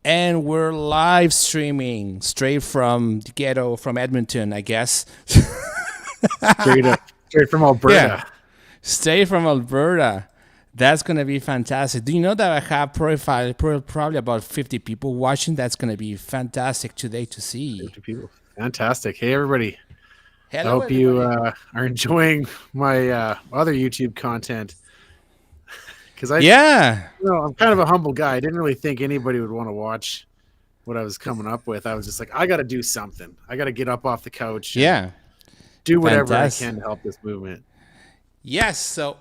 And we're live streaming straight from the ghetto from Edmonton, I guess. Straight from Alberta. Yeah, straight from Alberta. That's going to be fantastic. Do you know that I have probably about 50 people watching? That's going to be fantastic today to see. 50 people. Fantastic. Hey, everybody. Hello, I hope everybody. you are enjoying my other YouTube content. Because I'm kind of a humble guy. I didn't really think anybody would want to watch what I was coming up with. I was just like, I got to do something. I got to get up off the couch. Yeah. Do whatever Fantastic. I can to help this movement. Yes. So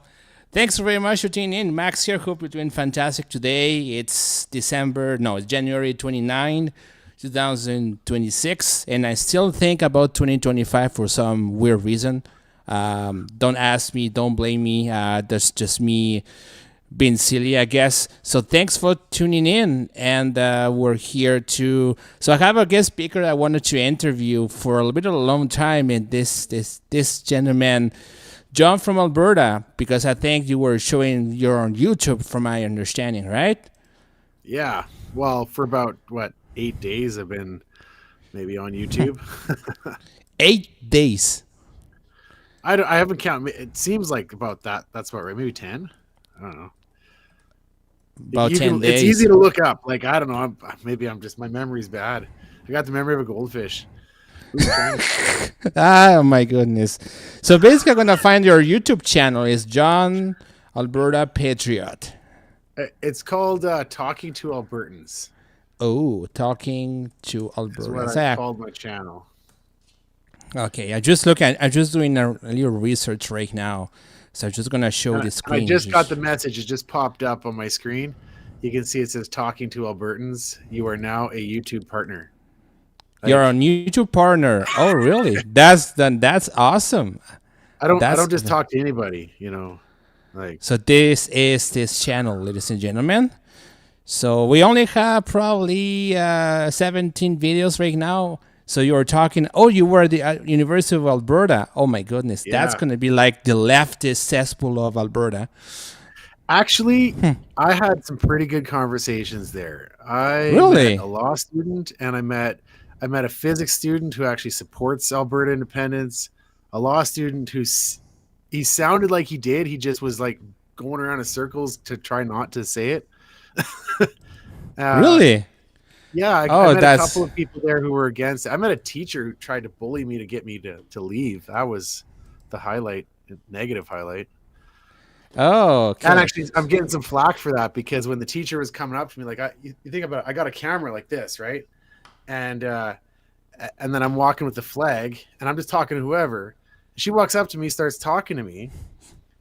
thanks very much for tuning in. Max here. Hope you're doing fantastic today. It's January 29, 2026. And I still think about 2025 for some weird reason. Don't ask me. Don't blame me. That's just me being silly, I guess. So thanks for tuning in, and we're here to. So I have a guest speaker I wanted to interview for a little bit of a long time, and this gentleman, Jon from Alberta, because I think you were showing you're on YouTube, from my understanding, right? Yeah. Well, for about 8 days, I've been maybe on YouTube. 8 days. I haven't counted. It seems like about that. That's about right. Maybe 10. I don't know. About 10 days. It's easy to look up. Like, I don't know. Maybe my memory's bad. I got the memory of a goldfish. Oh my goodness. So basically I'm gonna find your YouTube channel is Jon Alberta Patriot. It's called Talking to Albertans. Oh, Talking to Alberta. That's what I called my channel. Okay, I'm just doing a little research right now. So I'm just gonna show the screen. I just got the message. It just popped up on my screen. You can see it says "Talking to Albertans." You are now a YouTube partner. You're a YouTube partner. Oh, really? That's awesome. I don't just talk to anybody. So this is this channel, ladies and gentlemen. So we only have probably 17 videos right now. So you were talking. Oh, you were at the University of Alberta. Oh my goodness, that's gonna be like the leftist cesspool of Alberta. Actually, I had some pretty good conversations there. I met a law student, and I met a physics student who actually supports Alberta independence. A law student he sounded like he did. He just was like going around in circles to try not to say it. Really? Yeah, I met a couple of people there who were against it. I met a teacher who tried to bully me to get me to leave. That was the negative highlight. Oh, okay. And actually, I'm getting some flack for that because when the teacher was coming up to me, like, you think about it, I got a camera like this, right? And then I'm walking with the flag, and I'm just talking to whoever. She walks up to me, starts talking to me,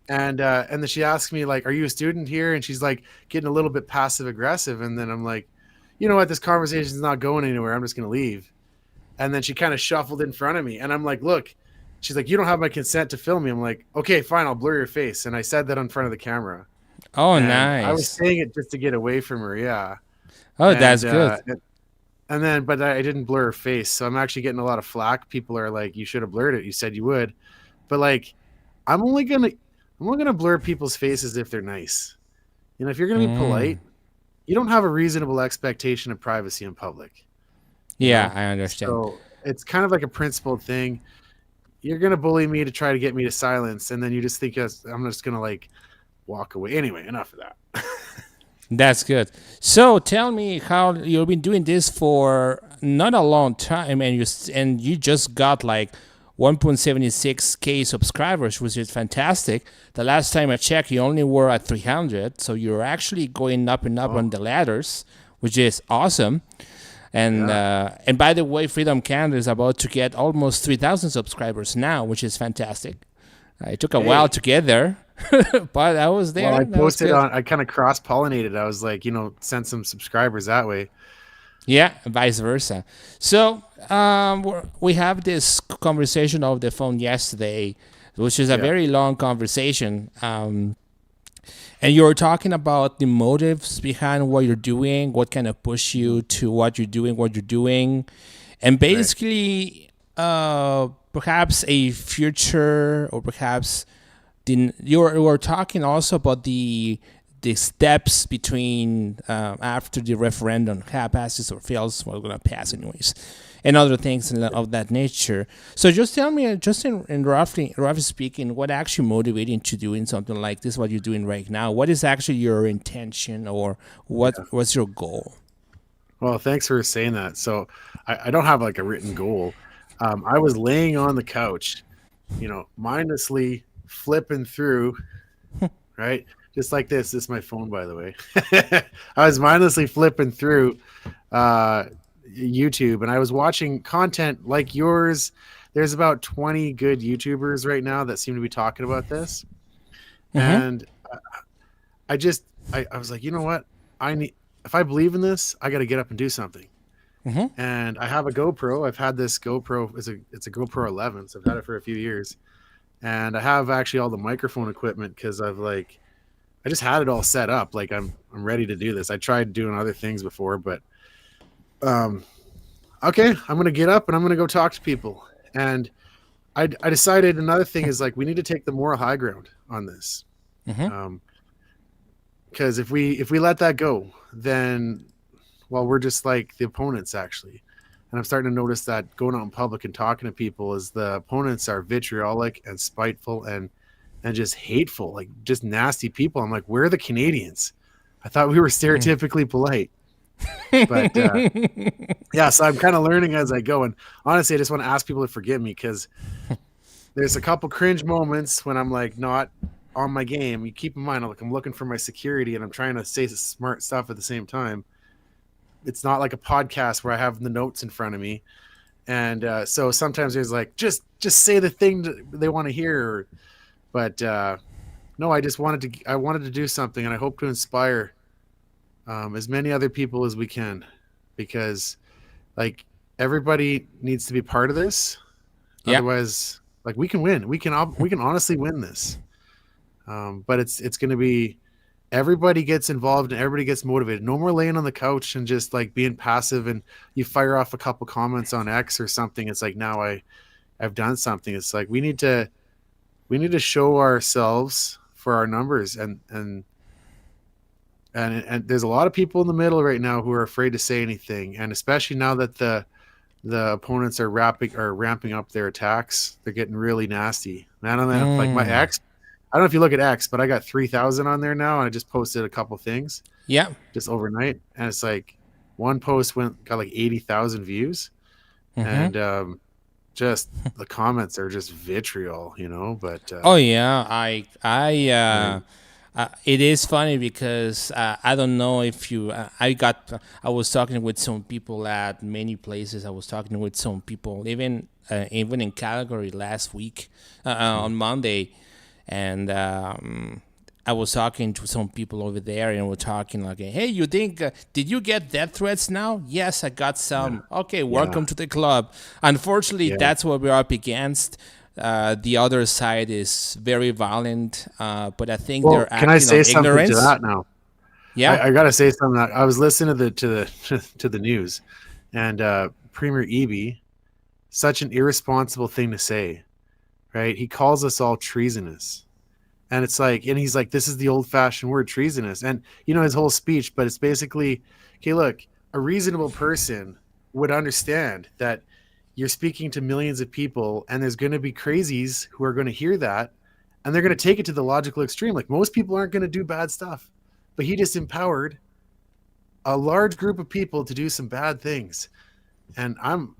and then she asks me, like, "Are you a student here?" And she's like getting a little bit passive aggressive, and then I'm like, you know what, this conversation's not going anywhere. I'm just going to leave. And then she kind of shuffled in front of me. And I'm like, look, she's like, you don't have my consent to film me. I'm like, okay, fine. I'll blur your face. And I said that in front of the camera. Oh, nice. I was saying it just to get away from her. Yeah. Oh, that's good. But I didn't blur her face. So I'm actually getting a lot of flack. People are like, you should have blurred it. You said you would. But like, I'm only going to blur people's faces if they're nice. If you're going to be polite, you don't have a reasonable expectation of privacy in public. Yeah, I understand. So it's kind of like a principled thing. You're going to bully me to try to get me to silence, and then you just think I'm just going to like walk away. Anyway, enough of that. That's good. So tell me how you've been doing this for not a long time, and you just got like 1.76K subscribers, which is fantastic. The last time I checked, you only were at 300, so you're actually going up and up on the ladders, which is awesome. And and by the way, Freedom Canada is about to get almost 3,000 subscribers now, which is fantastic. It took a while to get there, but I was there. Well, I posted I kind of cross-pollinated. I was like, send some subscribers that way. Yeah, vice versa. So we have this conversation over the phone yesterday, which is a very long conversation. And you were talking about the motives behind what you're doing, what kind of push you to what you're doing. And basically, perhaps a future, or perhaps you were talking also about the the steps between after the referendum passes or fails, well, going to pass anyways, and other things of that nature. So just tell me, just in roughly speaking, what actually motivating to doing something like this, what you're doing right now? What is actually your intention, or what's your goal? Well, thanks for saying that. So I don't have like a written goal. I was laying on the couch, mindlessly flipping through, right? Just like this. This is my phone, by the way. I was mindlessly flipping through YouTube, and I was watching content like yours. There's about 20 good YouTubers right now that seem to be talking about this. And I was like, you know what? If I believe in this, I got to get up and do something. And I have a GoPro. I've had this GoPro. It's a GoPro 11, so I've had it for a few years. And I have actually all the microphone equipment because I just had it all set up. Like I'm ready to do this. I tried doing other things before, but okay, I'm gonna get up and I'm gonna go talk to people. And I decided another thing is like we need to take the moral high ground on this. Because if we let that go, then we're just like the opponents actually. And I'm starting to notice that going out in public and talking to people is the opponents are vitriolic and spiteful and just hateful, like just nasty people. I'm like, where are the Canadians? I thought we were stereotypically polite. But yeah, so I'm kind of learning as I go. And honestly, I just want to ask people to forgive me because there's a couple cringe moments when I'm like not on my game. You keep in mind, I'm looking for my security and I'm trying to say smart stuff at the same time. It's not like a podcast where I have the notes in front of me. And so sometimes there's like, just say the thing that they want to hear. But no, I wanted to do something, and I hope to inspire as many other people as we can, because like everybody needs to be part of this. Otherwise, like we can win. We can honestly win this. But it's going to be everybody gets involved and everybody gets motivated. No more laying on the couch and just like being passive and you fire off a couple comments on X or something. It's like now I've done something. It's like we need to show ourselves for our numbers, and there's a lot of people in the middle right now who are afraid to say anything, and especially now that the opponents are ramping up their attacks, they're getting really nasty. Man, like my X, I don't know if you look at X, but I got 3,000 on there now, and I just posted a couple things. Yeah, just overnight, and it's like one post got like 80,000 views, and just the comments are just vitriol, but oh yeah, it is funny because I don't know if you I was talking with some people at many places. I was talking with some people even in Calgary last week on Monday, and I was talking to some people over there, and we're talking like, hey, you think, did you get death threats now? Yes, I got some. Yeah. Okay, welcome to the club. Unfortunately, that's what we're up against. The other side is very violent, but I think they're acting on ignorance. Can I say something to that now? Yeah, I got to say something. I was listening to the news, and Premier Eby, such an irresponsible thing to say, right? He calls us all treasonous. And it's like, and he's like, this is the old-fashioned word, treasonous. And his whole speech, but it's basically, okay, look, a reasonable person would understand that you're speaking to millions of people, and there's going to be crazies who are going to hear that, and they're going to take it to the logical extreme. Like most people aren't going to do bad stuff, but he just empowered a large group of people to do some bad things. And I'm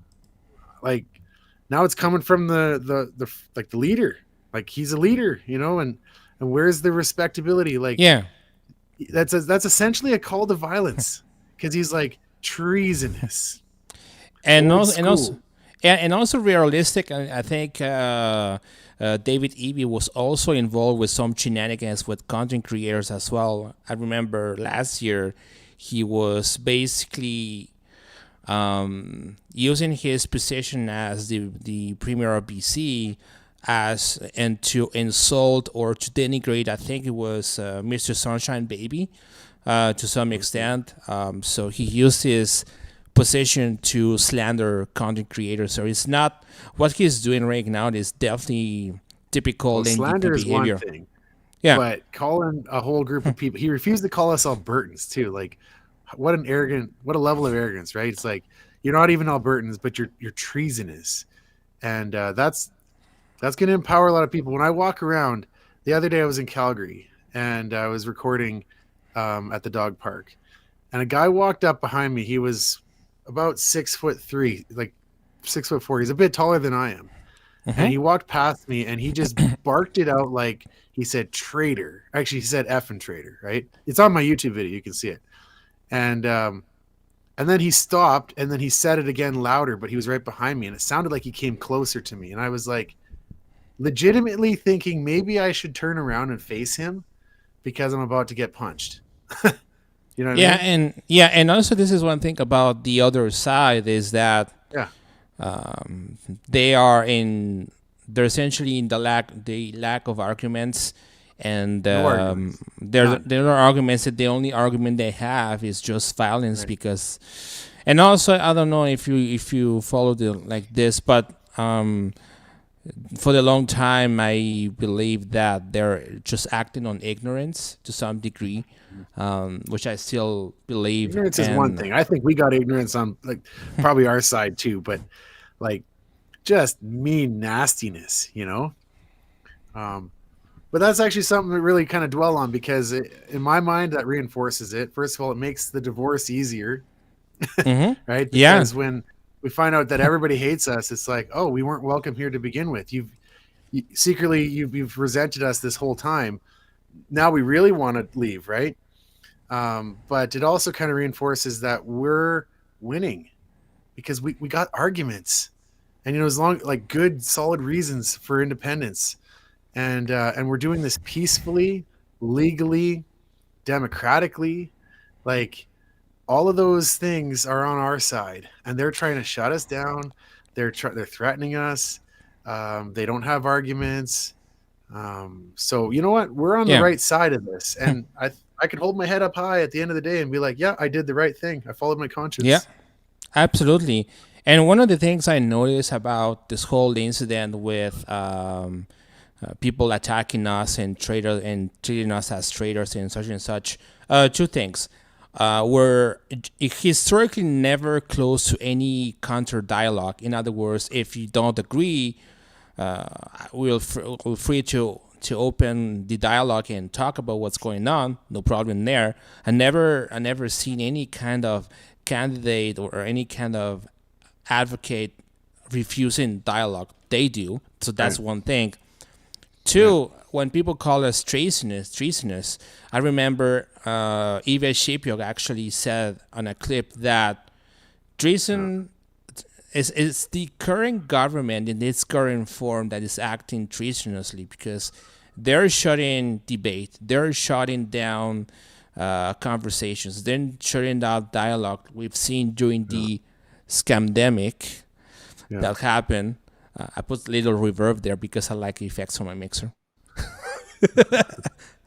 like, now it's coming from the leader. Like he's a leader, and where's the respectability? Like, yeah, that's essentially a call to violence because he's like treasonous, and also realistic. I think David Eby was also involved with some shenanigans with content creators as well. I remember last year he was basically using his position as the premier of BC and to insult or to denigrate, I think it was Mr. Sunshine Baby to some extent. So he used his position to slander content creators. So it's not what he's doing right now. Is definitely typical slander NDP behavior. Is one thing. Yeah. but calling a whole group of people, he refused to call us Albertans too. Like, what a level of arrogance, right? It's like, you're not even Albertans, but you're treasonous. And that's going to empower a lot of people. When I walk around, the other day I was in Calgary and I was recording at the dog park, and a guy walked up behind me. He was about 6'3", like 6'4". He's a bit taller than I am. And he walked past me and he just barked it out like he said traitor. Actually, he said effing traitor, right? It's on my YouTube video. You can see it. And then he stopped and then he said it again louder, but he was right behind me and it sounded like he came closer to me. And I was like, legitimately thinking maybe I should turn around and face him because I'm about to get punched. You know what I mean? And also this is one thing about the other side is that Yeah. they're essentially in the lack of arguments, and No arguments. there are arguments that the only argument they have is just violence, right? Because, and also I don't know if you follow this, but for the long time I believe that they're just acting on ignorance to some degree, which I still believe. Ignorance is one thing. I think we got ignorance on probably our side too, but just mean nastiness, you know? But that's actually something to really kind of dwell on because in my mind, that reinforces it. First of all, it makes the divorce easier, right? Because when we find out that everybody hates us, it's like, oh, we weren't welcome here to begin with. Secretly you've resented us this whole time. Now we really want to leave, right? But it also kind of reinforces that we're winning because we got arguments. And as long good solid reasons for independence, and we're doing this peacefully, legally, democratically, all of those things are on our side, and they're trying to shut us down. They're threatening us. They don't have arguments. So you know what? We're on the right side of this, and I could hold my head up high at the end of the day and be like, yeah, I did the right thing. I followed my conscience. Yeah, absolutely. And one of the things I noticed about this whole incident with people attacking us and treating us as traitors and such, two things. We're historically never close to any counter dialogue. In other words, if you don't agree, we're free to open the dialogue and talk about what's going on. No problem there. I never seen any kind of candidate or any kind of advocate refusing dialogue. They do. So that's one thing. Two, when people call us treasonous, I remember Eva Shapiro actually said on a clip that treason is the current government in its current form that is acting treasonously because they're shutting debate, they're shutting down conversations, they're shutting down dialogue. We've seen during the scamdemic that happened. I put a little reverb there because I like the effects on my mixer.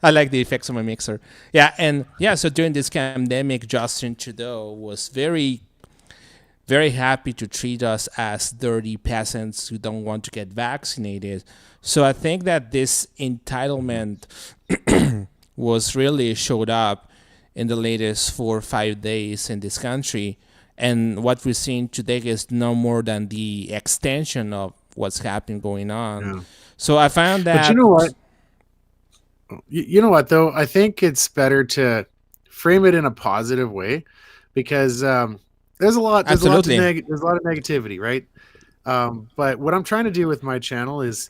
I like the effects on my mixer. So during this pandemic, Justin Trudeau was very, very happy to treat us as dirty peasants who don't want to get vaccinated. So I think that this entitlement was really showed up in the latest 4 or 5 days in this country. And what we're seeing today is no more than the extension of what's happening going on. Yeah. So I found that. But you know what? You know what though? I think it's better to frame it in a positive way because there's a lot of negativity, right? But what I'm trying to do with my channel is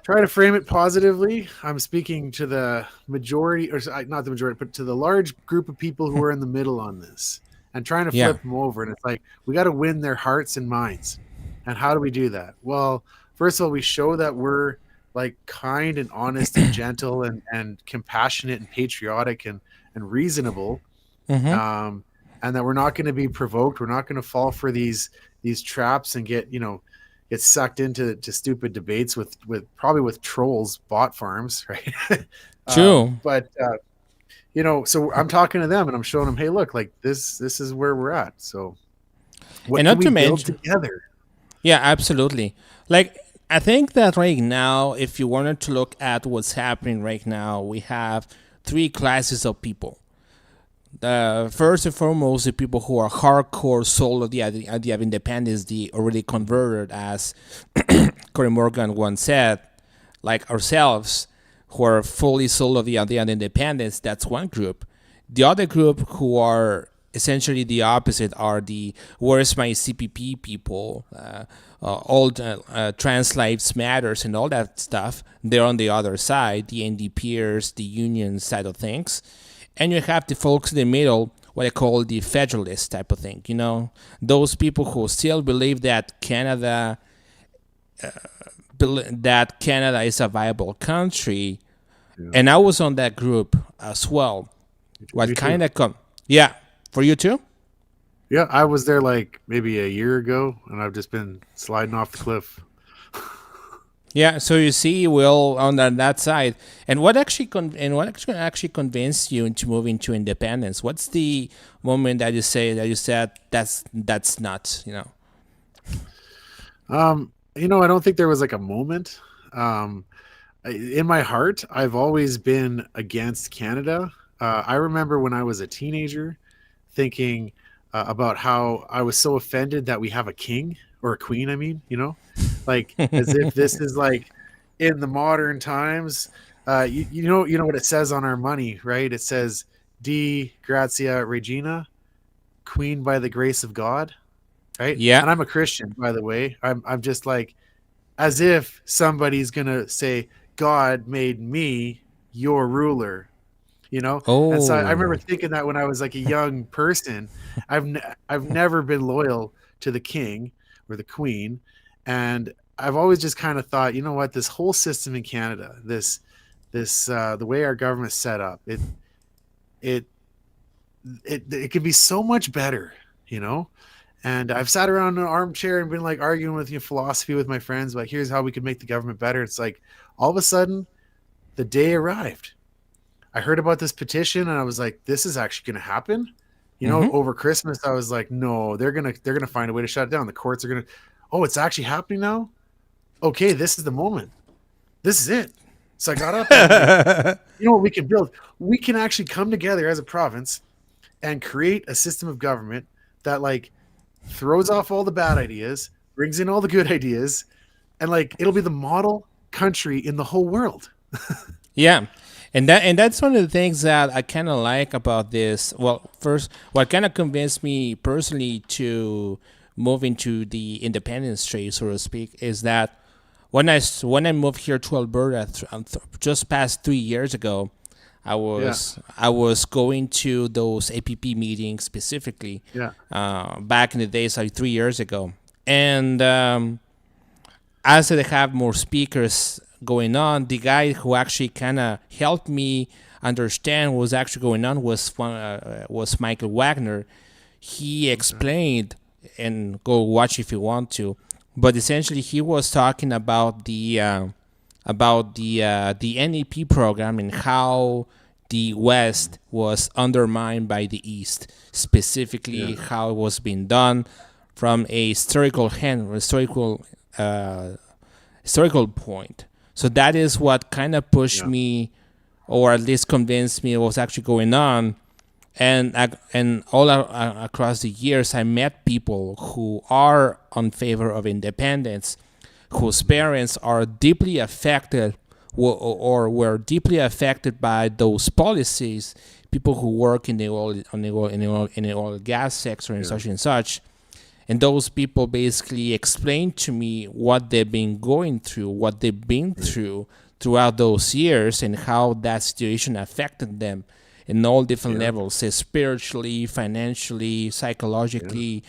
try to frame it positively. I'm speaking to the majority, or not the majority, but to the large group of people who are in the middle on this. And trying to flip them over. And it's like, we got to win their hearts and minds. And how do we do that? Well, first of all, we show that we're kind and honest and gentle and compassionate and patriotic and reasonable. And that we're not going to be provoked. We're not going to fall for these traps and get sucked into stupid debates with trolls, bot farms, right? True. So I'm talking to them and I'm showing them, hey, look, this is where we're at. So what and can not we to build mention together? Yeah, absolutely. I think that right now, if you wanted to look at what's happening right now, we have three classes of people. First and foremost, the people who are hardcore soul of the idea of independence, the already converted, as Cory Morgan once said, like ourselves, who are fully sold of the idea of independence. That's one group. The other group, who are essentially the opposite, are the where's my CPP people, all trans lives matters and all that stuff. They're on the other side, the NDPers, the union side of things. And you have the folks in the middle, what I call the federalist type of thing. Those people who still believe that Canada is a viable country. Yeah. And I was on that group as well. What kind of yeah, for you too? Yeah, I was there like maybe a year ago, and I've just been sliding off the cliff. Yeah, so you see, Will, on that side, and what actually convinced you into moving to independence? What's the moment that you said that's nuts? I don't think there was like a moment. In my heart, I've always been against Canada. I remember when I was a teenager thinking about how I was so offended that we have a king or a queen. I mean, like as if this is like in the modern times. You know what it says on our money, right? It says "De Gratia Regina," Queen by the grace of God, right? Yeah. And I'm a Christian, by the way. I'm just like, as if somebody's gonna say, God made me your ruler, Oh. And so I remember thinking that when I was like a young person. I've never been loyal to the king or the queen, and I've always just kind of thought, you know what, this whole system in Canada, this the way our government's set up, it could be so much better, And I've sat around in an armchair and been like arguing with philosophy with my friends, like here's how we could make the government better. It's like all of a sudden the day arrived. I heard about this petition and I was like, this is actually going to happen. Over Christmas, I was like, no, they're going to find a way to shut it down. The courts are going to, oh, it's actually happening now. Okay. This is the moment. This is it. So I got up and like, you know what we can build? We can actually come together as a province and create a system of government that like throws off all the bad ideas, brings in all the good ideas, and like it'll be the model country in the whole world. Yeah. And that's one of the things that I kind of like about this. Well, first, what kind of convinced me personally to move into the independence trade, so to speak, is that when I moved here to Alberta just past 3 years ago, I was going to those APP meetings specifically. Yeah. Back in the days, like 3 years ago, and as they have more speakers going on, the guy who actually kind of helped me understand what was actually going on was Michael Wagner. He explained, and go watch if you want to, but essentially he was talking about the NEP program and how the West was undermined by the East, specifically how it was being done from a historical point. So that is what kind of pushed me, or at least convinced me, what was actually going on. And all across the years, I met people who are in favor of independence, whose parents are deeply affected or were deeply affected by those policies. People who work in the oil and gas sector and such and such. And those people basically explained to me what they've been going through, what they've been through throughout those years, and how that situation affected them in all different levels, say spiritually, financially, psychologically.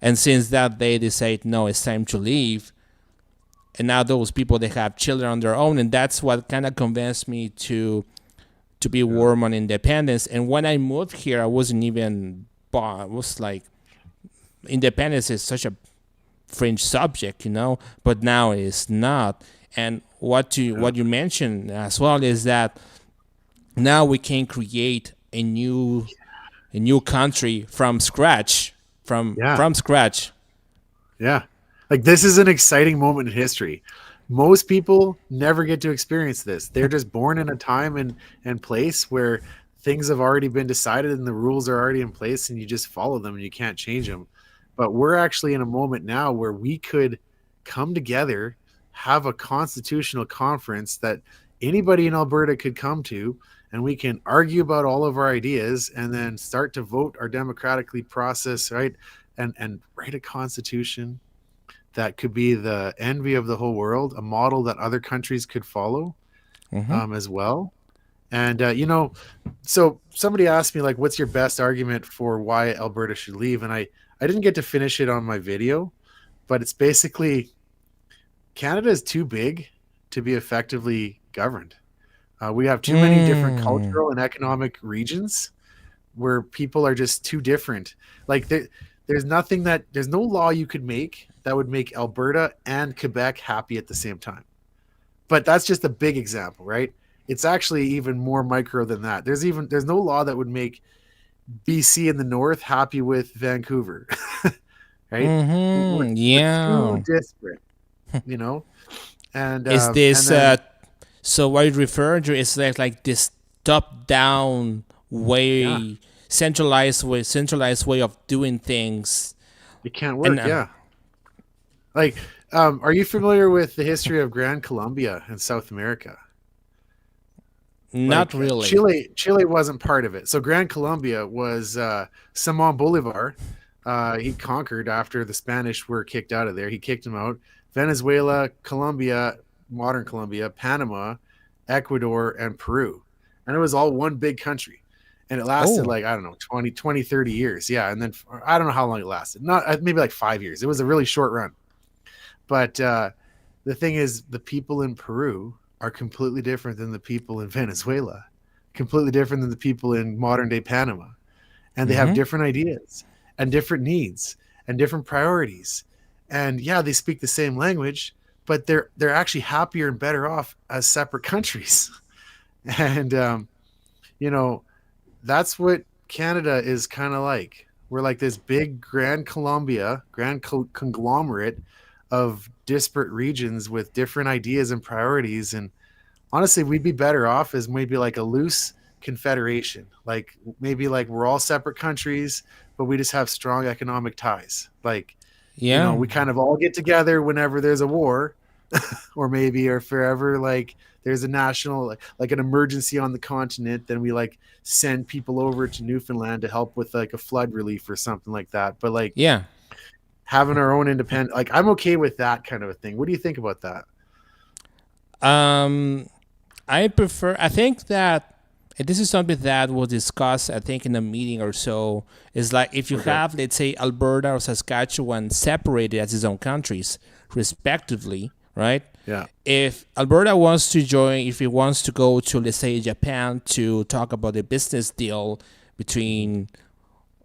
And since that day, they said, no, it's time to leave. And now those people, they have children on their own. And that's what kind of convinced me to be warm on independence. And when I moved here, I wasn't even, I was like, independence is such a fringe subject, but now it's not. And what you mentioned as well is that now we can create a new country from scratch, from scratch. Yeah, like this is an exciting moment in history. Most people never get to experience this. They're just born in a time and place where things have already been decided and the rules are already in place and you just follow them and you can't change them. But we're actually in a moment now where we could come together, have a constitutional conference that anybody in Alberta could come to, and we can argue about all of our ideas and then start to vote our democratically process, right? And write a constitution that could be the envy of the whole world, a model that other countries could follow Mm-hmm. as well. And so somebody asked me like, "What's your best argument for why Alberta should leave?" And I didn't get to finish it on my video, but it's basically Canada is too big to be effectively governed. We have too many different Mm. cultural and economic regions where people are just too different. Like there's no law you could make that would make Alberta and Quebec happy at the same time. But that's just a big example, right? It's actually even more micro than that. There's no law that would make BC in the north happy with Vancouver, right? Mm-hmm. We're too Yeah. disparate, you know. Is And this then so what you refer to is like this top down yeah, way, centralized way of doing things. it can't And work. Yeah, like are you familiar with the history of Gran Colombia in South America? not Like really. Chile wasn't part of it. So Gran Colombia was Simon Bolivar. He conquered after the Spanish were kicked out of there. He kicked them out. Venezuela, Colombia, modern Colombia, Panama, Ecuador, and Peru. And it was all one big country. And it lasted Oh. like, I don't know, 20, 30 years. Yeah. And then I don't know how long it lasted. Not maybe like 5 years. It was a really short run. But the thing is, the people in Peru are completely different than the people in Venezuela, completely different than the people in modern day Panama. And they have Mm-hmm. different ideas and different needs and different priorities. And yeah, they speak the same language, but they're actually happier and better off as separate countries. And you know, that's what Canada is kind of like. We're like this big grand conglomerate of disparate regions with different ideas and priorities. And honestly, we'd be better off as maybe like a loose confederation. Like maybe like we're all separate countries, but we just have strong economic ties. Like, Yeah. we kind of all get together whenever there's a war, or maybe or forever like there's a national like an emergency on the continent, then we like send people over to Newfoundland to help with like a flood relief or something like that. But like Yeah. having our own independent, like I'm okay with that kind of a thing. What do you think about that? Um, I prefer. I think that and this is something that was discussed. I think in a meeting or so. Is like if you Okay. have, let's say, Alberta or Saskatchewan separated as its own countries, respectively, right? Yeah. If Alberta wants to join, if it wants to go to, let's say, Japan to talk about a business deal Mm-hmm. between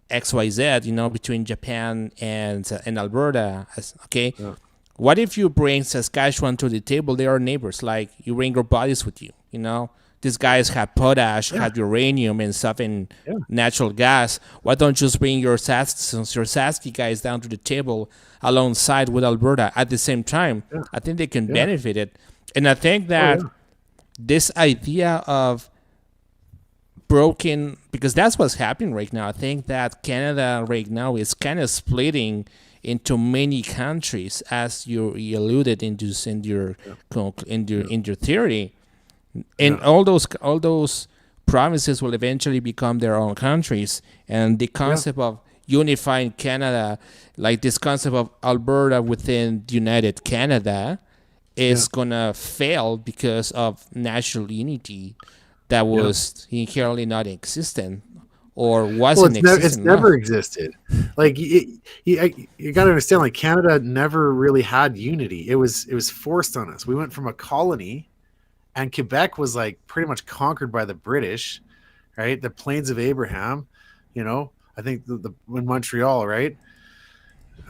XYZ, between Japan and Alberta, okay, Yeah. what if you bring Saskatchewan to the table? They are neighbors. Like you bring your bodies with you. These guys have potash, Yeah. have uranium and stuff, and Yeah. natural gas. Why don't you just bring your Saski guys down to the table alongside with Alberta at the same time? Yeah. I think they can Yeah. benefit it, and I think Oh that yeah. this idea of broken, because that's what's happening right now. I think that Canada right now is kind of splitting into many countries, as you alluded into in your Yeah. Yeah. in your theory, and Yeah. all those provinces will eventually become their own countries, and the Yeah. concept of unifying Canada, like this concept of Alberta within United Canada, Yeah. is gonna fail because of national unity that Yeah. was inherently not existent or Well, wasn't it's existent never enough. existed. Like you got to understand, like Canada never really had unity. It was forced on us. We went from a colony, and Quebec was like pretty much conquered by the British, right? The Plains of Abraham, I think the in Montreal, right?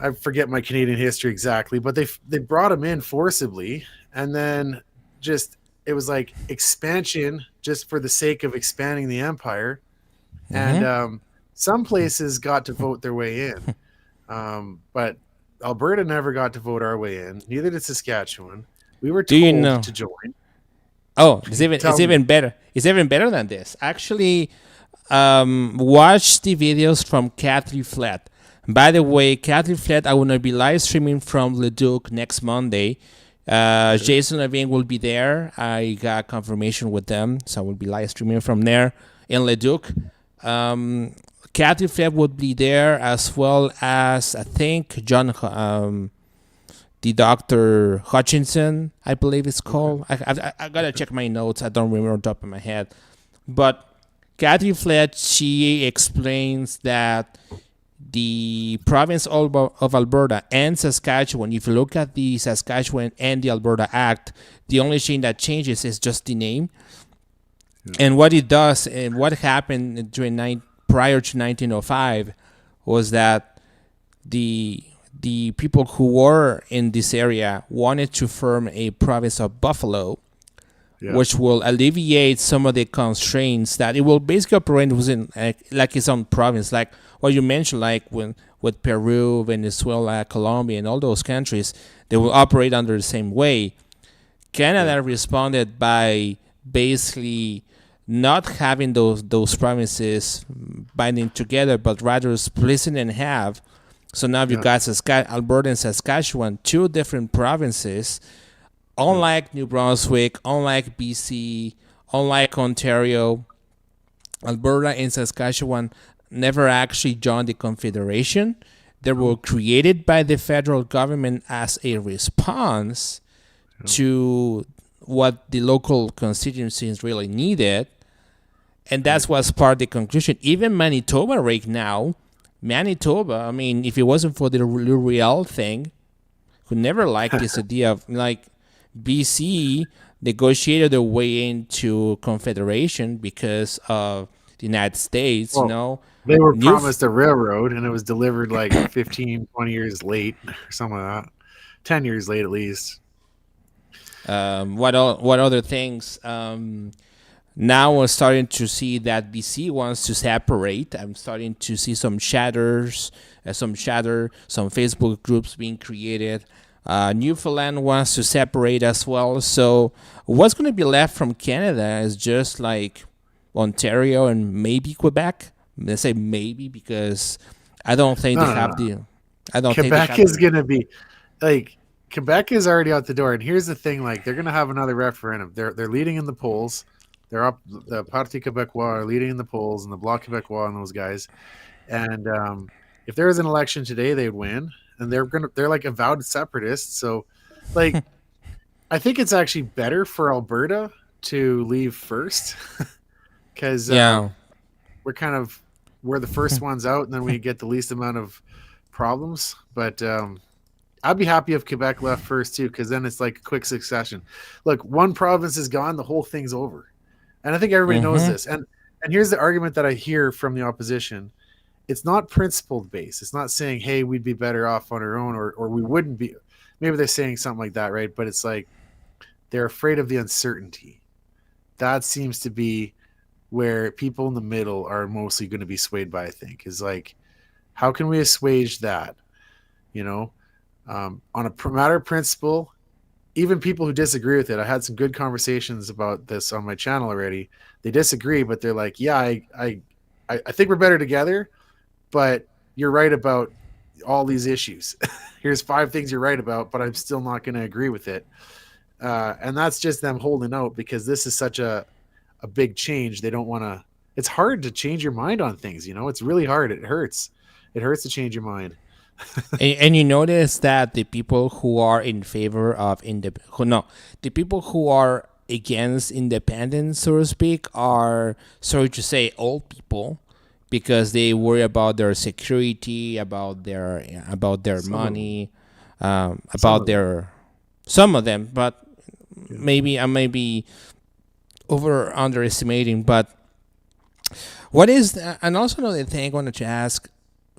I forget my Canadian history exactly, but they brought them in forcibly, and then just it was like expansion just for the sake of expanding the empire. And Mm-hmm. some places got to vote their way in, but Alberta never got to vote our way in. Neither did Saskatchewan. We were Do you told know? to join. Oh, it's Tell me. even better. It's even better than this. Actually, watch the videos from Cathy Flat. By the way, Cathy Flat, I will not be live streaming from Leduc next Monday. Okay. Jason Levine will be there. I got confirmation with them, so I will be live streaming from there in Leduc. Um, Cathy Flat would be there as well as I think the Dr. Hutchinson, I believe it's Okay. called. I gotta check my notes. I don't remember on top of my head. But Kathy Flett, she explains that the province of Alberta and Saskatchewan, if you look at the Saskatchewan and the Alberta Act, the only thing that changes is just the name. Yeah. And what it does and what happened prior to 1905 was that the people who were in this area wanted to form a province of Buffalo, Yeah. which will alleviate some of the constraints that it will basically operate within like its own province, like what you mentioned, like with Peru, Venezuela, Colombia, and all those countries, they will operate under the same way. Canada responded by basically not having those provinces binding together, but rather splitting in half. So now you Yeah. got Alberta and Saskatchewan, two different provinces. Unlike New Brunswick, unlike BC, unlike Ontario, Alberta and Saskatchewan never actually joined the Confederation. They were created by the federal government as a response to what the local constituencies really needed. And that's what's part of the conclusion. Even Manitoba right now, I mean, if it wasn't for the L'Oreal thing, who never liked this idea of like BC negotiated their way into Confederation because of the United States, Well, they were New promised a railroad and it was delivered like 15, 20 years late or something like that. 10 years late at least. what other things? Now we're starting to see that BC wants to separate. I'm starting to see some some Facebook groups being created. Newfoundland wants to separate as well. So what's going to be left from Canada is just like Ontario and maybe Quebec. Let's say maybe because I don't think No, they no, have no. the. I don't think they Quebec have is the. going to be like Quebec is already out the door. And here's the thing: like they're going to have another referendum. They're leading in the polls. They're up. The Parti Québécois are leading in the polls, and the Bloc Québécois and those guys. And if there was an election today, they'd win. And they're like avowed separatists. So, like, I think it's actually better for Alberta to leave first because Yeah. we're the first ones out, and then we get the least amount of problems. But I'd be happy if Quebec left first too, because then it's like a quick succession. Look, one province is gone, the whole thing's over, and I think everybody knows this. And here's the argument that I hear from the opposition: it's not principled based. It's not saying, "Hey, we'd be better off on our own," or we wouldn't be. Maybe they're saying something like that, right? But it's like they're afraid of the uncertainty. That seems to be where people in the middle are mostly going to be swayed by. I think is like, how can we assuage that? You know, on a matter of principle, even people who disagree with it, I had some good conversations about this on my channel already. They disagree, but they're like, yeah, I think we're better together, but you're right about all these issues. Here's 5 things you're right about, but I'm still not going to agree with it. And that's just them holding out because this is such a big change. They don't want to. It's hard to change your mind on things. It's really hard. It hurts. It hurts to change your mind. And you notice that the people who are in favor of the people who are against independence, so to speak, are, sorry to say, old people because they worry about their security, about their Some of them. money, Some about of them. their some of them, but maybe I may be over underestimating. But what is and also another thing I wanted to ask,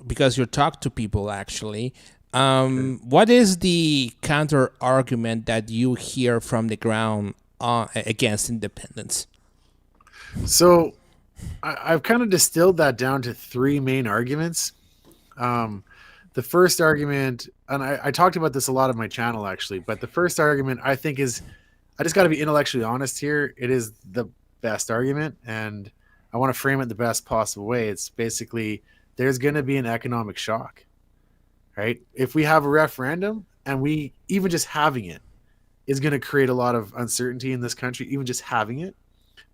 because you talk to people actually. What is the counter argument that you hear from the ground against independence? So I've kind of distilled that down to 3 main arguments. the first argument, and I talked about this a lot on my channel actually, but the first argument I think is, I just got to be intellectually honest here. It is the best argument, and I want to frame it the best possible way. It's basically, there's going to be an economic shock, right? If we have a referendum, and we even just having it is going to create a lot of uncertainty in this country, even just having it.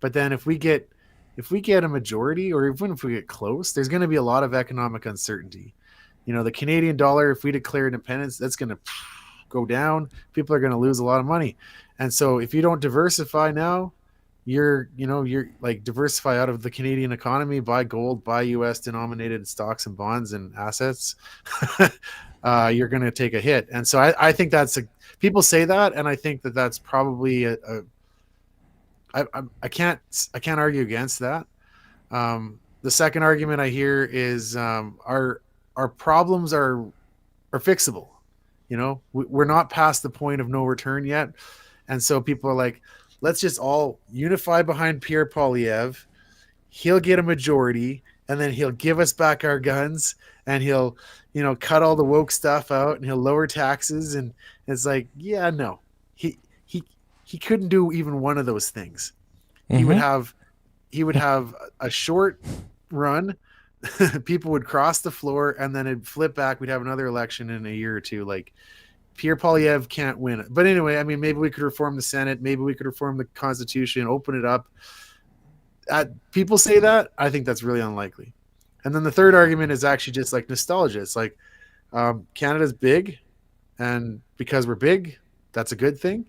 But then if we get a majority, or even if we get close, there's going to be a lot of economic uncertainty. You know, the Canadian dollar, if we declare independence, that's going to go down. People are going to lose a lot of money. And so if you don't diversify now, you're like, diversify out of the Canadian economy, buy gold, buy US denominated stocks and bonds and assets, you're going to take a hit. And so I think people say that, and I think that's probably I can't argue against that. The second argument I hear is, our problems are fixable. You know, we're not past the point of no return yet. And so people are like, let's just all unify behind Pierre Poilievre. He'll get a majority, and then he'll give us back our guns, and he'll, cut all the woke stuff out, and he'll lower taxes. And it's like, yeah, no, he couldn't do even one of those things. Mm-hmm. He would have a short run. People would cross the floor, and then it'd flip back. We'd have another election in a year or two. Like, Pierre Poilievre can't win it. But anyway, I mean, maybe we could reform the Senate. Maybe we could reform the Constitution, open it up. People say that. I think that's really unlikely. And then the third argument is actually just like nostalgia. It's like, Canada's big, and because we're big, that's a good thing.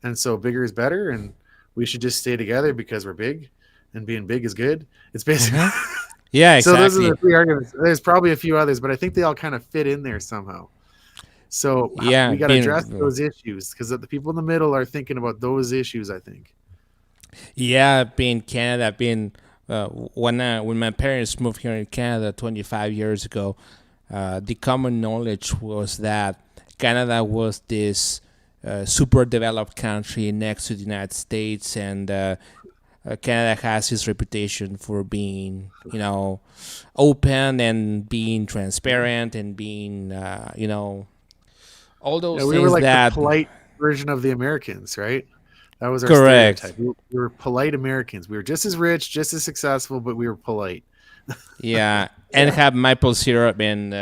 And so bigger is better, and we should just stay together because we're big, and being big is good. It's basically... Mm-hmm. Yeah, exactly. So those are the three arguments. There's probably a few others, but I think they all kind of fit in there somehow. So yeah, we got to address those issues, because the people in the middle are thinking about those issues, I think. Yeah, being Canada, when my parents moved here in Canada 25 years ago, the common knowledge was that Canada was this super developed country next to the United States, and Canada has its reputation for being, open and being transparent and being, all those things. We were like that the polite version of the Americans, right? That was our correct stereotype. We were polite Americans. We were just as rich, just as successful, but we were polite. Yeah, and have maple syrup and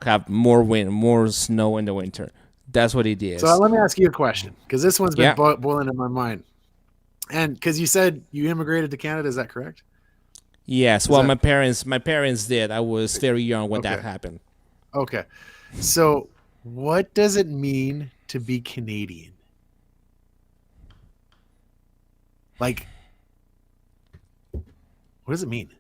have more snow in the winter. That's what it is. So let me ask you a question, because this one's been boiling in my mind. And because you said you immigrated to Canada, is that correct? Yes. Well, my parents did. I was very young when that happened. Okay. So what does it mean to be Canadian? Like, what does it mean?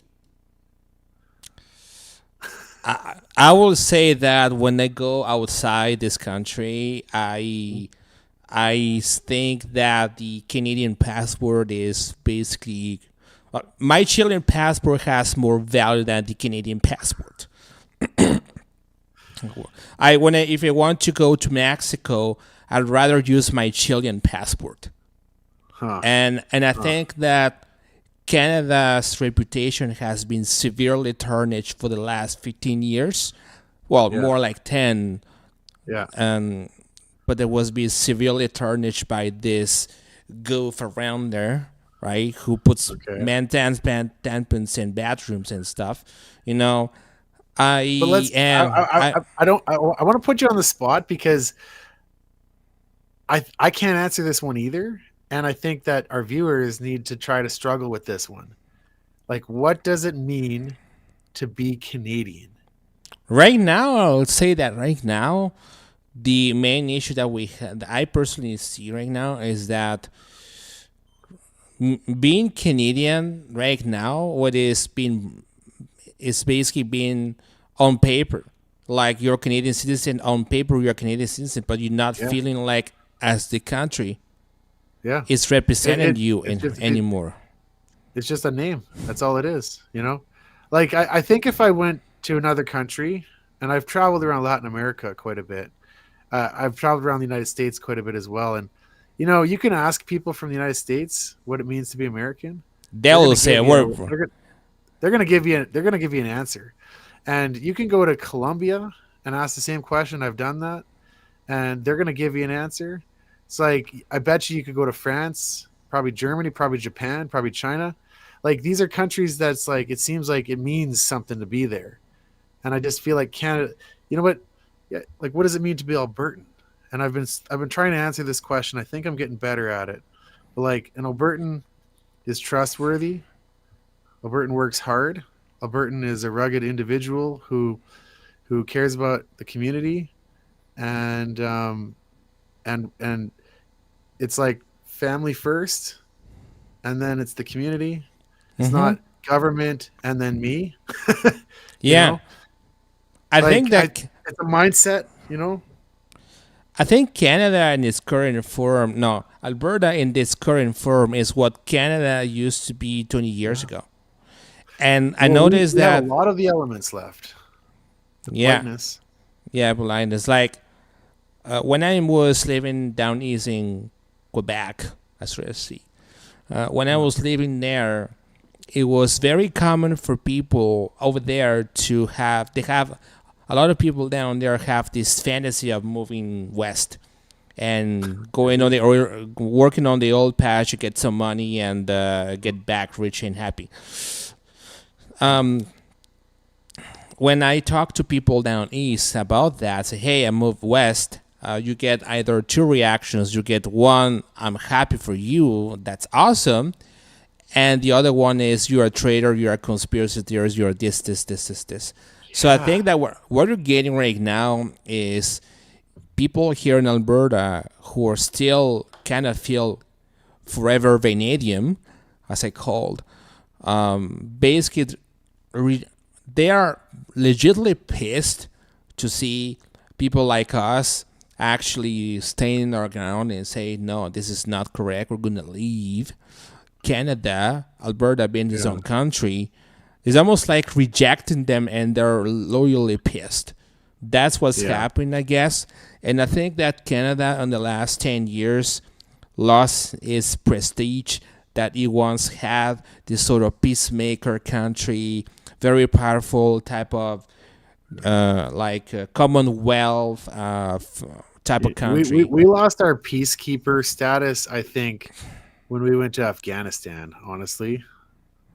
I will say that when I go outside this country, I think that the Canadian passport is basically... my Chilean passport has more value than the Canadian passport. If I want to go to Mexico, I'd rather use my Chilean passport. And I think that Canada's reputation has been severely tarnished for the last 15 years. Well, more like 10. Yeah. But it was being severely tarnished by this goof around there, right? Who puts tampons in bathrooms and stuff. I want to put you on the spot, because I can't answer this one either. And I think that our viewers need to try to struggle with this one. Like, what does it mean to be Canadian? Right now, I would say that right now, the main issue that I personally see right now is that being Canadian right now, is basically being on paper. Like, you're a Canadian citizen. On paper, you're a Canadian citizen, but you're not feeling like as the country is representing you anymore. It's just a name. That's all it is, Like, I think if I went to another country, and I've traveled around Latin America quite a bit. I've traveled around the United States quite a bit as well. And, you can ask people from the United States what it means to be American. They will say a word. They're going to give you an answer. And you can go to Colombia and ask the same question, I've done that, and they're going to give you an answer. It's like, I bet you could go to France, probably Germany, probably Japan, probably China. Like, these are countries that's like, it seems like it means something to be there. And I just feel like Canada, you know what? Yeah, like, what does it mean to be Albertan? And I've been trying to answer this question. I think I'm getting better at it. But like, an Albertan is trustworthy. Albertan works hard. Albertan is a rugged individual who cares about the community, and and it's like family first, and then it's the community. It's Mm-hmm. not government and then me. you Yeah, know, I think like that it's a mindset. I think Canada in its current form, no, Alberta in this current form is what Canada used to be 20 years Yeah. ago. And I Well, noticed we have a that, lot of the elements left. The yeah, politeness. yeah, blindness. Like when I was living down east in Quebec, as well as see, when I Yeah. was living there, it was very common for people over there to have, they have, a lot of people down there have this fantasy of moving west and going on the or working on the old patch to get some money and get back rich and happy. Um, when I talk to people down east about that, say, "Hey, I moved west." You get either two reactions. You get one, "I'm happy for you. That's awesome," and the other one is, "You're a traitor. You're a conspiracy theorist. You're this." So I Yeah. think that what you're getting right now is people here in Alberta who are still kind of feel forever vanadium, as I called. Basically, they are legitimately pissed to see people like us actually stand our ground and say, no, this is not correct. We're going to leave. Canada, Alberta being his Yeah. own country, is almost like rejecting them, and they're loyally pissed. That's what's Yeah. happening, I guess. And I think that Canada in the last 10 years lost its prestige that it once had, this sort of peacemaker country, very powerful type of Commonwealth type of country. We lost our peacekeeper status, I think, when we went to Afghanistan. Honestly,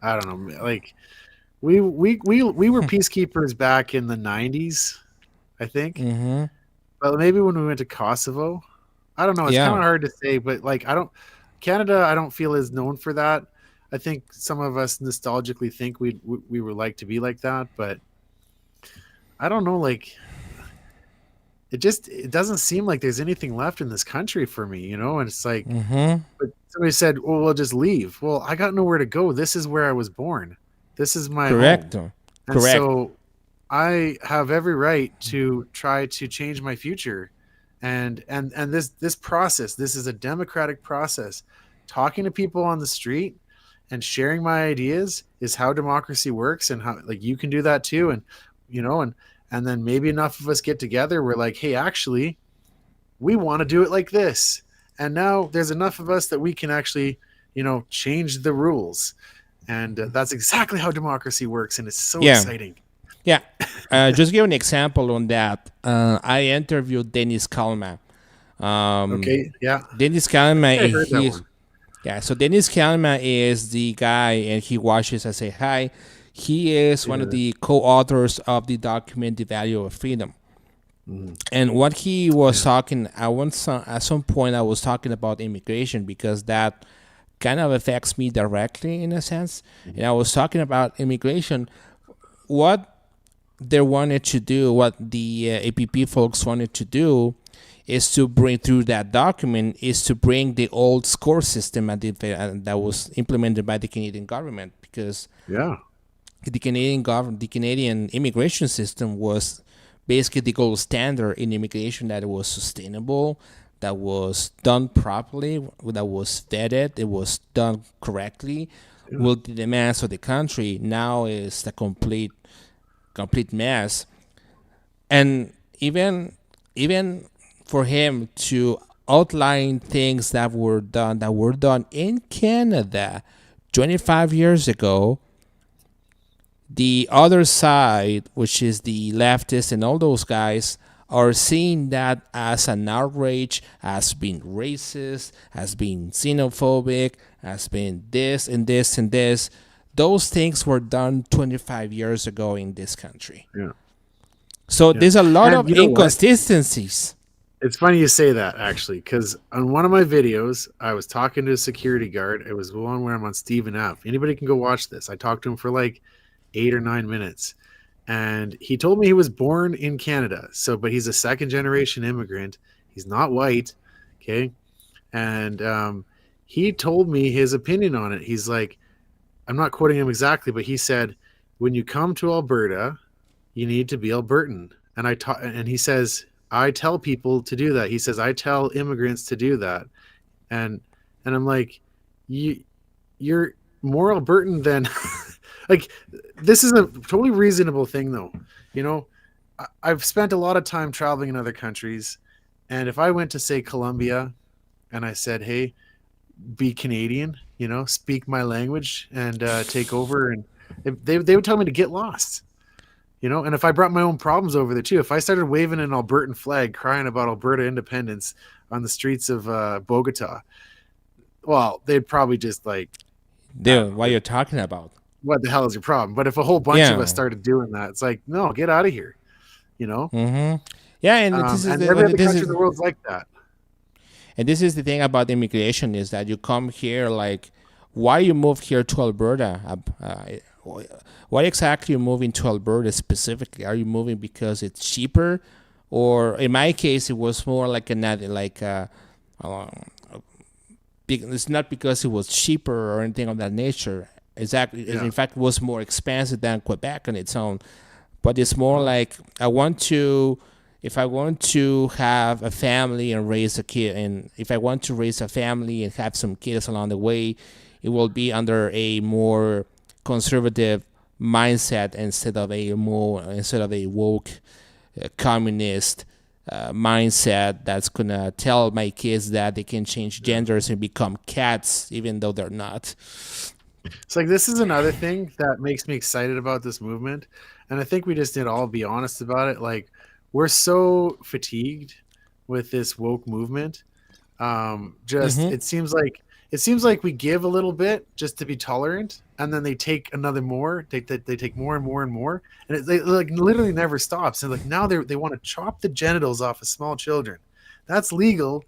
I don't know. Like, we were peacekeepers back in the '90s, I think. Mm-hmm. But maybe when we went to Kosovo, I don't know. It's kind Yeah, of hard to say. But like, I don't. Canada, I don't feel is known for that. I think some of us nostalgically think we would like to be like that, but I don't know. Like, it doesn't seem like there's anything left in this country for me, and it's like, mm-hmm. but somebody said, well, we'll just leave. Well, I got nowhere to go. This is where I was born. This is my home. Correct. And Correct. so I have every right to try to change my future. And this process, this is a democratic process. Talking to people on the street and sharing my ideas is how democracy works, and how, like, you can do that too. And you know, and then maybe enough of us get together, we're like, hey, actually, we want to do it like this. And now there's enough of us that we can actually, change the rules. And that's exactly how democracy works. And it's so Yeah. exciting. Yeah. Just give an example on that. I interviewed Dennis Kalma. Okay. Yeah. Dennis Kalma, I heard that he's one. yeah. So Dennis Kalma is the guy, and he watches. I say hi. He is one of Yeah. the co-authors of the document "The Value of Freedom." Mhm. And what he was Yeah. talking, at some point, I was talking about immigration because that kind of affects me directly in a sense. And I was talking about immigration. What they wanted to do, what the APP folks wanted to do, is to bring through that document, is to bring the old score system that was implemented by the Canadian government, because Yeah. the the Canadian immigration system was basically the gold standard in immigration, that it was sustainable, that was done properly, that was vetted, it was done correctly, Yeah. with the demands of the country. Now is a complete mess. And even for him to outline things that were done in Canada 25 years ago, The other side, which is the leftists and all those guys, are seeing that as an outrage, as being racist, as being xenophobic, as being this and this and this. Those things were done 25 years ago in this country. Yeah. So Yeah. there's a lot And of you know what? inconsistencies. It's funny you say that, actually, because on one of my videos, I was talking to a security guard. It was one where I'm on Stephen F. Anybody can go watch this. I talked to him for like 8 or 9 minutes. And he told me he was born in Canada. So, but he's a second generation immigrant. He's not white. Okay. And he told me his opinion on it. He's like, I'm not quoting him exactly, but he said, when you come to Alberta, you need to be Albertan. And he says, I tell people to do that. He says, I tell immigrants to do that. And I'm like, you're more Albertan than like, this is a totally reasonable thing though. You know, I've spent a lot of time traveling in other countries. And if I went to, say, Colombia, and I said, hey, be Canadian, you know, speak my language and take over, and they would tell me to get lost. You know, and if I brought my own problems over there too, if I started waving an Albertan flag, crying about Alberta independence on the streets of Bogota, well, they'd probably just like, Dude, what you're talking about? what the hell is your problem? But if a whole bunch of us started doing that, it's like, no, get out of here. You know? Mm-hmm. Yeah, and this is And the every other this country is in the world's like that. and this is the thing about immigration is that you come here like, why you move here to Alberta? Why exactly you moving to Alberta specifically? Are you moving because it's cheaper, or in my case, it was more like uh, it's not because it was cheaper or anything of that nature. Exactly, Yeah. in fact, it was more expensive than Quebec on its own. But it's more like if I want to have a family and raise a kid, and if I want to raise a family and have some kids along the way, it will be under a more conservative mindset instead of a woke communist mindset that's gonna tell my kids that they can change genders and become cats even though they're not. It's like, this is another thing that makes me excited about this movement. And I think we just need to all be honest about it. Like, we're so fatigued with this woke movement. Just Mm-hmm. it seems like we give a little bit just to be tolerant, and then they take another more. They take more and more and more, and they like literally never stops. And like, now they want to chop the genitals off of small children. That's legal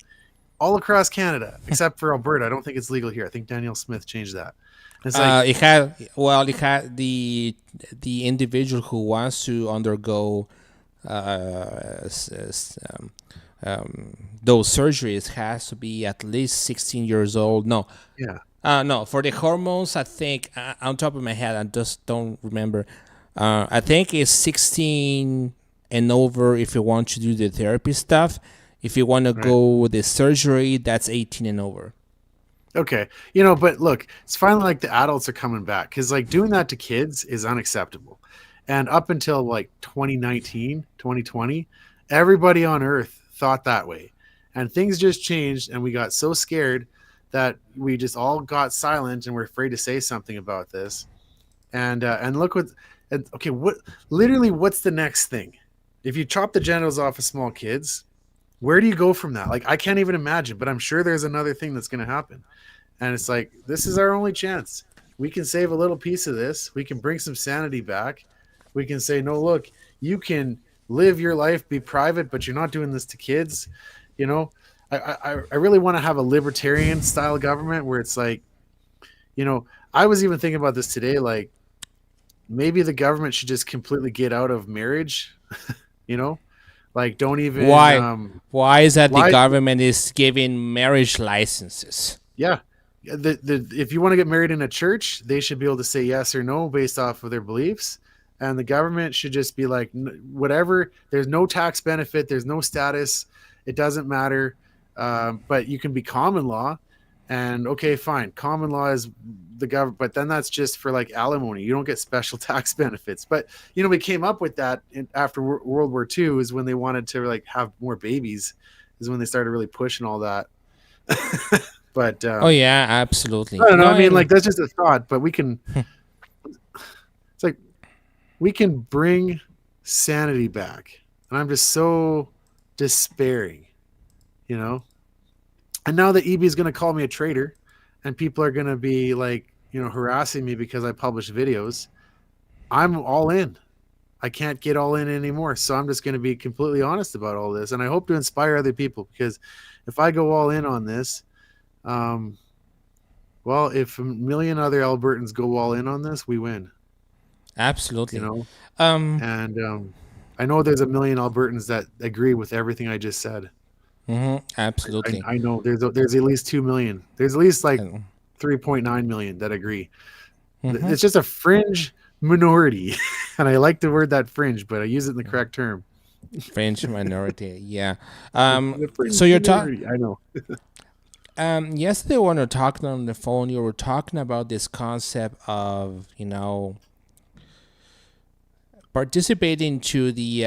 all across Canada except for Alberta. I don't think it's legal here. I think Danielle Smith changed that. It's like, It had the individual who wants to undergo uh, s- s- um, those surgeries has to be at least 16 years old. No, yeah, no, for the hormones, I think on top of my head, I just don't remember. I think it's 16 and over if you want to do the therapy stuff. If you want to right. go with the surgery, that's 18 and over. Okay. You know, but look, it's finally like the adults are coming back, because like doing that to kids is unacceptable. And up until like 2019, 2020, everybody on earth thought that way. And things just changed, and we got so scared that we just all got silent and we're afraid to say something about this. And look what okay, what literally what's the next thing? If you chop the genitals off of small kids, where do you go from that? Like, I can't even imagine, but I'm sure there's another thing that's going to happen. And it's like, this is our only chance. We can save a little piece of this. We can bring some sanity back. We can say, no, look, you can live your life, be private, but you're not doing this to kids. You know, I really want to have a libertarian style government where it's like, you know, I was even thinking about this today. Like, maybe the government should just completely get out of marriage, you know, like, don't even, Why? Why is that the why? government is giving marriage licenses? Yeah. If you want to get married in a church, they should be able to say yes or no based off of their beliefs. And the government should just be like, whatever, there's no tax benefit, there's no status, it doesn't matter. But you can be common law. And okay, fine. Common law is the government, but then that's just for like alimony. You don't get special tax benefits. But, you know, we came up with that after World War II is when they wanted to like have more babies, is when they started really pushing all that. But Oh yeah, absolutely. I don't know. No, I mean, like, that's just a thought, but we can. It's like, we can bring sanity back. And I'm just so despairing, you know. And now that EB is going to call me a traitor, and people are going to be like, harassing me because I publish videos, I'm all in. I can't get all in anymore. So I'm just going to be completely honest about all this. And I hope to inspire other people, because if I go all in on this, well, if a million other Albertans go all in on this, we win. Absolutely. And I know there's a million Albertans that agree with everything I just said. Absolutely. I know there's at least 2 million. There's at least like 3.9 million that agree. It's just a fringe minority. And I like the word that fringe, but I use it in the correct term. Fringe minority, yeah. So you're talking. I know. Yesterday when we were talking on the phone, you were talking about this concept of, participating to the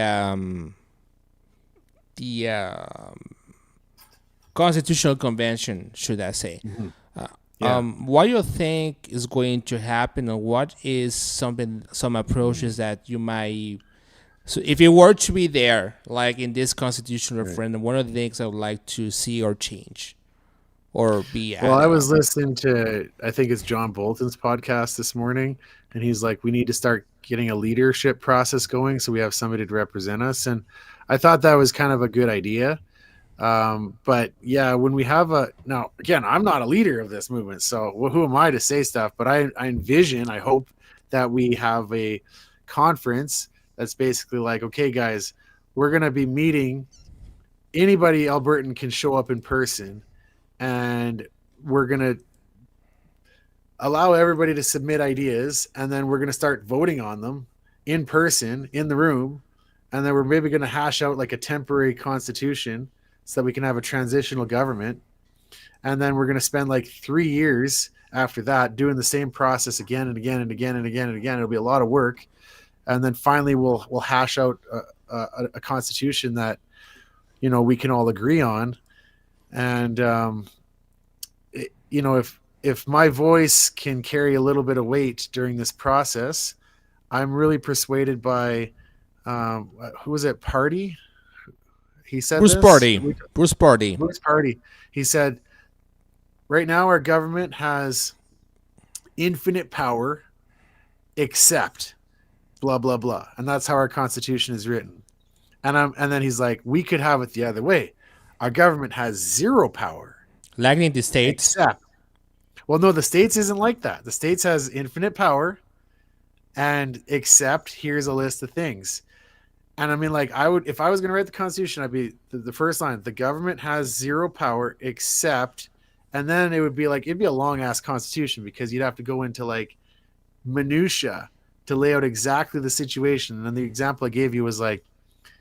Constitutional Convention, should I say. What do you think is going to happen, or what is some approaches that you might... So if you were to be there, like in this constitutional referendum, one of the things I would like to see or change or be... Well, I was listening to, I think it's John Bolton's podcast this morning, and he's like, we need to start getting a leadership process going so we have somebody to represent us. And I thought that was kind of a good idea. But yeah, when we have now again, I'm not a leader of this movement, so who am I to say stuff? But I envision, I hope that we have a conference that's basically like, okay, guys, we're going to be meeting. Anybody Albertan can show up in person, and we're going to allow everybody to submit ideas, and then we're going to start voting on them in person in the room. And then we're maybe going to hash out like a temporary constitution so that we can have a transitional government. And then we're going to spend like 3 years after that doing the same process again and again and again and again and again. It'll be a lot of work. And then finally we'll hash out a constitution that, we can all agree on. And, if my voice can carry a little bit of weight during this process, I'm really persuaded by, who was it? Party? He said Bruce Party. He said, right now our government has infinite power except blah, blah, blah. And that's how our constitution is written. And then he's like, we could have it the other way. Our government has zero power. Like in the States? Well, no, the States isn't like that. The States has infinite power, and except here's a list of things. And I mean, like, if I was going to write the Constitution, I'd be the first line, the government has zero power except, and then it would be like, it'd be a long ass Constitution, because you'd have to go into like minutia to lay out exactly the situation. And then the example I gave you was like,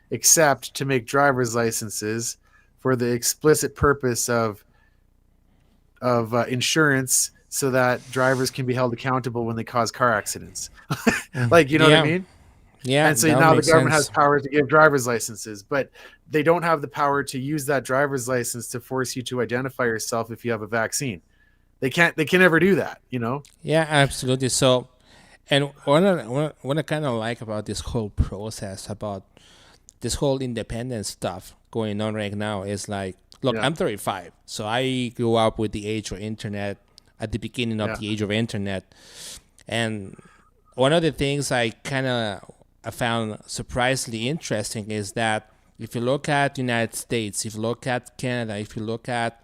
except to make driver's licenses for the explicit purpose of insurance, so that drivers can be held accountable when they cause car accidents. Like, you know what I mean? Yeah. And so now the government has power to give driver's licenses, but they don't have the power to use that driver's license to force you to identify yourself if you have a vaccine. They can never do that, Yeah, absolutely. So, and what I kind of like about this whole process, about this whole independence stuff going on right now, is like, look, I'm 35, so I grew up with the age of internet, at the beginning of the age of internet. And one of the things I found surprisingly interesting is that if you look at the United States, if you look at Canada, if you look at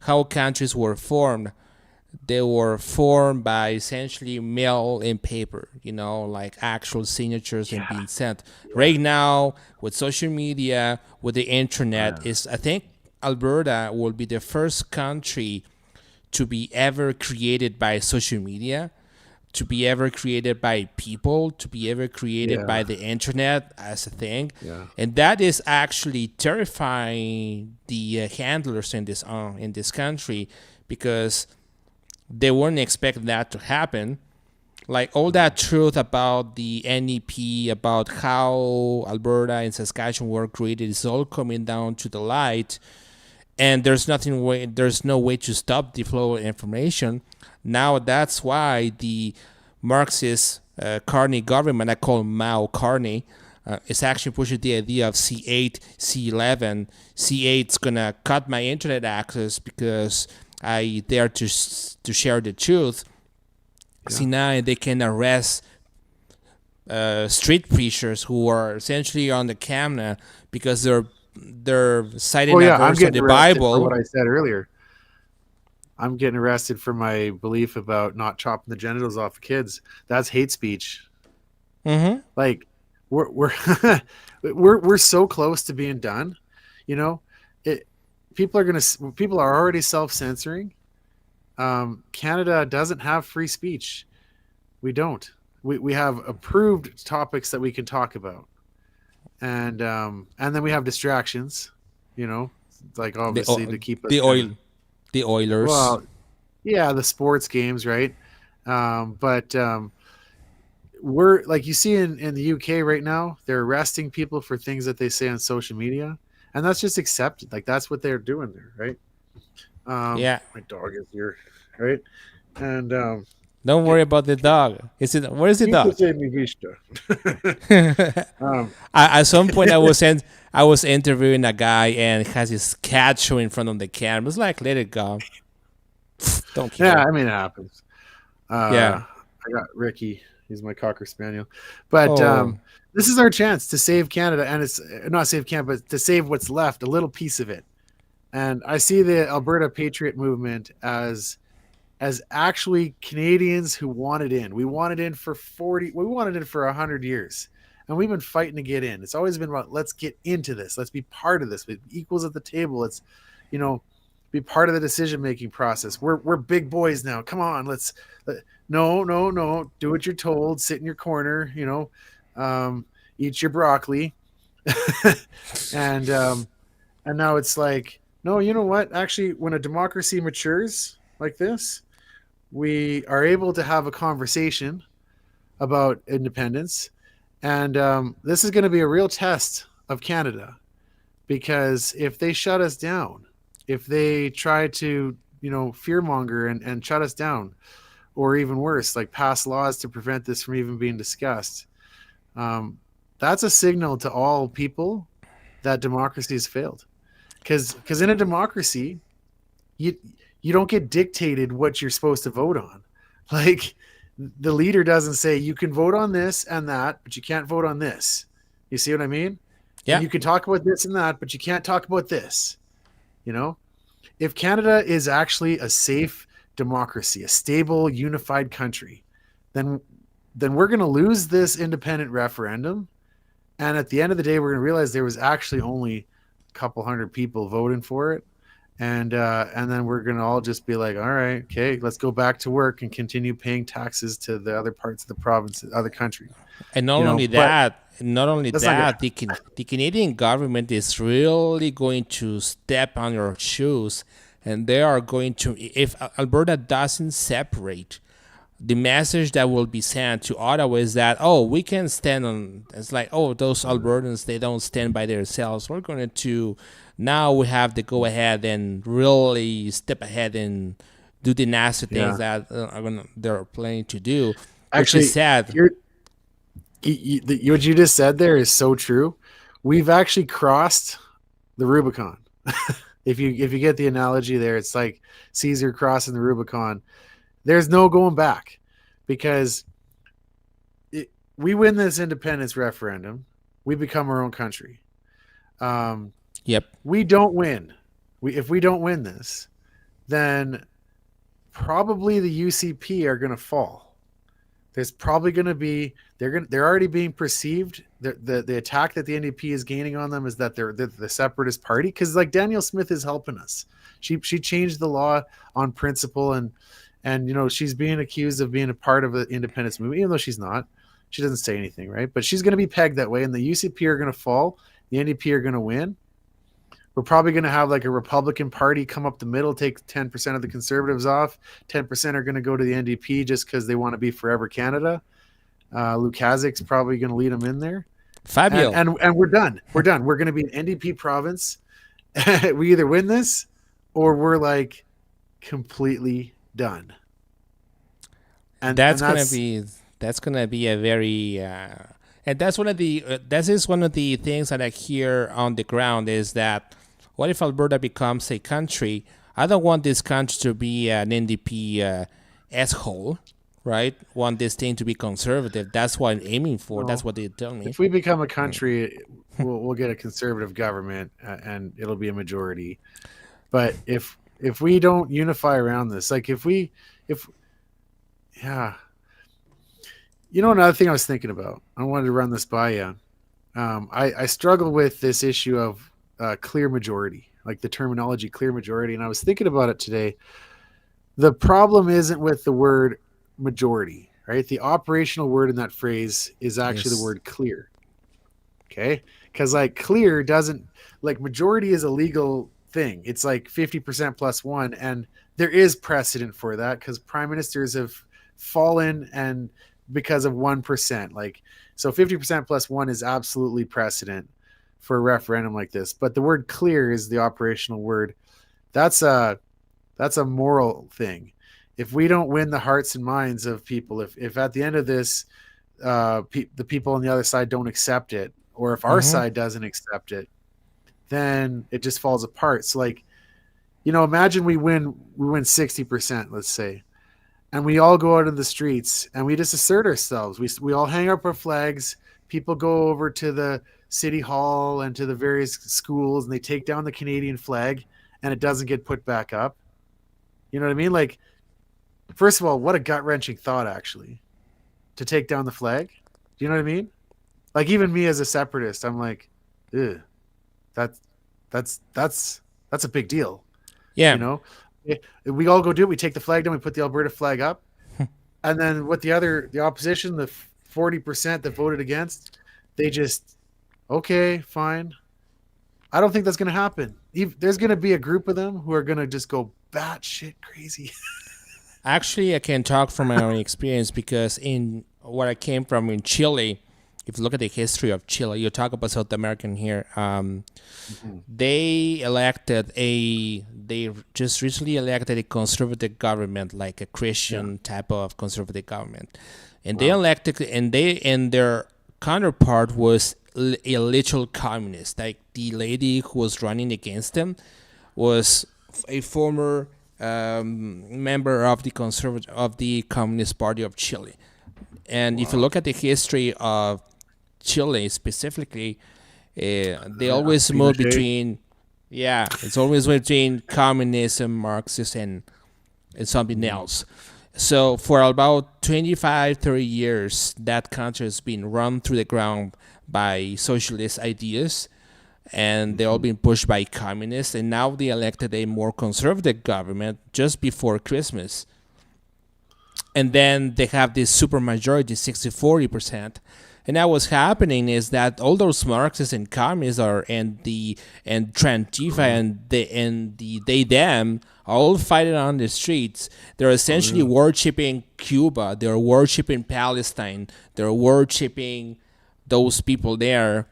how countries were formed, they were formed by essentially mail and paper, like actual signatures and being sent. Right now, with social media, with the internet, I think Alberta will be the first country to be ever created by social media, to be ever created by people, to be ever created by the internet as a thing. And that is actually terrifying the handlers in this country, because they wouldn't expect that to happen. Like all that truth about the NEP, about how Alberta and Saskatchewan were created, is all coming down to the light. And there's no way to stop the flow of information. Now that's why the Marxist Carney government, I call Mao Carney, is actually pushing the idea of C8, C11. C8's gonna cut my internet access because I dare to share the truth. Yeah. C9, they can arrest street preachers who are essentially on the camera because they're citing a I'm verse of getting the arrested Bible. for what I said earlier. I'm getting arrested for my belief about not chopping the genitals off of kids. That's hate speech. Mm-hmm. Like we're we're so close to being done. You know, people are already self-censoring. Canada doesn't have free speech. We don't. We have approved topics that we can talk about, and then we have distractions. You know, like obviously to keep us the Oilers. Well, yeah, the sports games, right? But we're like you see in the UK right now, they're arresting people for things that they say on social media, and that's just accepted. Like that's what they're doing there, right? Yeah. My dog is here, right? And Don't worry about the dog. Where is the dog? At some point, I was interviewing a guy and has his cat showing in front of the camera. It's like, let it go. Don't care. Yeah, I mean it happens. Yeah. I got Ricky. He's my Cocker Spaniel. But this is our chance to save Canada, and it's not save Canada, but to save what's left, a little piece of it. And I see the Alberta Patriot movement as actually Canadians who wanted in. We wanted in for 100 years. And we've been fighting to get in. It's always been about let's get into this. Let's be part of this. With equals at the table. Let's, be part of the decision-making process. We're big boys now. Come on, no. Do what you're told. Sit in your corner, eat your broccoli. and now it's like, no, you know what? Actually, when a democracy matures like this, we are able to have a conversation about independence. And this is going to be a real test of Canada, because if they shut us down, if they try to, fearmonger and shut us down, or even worse, like pass laws to prevent this from even being discussed, that's a signal to all people that democracy has failed. Because in a democracy, you don't get dictated what you're supposed to vote on. Like, the leader doesn't say you can vote on this and that, but you can't vote on this. You see what I mean? Yeah. And you can talk about this and that, but you can't talk about this. If Canada is actually a safe democracy, a stable, unified country, then we're going to lose this independent referendum. And at the end of the day, we're going to realize there was actually only a couple hundred people voting for it. And then we're going to all just be like, all right, okay, let's go back to work and continue paying taxes to the other parts of the province, the other country. And not only that, the Canadian government is really going to step on your shoes, and they are going to, if Alberta doesn't separate, the message that will be sent to Ottawa is that, we can stand on, it's like, those Albertans, they don't stand by themselves. We're going to, now we have to go ahead and really step ahead and do the nasty things that they're planning to do. Actually, which is sad. What you just said there is so true. We've actually crossed the Rubicon. If you get the analogy there, it's like Caesar crossing the Rubicon. There's no going back, because we win this independence referendum, we become our own country. Yep. We don't win. If we don't win this, then probably the UCP are going to fall. There's probably going to be they're already being perceived. The attack that the NDP is gaining on them is that they're the separatist party, because like Danielle Smith is helping us. She changed the law on principle, and she's being accused of being a part of the independence movement, even though she's not. She doesn't say anything, right? But she's going to be pegged that way, and the UCP are going to fall. The NDP are going to win. We're probably going to have like a Republican Party come up the middle, take 10% of the Conservatives off. 10% are going to go to the NDP just because they want to be Forever Canada. Lukaszik's probably going to lead them in there. Fabio. And we're done. We're done. We're going to be an NDP province. We either win this or we're like completely done. and That's gonna be a very and that's one of the that is one of the things that I hear on the ground is that what if Alberta becomes a country? I don't want this country to be an NDP asshole, right? Want this thing to be conservative. That's what I'm aiming for. That's well, what they tell me. if we become a country, we'll get a conservative government, and it'll be a majority. But if we don't unify around this, like if yeah, another thing I was thinking about, I wanted to run this by you. I struggle with this issue of clear majority, like the terminology clear majority, and I was thinking about it today. The problem isn't with the word majority, right? The operational word in that phrase is actually the Yes. word clear. Okay. Because like clear doesn't, like, majority is a legal thing. It's like 50% plus one. And there is precedent for that because prime ministers have fallen and because of 1%. Like, so 50% plus one is absolutely precedent for a referendum like this. But the word clear is the operational word. That's a moral thing. If we don't win the hearts and minds of people, if at the end of this, the people on the other side don't accept it, or if our Mm-hmm. side doesn't accept it, then it just falls apart. So, like, imagine we win 60%, let's say, and we all go out in the streets and we just assert ourselves. We all hang up our flags. People go over to the city hall and to the various schools and they take down the Canadian flag and it doesn't get put back up. You know what I mean? Like, first of all, what a gut-wrenching thought, actually, to take down the flag. Do you know what I mean? Like, even me as a separatist, I'm like, ugh, that, that's a big deal. Yeah. You know, we all go do it. We take the flag down. We put the Alberta flag up, and then what the opposition, the 40% that voted against, they just, okay, fine. I don't think that's going to happen. There's going to be a group of them who are going to just go batshit crazy. Actually, I can talk from my own experience because in where I came from in Chile, if you look at the history of Chile, you talk about South American here. They just recently elected a conservative government, like a Christian Yeah. type of conservative government, and they Wow. elected, and their counterpart was a literal communist. Like the lady who was running against them was a former member of the Communist Party of Chile. And if you Wow. look at the history of Chile specifically, they Yeah. always move Pinochet. between, yeah, it's always between communism, Marxism, and something Mhm. else. So for about 25, 30 years, that country has been run through the ground by socialist ideas, and they're all Mhm. being pushed by communists. And now they elected a more conservative government just before Christmas. And then they have this super majority, 60-40%. And now what's happening is that all those Marxists and communists are and Trantifa and the they them are all fighting on the streets. They're Oh, essentially yeah. worshiping Cuba. They're worshiping Palestine. They're worshiping those people there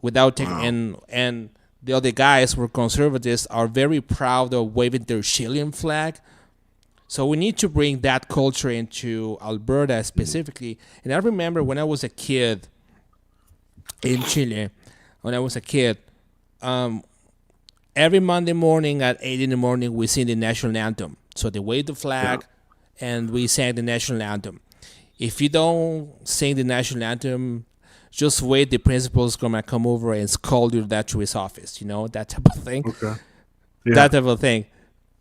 without taking Wow. and the other guys who are conservatives are very proud of waving their Chilean flag. So we need to bring that culture into Alberta specifically. And I remember when I was a kid in Chile, when I was a kid, um, every Monday morning at 8 in the morning, we sing the national anthem. So they wave the Yeah. flag and we sang the national anthem. If you don't sing the national anthem, just wait, the principal's gonna come over and scold you that to his office, that type of thing. Okay. That Yeah. type of thing.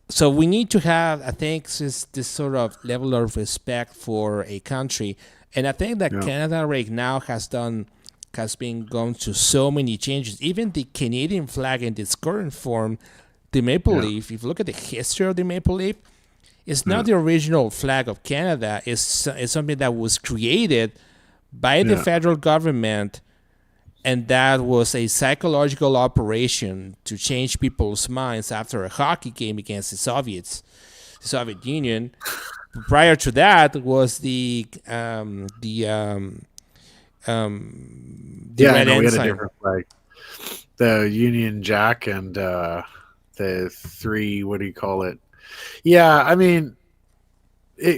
So we need to have, I think, this sort of level of respect for a country, and I think that Yeah. Canada right now has been going through so many changes. Even the Canadian flag in its current form, the maple Yeah. leaf. If you look at the history of the maple leaf, it's not Yeah. the original flag of Canada. It's something that was created by the Yeah. federal government, and that was a psychological operation to change people's minds after a hockey game against the Soviet Union. Prior to that was the Yeah. I red know we had a ensign. different flag. The Union Jack and the three. What do you call it? Yeah. I mean,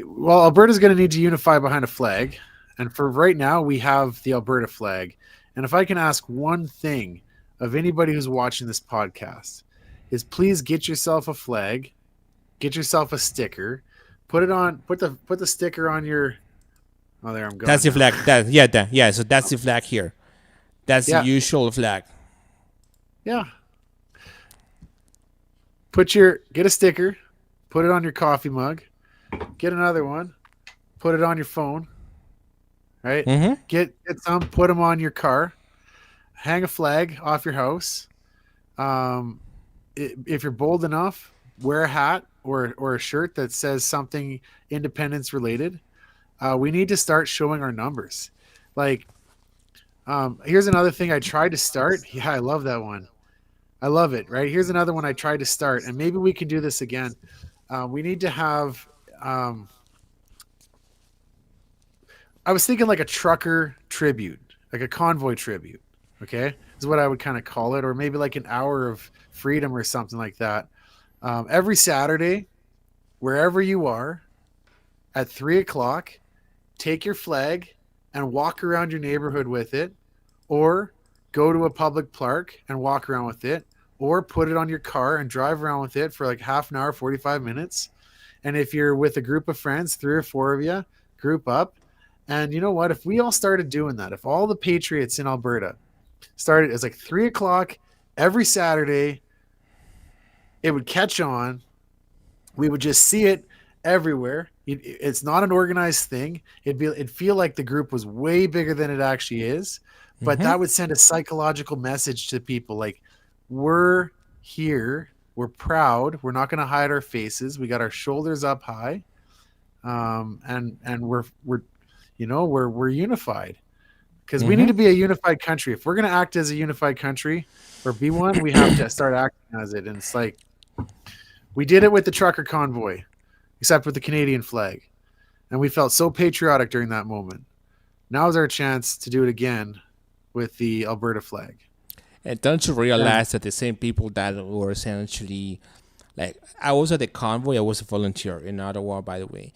Well, Alberta's going to need to unify behind a flag. And for right now, we have the Alberta flag. And if I can ask one thing of anybody who's watching this podcast, is please get yourself a flag, get yourself a sticker, put the sticker on your. Oh, there I'm That's going the now. flag. Yeah. So that's the flag here. That's the Yeah, usual flag. yeah. Get a sticker, put it on your coffee mug, get another one, put it on your phone, right? Mm-hmm. Get some, put them on your car, hang a flag off your house. Um, if you're bold enough, wear a hat or a shirt that says something independence related. We need to start showing our numbers. Like, here's another thing I tried to start. Yeah, I love that one. I love it. Right, here's another one I tried to start, and maybe we can do this again. We need to have. I was thinking like a trucker tribute, like a convoy tribute. Okay, is what I would kind of call it, or maybe like an hour of freedom or something like that. Every Saturday, wherever you are, at 3 o'clock, take your flag and walk around your neighborhood with it, or go to a public park and walk around with it, or put it on your car and drive around with it for like half an hour, 45 minutes. And if you're with a group of friends, 3 or 4 of you, group up. And you know what? If we all started doing that, if all the patriots in Alberta started, it's like 3 o'clock every Saturday, it would catch on. We would just see it everywhere. It's not an organized thing. It'd feel like the group was way bigger than it actually is, but Mm-hmm. that would send a psychological message to people like, we're here, we're proud, we're not going to hide our faces, we got our shoulders up high, and we're unified, because we need Mm-hmm. to be a unified country. If we're going to act as a unified country or be one, we have to start acting as it. And it's like we did it with the trucker convoy, except with the Canadian flag. And we felt so patriotic during that moment. Now is our chance to do it again with the Alberta flag. And don't you And realize that the same people that were essentially like I was at the convoy, I was a volunteer in Ottawa, by the way.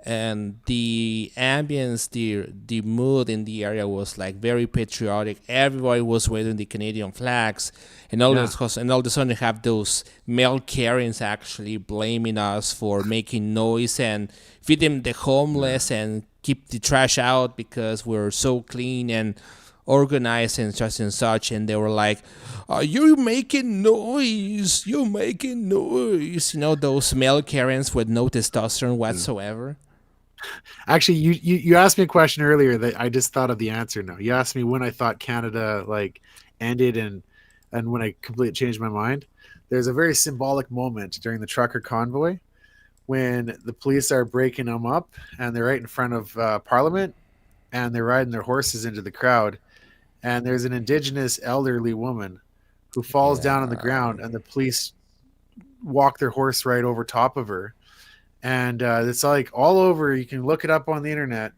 And the ambience, the mood in the area was like very patriotic. Everybody was waving the Canadian flags, and yeah, all of a sudden you have those male Karens actually blaming us for making noise and feeding the homeless and keep the trash out because we're so clean and organized and such and such. And they were like, "You're making noise! You're making noise!" You know, those male Karens with no testosterone whatsoever. actually, you asked me a question earlier that I just thought of the answer now. You asked me when I thought Canada like ended and when I completely changed my mind. There's a very symbolic moment during the trucker convoy when the police are breaking them up and they're right in front of Parliament, and they're riding their horses into the crowd, and there's an Indigenous elderly woman who falls down on the Yeah. ground, and the police walk their horse right over top of her. And it's like all over. You can look it up on the internet.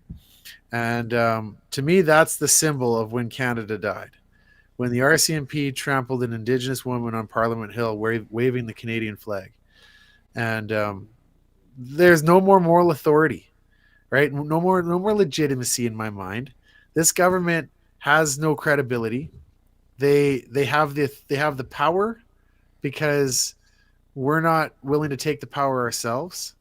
And to me, that's the symbol of when Canada died. When the RCMP trampled an Indigenous woman on Parliament Hill waving the Canadian flag. And there's no more moral authority, right? No more legitimacy in my mind. This government has no credibility. They have the power because we're not willing to take the power ourselves.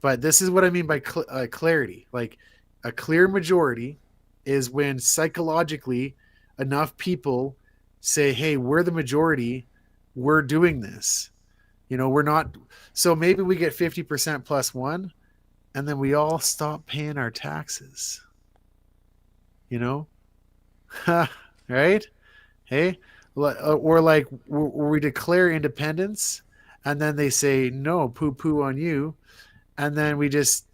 But this is what I mean by clarity. Like a clear majority is when psychologically enough people say, "Hey, we're the majority. We're doing this." We're not. So maybe we get 50% plus one, and then we all stop paying our taxes. You know, right? Hey, or like where we declare independence, and then they say no, poo poo on you, and then we just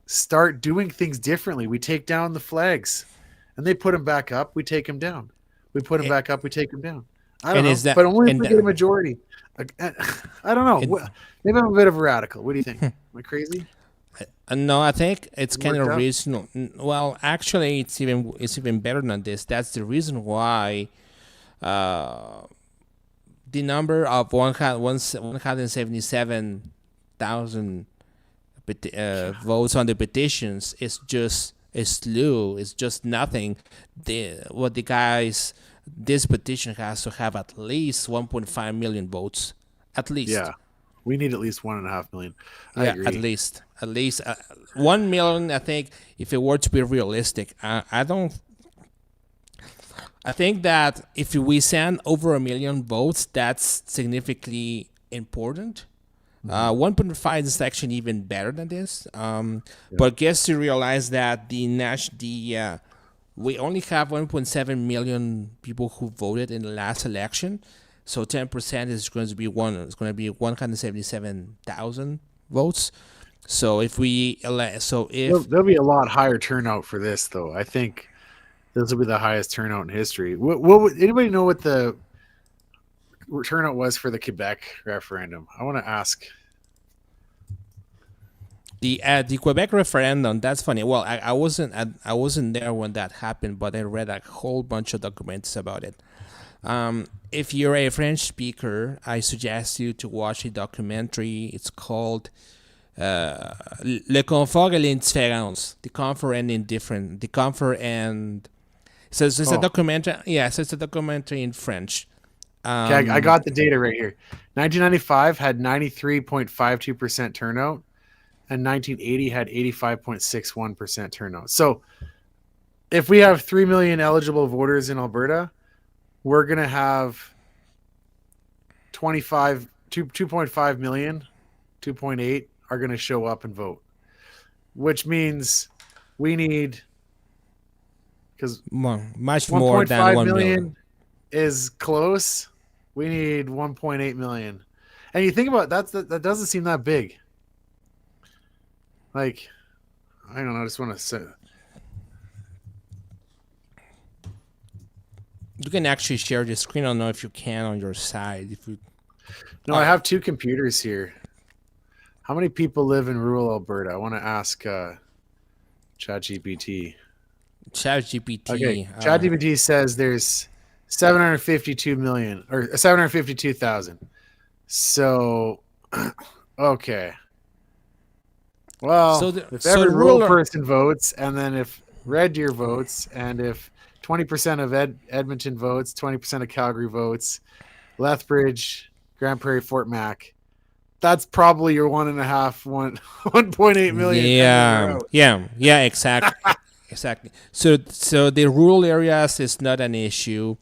start doing things differently. We take down the flags, and they put them back up. We take them down. We put them A- back up. We take them down. I don't And know, is that but only if and we get a majority. I don't know. and Maybe I'm a bit of a radical. What do you think? Am I crazy? no, I think it's kind Worked of up? reasonable. Well, actually, it's even better than this. That's the reason why uh, the number of 177,000 votes on the petitions is just a slew. It's just nothing. This petition has to have at least 1.5 million votes, at least. Yeah, we need at least 1.5 million. I Yeah, agree. at least 1 million. I think if it were to be realistic, I don't. I think that if we send over 1 million votes, that's significantly important. 1.5 is actually even better than this. But guess you realize that we only have 1.7 million people who voted in the last election, so 10% is going to be 177,000 votes. So if we There'll be a lot higher turnout for this, though. I think this will be the highest turnout in history. What anybody know what the turnout was for the Quebec referendum? I want to ask. The Quebec referendum, that's funny. Well, I wasn't there when that happened, but I read a whole bunch of documents about it. If you're a French speaker, I suggest you to watch a documentary. It's called Le Confort et l'Indifférence. The Comfort and Indifferent. The Comfort and so it's a documentary. Yeah, so it's a documentary in French. Okay, I got the data right here. 1995 had 93.52% turnout, and 1980 had 85.61% turnout. So if we have 3 million eligible voters in Alberta, we're going to have 2.5 million, 2.8 are going to show up and vote, which means we need, because much more than 1 million is close. We need 1.8 million. And you think about that doesn't seem that big. Like, I don't know. I just want to say. You can actually share the screen. I don't know if you can on your side. No, I have two computers here. How many people live in rural Alberta? I want to ask ChatGPT. ChatGPT. ChatGPT says there's 752,000. So, okay. Well, if every rural person votes, and then if Red Deer votes, and if 20% of Edmonton votes, 20% of Calgary votes, Lethbridge, Grand Prairie, Fort Mac, that's probably your 1.8 million. Yeah, exactly. Exactly. So the rural areas is not an issue.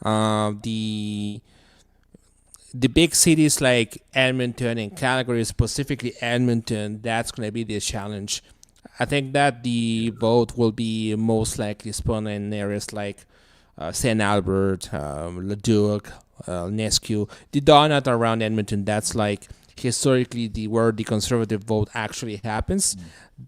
The big cities like Edmonton and Calgary, specifically Edmonton, that's going to be the challenge. I think that the vote will be most likely spun in areas like St. Albert, Leduc, Nescu. The donut around Edmonton, that's like historically where the conservative vote actually happens.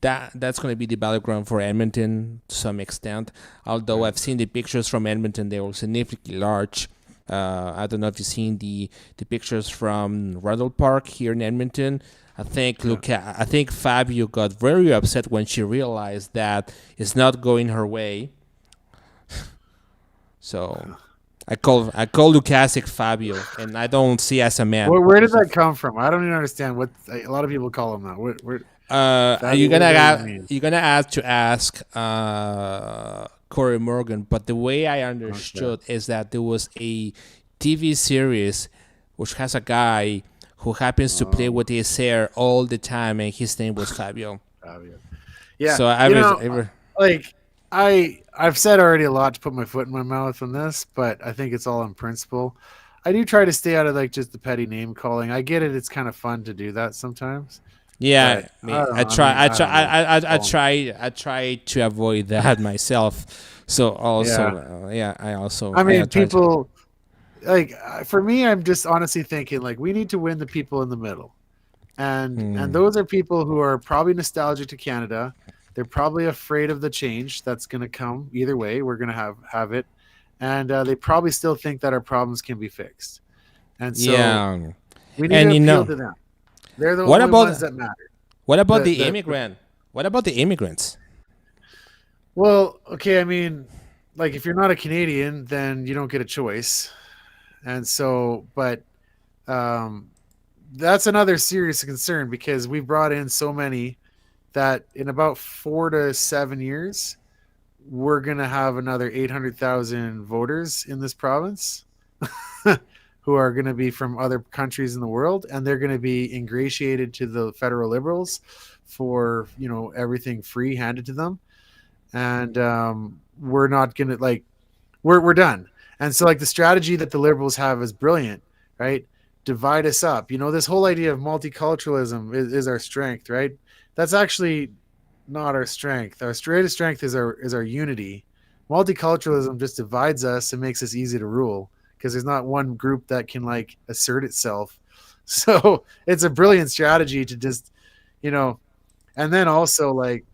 That's going to be the battleground for Edmonton to some extent. Although I've seen the pictures from Edmonton, they were significantly large. I don't know if you've seen the pictures from Rundle Park here in Edmonton. I think Fabio got very upset when she realized that it's not going her way. So I call Lukasic Fabio, and I don't see as a man. Where did that come from? I don't even understand what a lot of people call him that. You're gonna have to ask Corey Morgan, but the way I understood is that there was a TV series which has a guy who happens to play with his hair all the time, and his name was Fabio. Yeah. So I've said already a lot to put my foot in my mouth on this, but I think it's all in principle. I do try to stay out of like just the petty name calling. I get it; it's kind of fun to do that sometimes. Yeah, I try to avoid that myself. So also, people like for me, I'm just honestly thinking like we need to win the people in the middle, and those are people who are probably nostalgic to Canada. They're probably afraid of the change that's going to come. Either way, we're going to have it, and they probably still think that our problems can be fixed. And so we need to appeal to them. They're the only ones that matter. What about the immigrant? What about the immigrants? Well, okay, I mean, like if you're not a Canadian, then you don't get a choice. And so, but that's another serious concern because we brought in so many that in about 4 to 7 years, we're going to have another 800,000 voters in this province who are going to be from other countries in the world, and they're going to be ingratiated to the federal Liberals for, everything free handed to them. And we're not going to, like, we're done. And so, like, the strategy that the Liberals have is brilliant, right? Divide us up. This whole idea of multiculturalism is our strength, right? That's actually not our strength. Our greatest strength is our unity. Multiculturalism just divides us and makes us easy to rule because there's not one group that can, like, assert itself. So it's a brilliant strategy to just, and then also, like,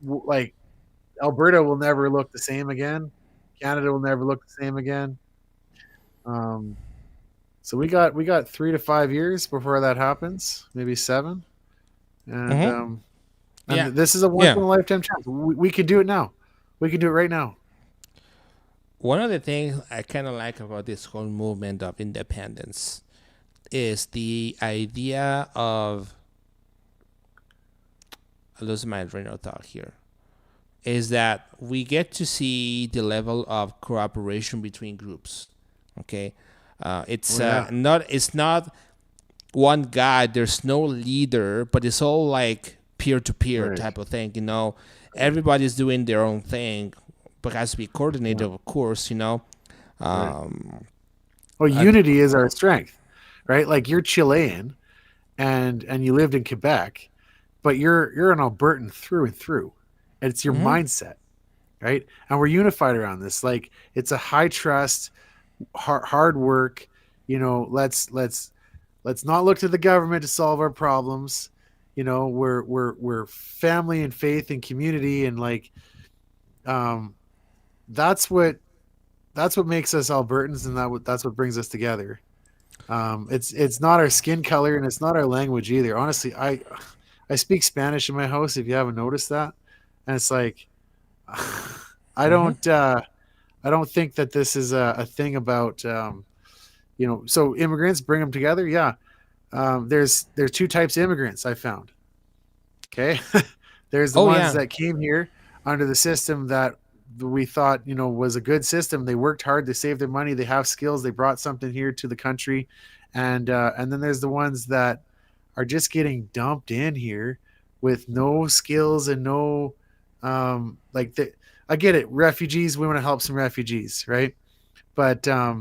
like, Alberta will never look the same again. Canada will never look the same again. So we got 3 to 5 years before that happens, maybe 7. And Yeah. this is a once in a lifetime chance. We could do it now. We could do it right now. One of the things I kind of like about this whole movement of independence is the idea of, I lose my train of thought here, is that we get to see the level of cooperation between groups. Okay, it's not one guy. There's no leader, but it's all like peer-to-peer type of thing. Everybody's doing their own thing, but has to be coordinated, of course. Unity is our strength, right? Like, you're Chilean, and you lived in Quebec, but you're an Albertan through and through, and it's your mindset, right? And we're unified around this. Like, it's a high trust, hard work. Let's not look to the government to solve our problems. We're family and faith and community, and, like, that's what makes us Albertans, and that's what brings us together. It's not our skin color, and it's not our language either. Honestly, I speak Spanish in my house, if you haven't noticed that, and it's like, I don't think that this is a thing about so immigrants, bring them together. Yeah. There's 2 types of immigrants I found. Okay. There's the ones that came here under the system that we thought, was a good system. They worked hard, they saved their money, they have skills, they brought something here to the country. And then there's the ones that are just getting dumped in here with no skills and no, I get it. Refugees, we want to help some refugees, right? But the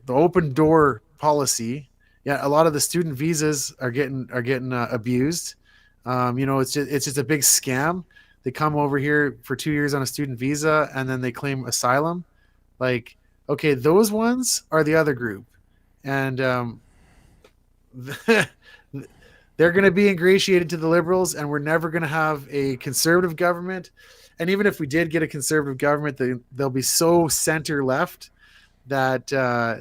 open door policy, a lot of the student visas are getting abused. It's just a big scam. They come over here for 2 years on a student visa, and then they claim asylum. Like, okay, those ones are the other group, and they're going to be ingratiated to the Liberals, and we're never going to have a conservative government. And even if we did get a conservative government, they'll be so center left that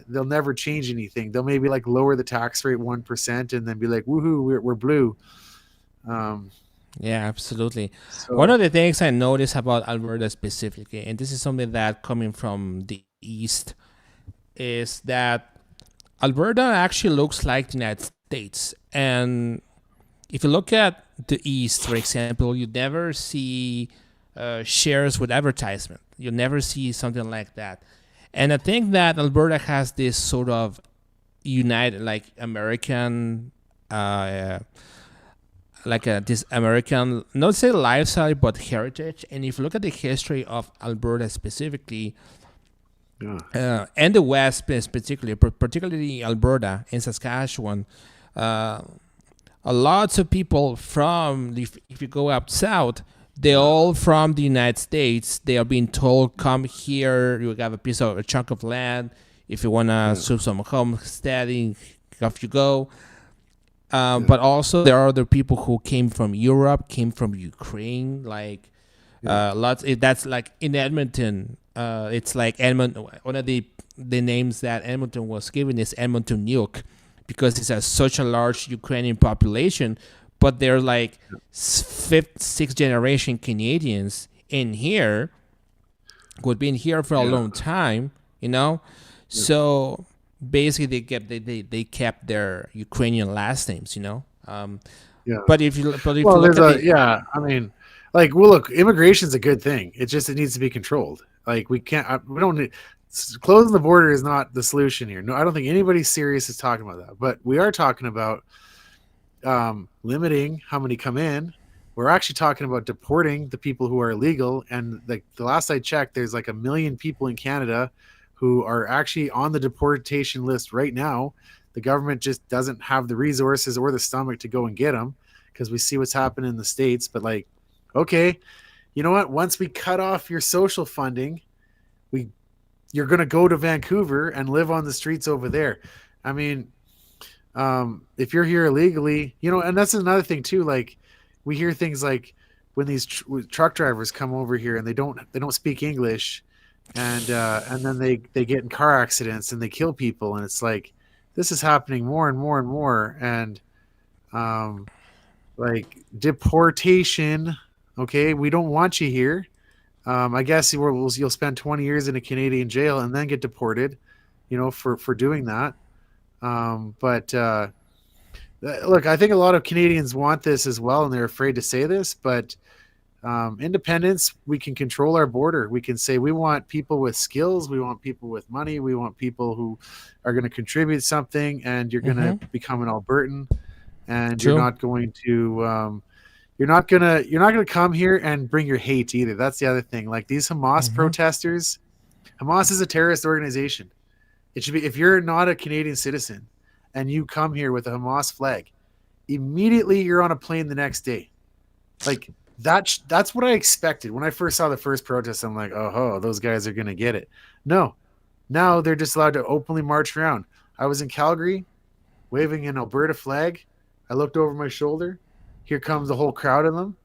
they'll never change anything. They'll maybe, like, lower the tax rate 1% and then be like, woohoo, we're blue. Yeah, absolutely. One of the things I noticed about Alberta specifically, and this is something that coming from the East, is that Alberta actually looks like the United States. And if you look at the East, for example, you never see shares with advertisement. You never see something like that. And I think that Alberta has this sort of united, like, American, this American, not say lifestyle, but heritage. And if you look at the history of Alberta specifically, and the West particularly Alberta and Saskatchewan, lots of people from, if you go up south, they're all from the United States. They are being told, come here, you have a chunk of land. If you want to do some homesteading, off you go. But also there are other people who came from Europe, came from Ukraine, like lots. That's like in Edmonton. It's like Edmonton. One of the names that Edmonton was given is Edmonton Nuke, because it has such a large Ukrainian population. But they're like 5th, 6th generation Canadians in here who had been here for a long time, So basically they kept their Ukrainian last names, Yeah. But if you Well, look there's at a the yeah. I mean, like, well, look, immigration's a good thing. It needs to be controlled. Like, we can't. We don't need closing the border is not the solution here. No, I don't think anybody serious is talking about that. But we are talking about limiting how many come in. We're actually talking about deporting the people who are illegal. And like the last I checked, there's like 1 million people in Canada who are actually on the deportation list right now. The government just doesn't have the resources or the stomach to go and get them because we see what's happening in the States. But like, okay, you know what? Once we cut off your social funding, you're going to go to Vancouver and live on the streets over there. I mean, if you're here illegally, and that's another thing too. Like, we hear things like when these truck drivers come over here and they don't speak English, and then they get in car accidents and they kill people, and it's like this is happening more and more and more, and like deportation. Okay, we don't want you here. I guess you'll spend 20 years in a Canadian jail and then get deported, for doing that. But look, I think a lot of Canadians want this as well, and they're afraid to say this. But independence, we can control our border. We can say we want people with skills, we want people with money, we want people who are going to contribute something, and you're going to become an Albertan, and True. you're not going to. You're not gonna come here and bring your hate either. That's the other thing. Like these Hamas protesters, Hamas is a terrorist organization. It should be, if you're not a Canadian citizen and you come here with a Hamas flag, immediately you're on a plane the next day. Like that's what I expected when I first saw the first protest. I'm like, oh, those guys are gonna get it. No, now they're just allowed to openly march around. I was in Calgary, waving an Alberta flag. I looked over my shoulder. Here comes the whole crowd of them.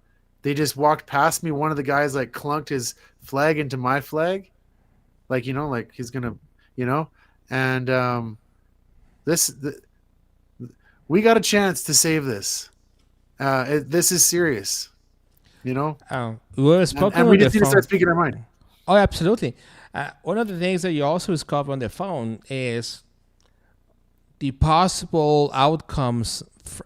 They just walked past me. One of the guys like clunked his flag into my flag, like like he's gonna, and we got a chance to save this. This is serious, We were and spoken we on the just need to phone. start speaking our mind. Oh, absolutely. One of the things that you also discover on the phone is the possible outcomes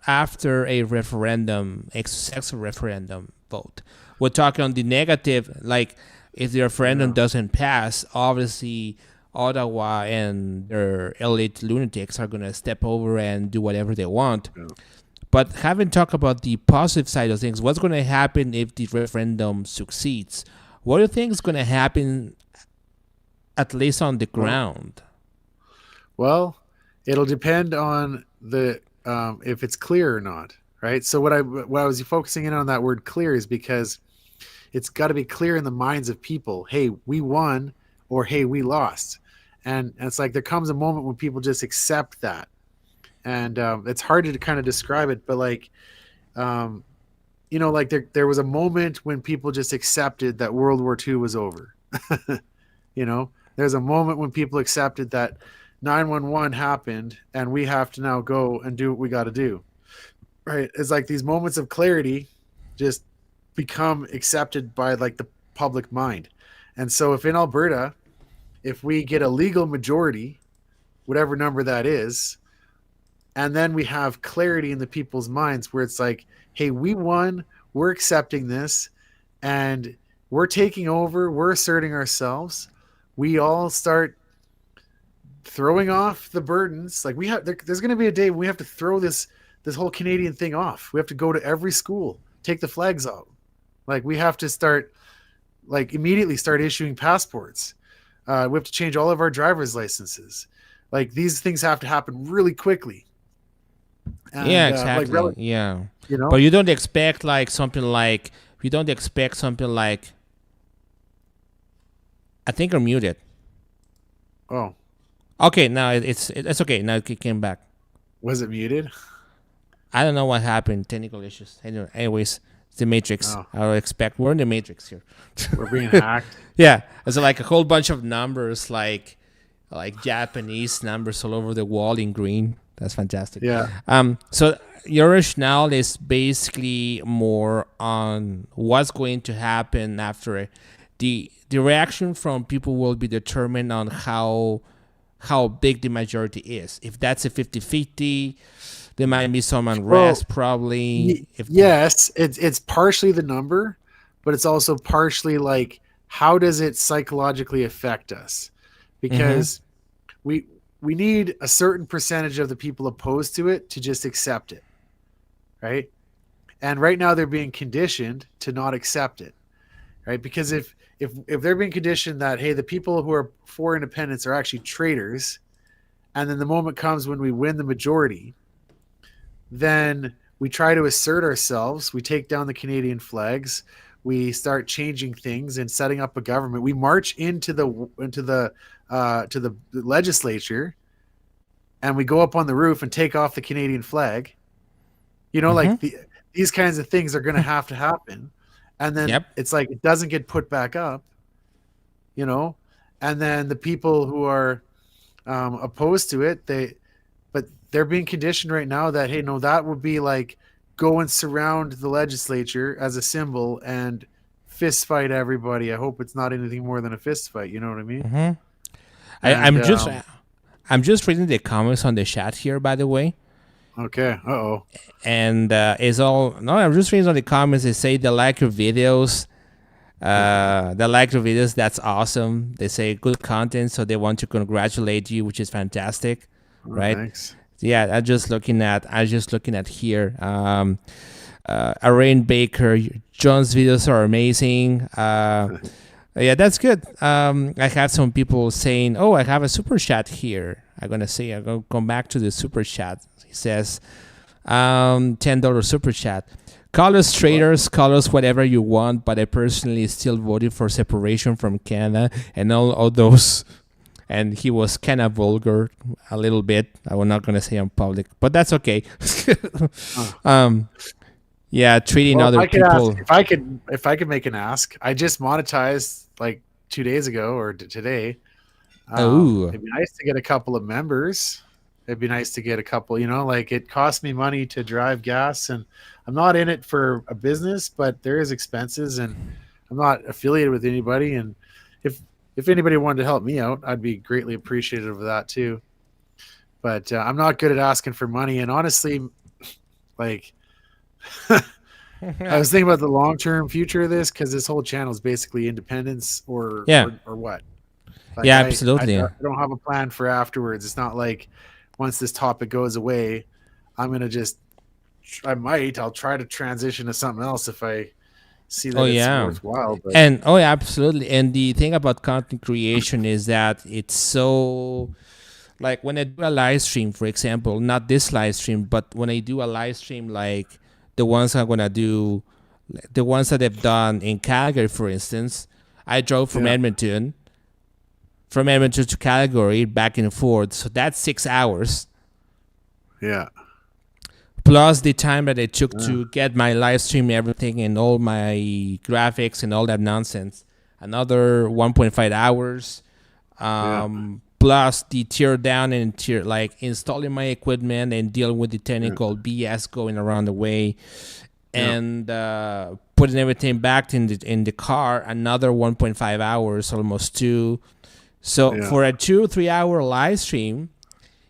after a referendum, a successful referendum vote. We're talking on the negative, like if the referendum doesn't pass, obviously Ottawa and their elite lunatics are going to step over and do whatever they want. Yeah. But having talked about the positive side of things, what's going to happen if the referendum succeeds? What do you think is going to happen, at least on the ground? Well, it'll depend on the if it's clear or not, right? So what I was focusing in on that word clear is because it's got to be clear in the minds of people. Hey, we won, or hey, we lost, and it's like there comes a moment when people just accept that, and it's hard to kind of describe it, but like, like there was a moment when people just accepted that World War II was over. There's a moment when people accepted that 911 happened and we have to now go and do what we got to do, right? It's like these moments of clarity just become accepted by like the public mind. And so if in Alberta, if we get a legal majority, whatever number that is, and then we have clarity in the people's minds where it's like, hey, we won, we're accepting this, and we're taking over, we're asserting ourselves, we all start throwing off the burdens. Like there's going to be a day when we have to throw this whole Canadian thing off. We have to go to every school, take the flags out. Like we have to immediately start issuing passports. We have to change all of our driver's licenses. Like these things have to happen really quickly. And, yeah, exactly. Yeah. But you don't expect something like I think you're muted. Oh. Okay, now it's okay. Now it came back. Was it muted? I don't know what happened. Technical issues. Anyways, it's the Matrix. Oh. I would expect we're in the Matrix here. We're being hacked. Yeah, it's like a whole bunch of numbers, like Japanese numbers all over the wall in green. That's fantastic. Yeah. So your rationale is basically more on what's going to happen after the reaction from people will be determined on how big the majority is. If that's a 50-50, There might be some Well, unrest, probably. If yes, it's partially the number, but it's also partially like how does it psychologically affect us? mm-hmm, Because we we need a certain percentage of the people opposed to it to just accept it, right? And right now they're being conditioned to not accept it, right? Because if they're being conditioned that hey, the people who are for independence are actually traitors, and then the moment comes when we win the majority, then we try to assert ourselves. We take down the Canadian flags. We start changing things and setting up a government. We march into the legislature, and we go up on the roof and take off the Canadian flag. You know, mm-hmm. like these kinds of things are going to have to happen, and then Yep. it's like it doesn't get put back up. You know, and then the people who are opposed to it, but they're being conditioned right now that hey, no, that would be like go and surround the legislature as a symbol and fist fight everybody. I hope it's not anything more than a fist fight. You know what I mean? Mm-hmm. And I'm just reading the comments on the chat here, by the way. okay, oh, And it's all no. I'm just reading on the comments. They say they like your videos. They like your videos. That's awesome. They say good content, so they want to congratulate you, which is fantastic, right? thanks. Yeah, I just looking at here. Arain Baker, John's videos are amazing. Yeah, that's good. I have some people saying, "Oh, I have a super chat here." I'm gonna come back to the super chat. He says, $10 super chat. Call us traitors, call us whatever you want, but I personally still voted for separation from Canada and all those. And he was kind of vulgar a little bit. I was not going to say in public, but that's okay. Yeah, treating Well, if other I could ask, people. if I could make an ask, I just monetized like 2 days ago or today. Oh, It'd be nice to get a couple of members. It'd be nice to get a couple. You know, like it costs me money to drive gas, and I'm not in it for a business, but there is expenses, and I'm not affiliated with anybody. And if anybody wanted to help me out, I'd be greatly appreciative of that too. But I'm not good at asking for money, and honestly, like. I was thinking about the long-term future of this because this whole channel is basically independence or yeah, what. Like yeah, I absolutely. don't have a plan for afterwards. It's not like once this topic goes away, I'm gonna just I'll try to transition to something else if I see Oh that it's yeah, worthwhile. But and oh yeah, absolutely. And the thing about content creation is that it's so like when I do a live stream, for example, not this live stream, but when I do a live stream like the ones I'm gonna do, the ones that I've done in Calgary, for instance, I drove yeah, from Edmonton to Calgary back and forth, so that's 6 hours yeah, plus the time that it took to get my live stream, everything, and all my graphics and all that nonsense. Another 1.5 hours. yeah, Plus the tear down and tear like installing my equipment and dealing with the yeah, technical BS going around the way, yeah, and putting everything back in the car. Another 1.5 hours, almost two. So yeah, for a 2 3 hour live stream,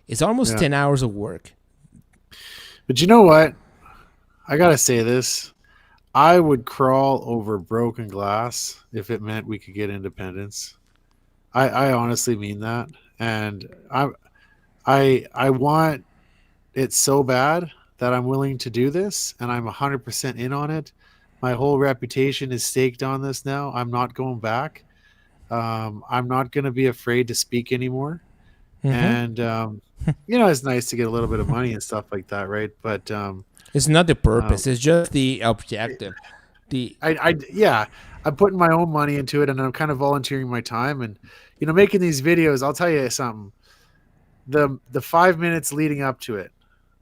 it's almost yeah. 10 hours of work. But you know what? I gotta say this. I would crawl over broken glass if it meant we could get independence. I honestly mean that, and I want it so bad that I'm willing to do this, and I'm 100% in on it. My whole reputation is staked on this now. I'm not going back. I'm not going to be afraid to speak anymore. Mm-hmm. And you know, it's nice to get a little bit of money and stuff like that, right? But It's not the um, purpose; it's just the objective. The yeah, I'm putting my own money into it, and I'm kind of volunteering my time, and you know, making these videos. I'll tell you something. The 5 minutes leading up to it,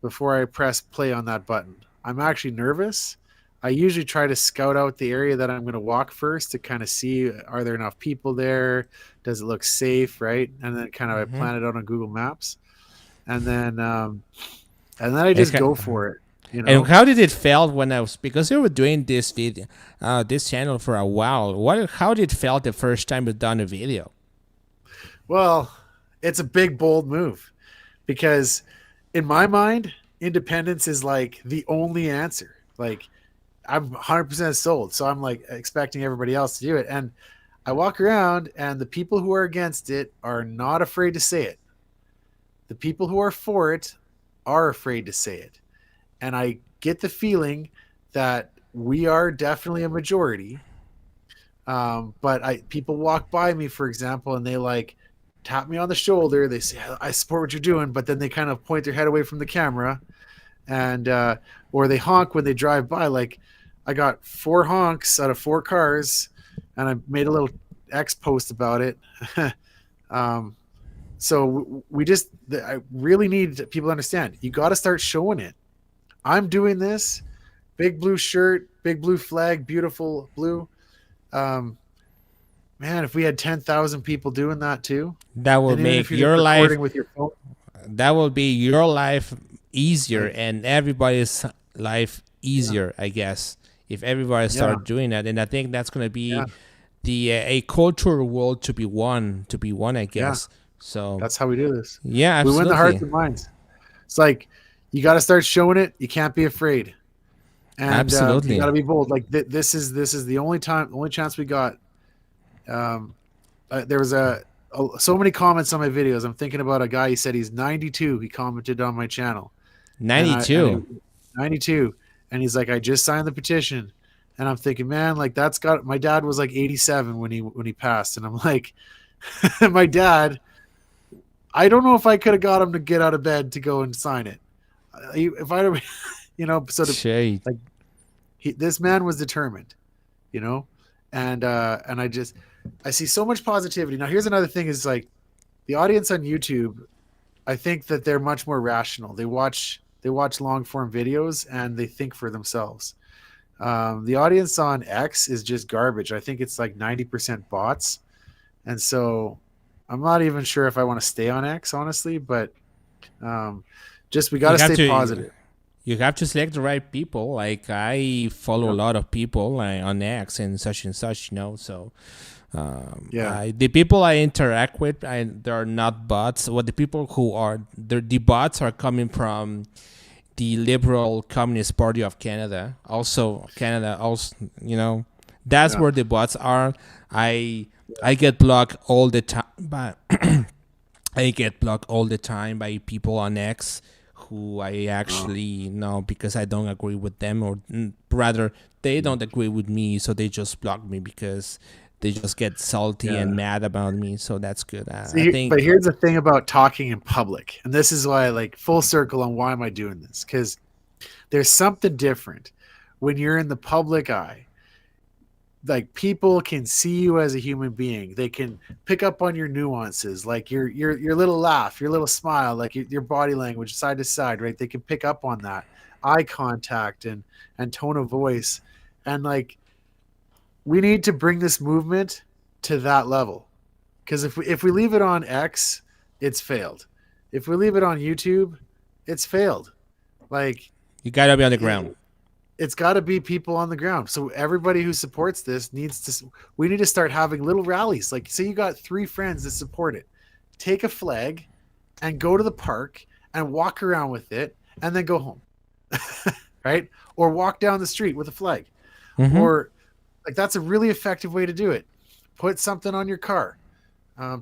before I press play on that button, I'm actually nervous. I usually try to scout out the area that I'm going to walk first to kind of see are there enough people there, does it look safe, right? And then kind of I Mhm. plan it out on Google Maps, and then I It's just ki- go for it. You And know, how did it felt when I was because you were doing this video, this channel for a while? How did it felt the first time you done a video? well, it's a big bold move because in my mind independence is like the only answer. Like I'm 100% sold. So I'm like expecting everybody else to do it. And I walk around and the people who are against it are not afraid to say it. The people who are for it are afraid to say it. And I get the feeling that we are definitely a majority. But people walk by me, for example, and they like tap me on the shoulder. They say, I support what you're doing, but then they kind of point their head away from the camera and or they honk when they drive by. Like I got 4 honks out of 4 cars and I made a little X post about it. So I really need people to understand. You got to start showing it. I'm doing this. Big blue shirt, big blue flag, beautiful blue. Man, if we had 10,000 people doing that too, That will and even make if you're just your life, recording with your phone, that will be your life easier like, and everybody's life easier, I guess, if everybody yeah, start doing that. And I think that's going to yeah, be the a cultural world to be won, I yeah. guess. So That's how we do this. yeah, We win the hearts absolutely. and minds. It's like you got to start showing it. You can't be afraid, and you got Absolutely. to be bold. Like this is the only chance we got. Um, there was so many comments on my videos. I'm thinking about a guy. He said he's 92. He commented on my channel, and 92. 92, and he's like, I just signed the petition, and I'm thinking, man, like that's got. My dad was like 87 when he passed, and I'm like, my dad. I don't know if I could have got him to get out of bed to go and sign it. If I, Shade. like this man was determined, you know, and I see so much positivity. Now here's another thing: is like the audience on YouTube. I think that they're much more rational. They watch long form videos and they think for themselves. The audience on X is just garbage. I think it's like 90% bots, and so I'm not even sure if I want to stay on X, honestly. But um, just we got You to have stay to positive. you have to select the right people. Like I follow a Yeah, lot of people on X and such, So yeah, the people I interact with, they're not bots. What the people who are the bots are coming from the Liberal Communist Party of Canada. Also, Canada. Also, that's yeah, where the bots are. I get blocked all the time, but I get blocked all the time by people on X who I oh, actually know because I don't agree with them, or rather, they don't agree with me, so they just block me because they just get salty yeah. and mad about me. So that's good. I See, but think here's the thing about talking in public, and this is why, like, full circle on why am I doing this? Because there's something different when you're in the public eye. Like people can see you as a human being. They can pick up on your nuances, like your little laugh, your little smile, like your body language, side to side, right? They can pick up on that, eye contact and tone of voice, and like we need to bring this movement to that level. Because if we leave it on X, it's failed. If we leave it on YouTube, it's failed. Like you gotta be on the ground. it, it's got to be people on the ground. So everybody who supports this needs to. We need to start having little rallies. Like, say you got 3 friends that support it, take a flag, and go to the park and walk around with it, and then go home, right? Or walk down the street with a flag, Mm-hmm. or like that's a really effective way to do it. Put something on your car.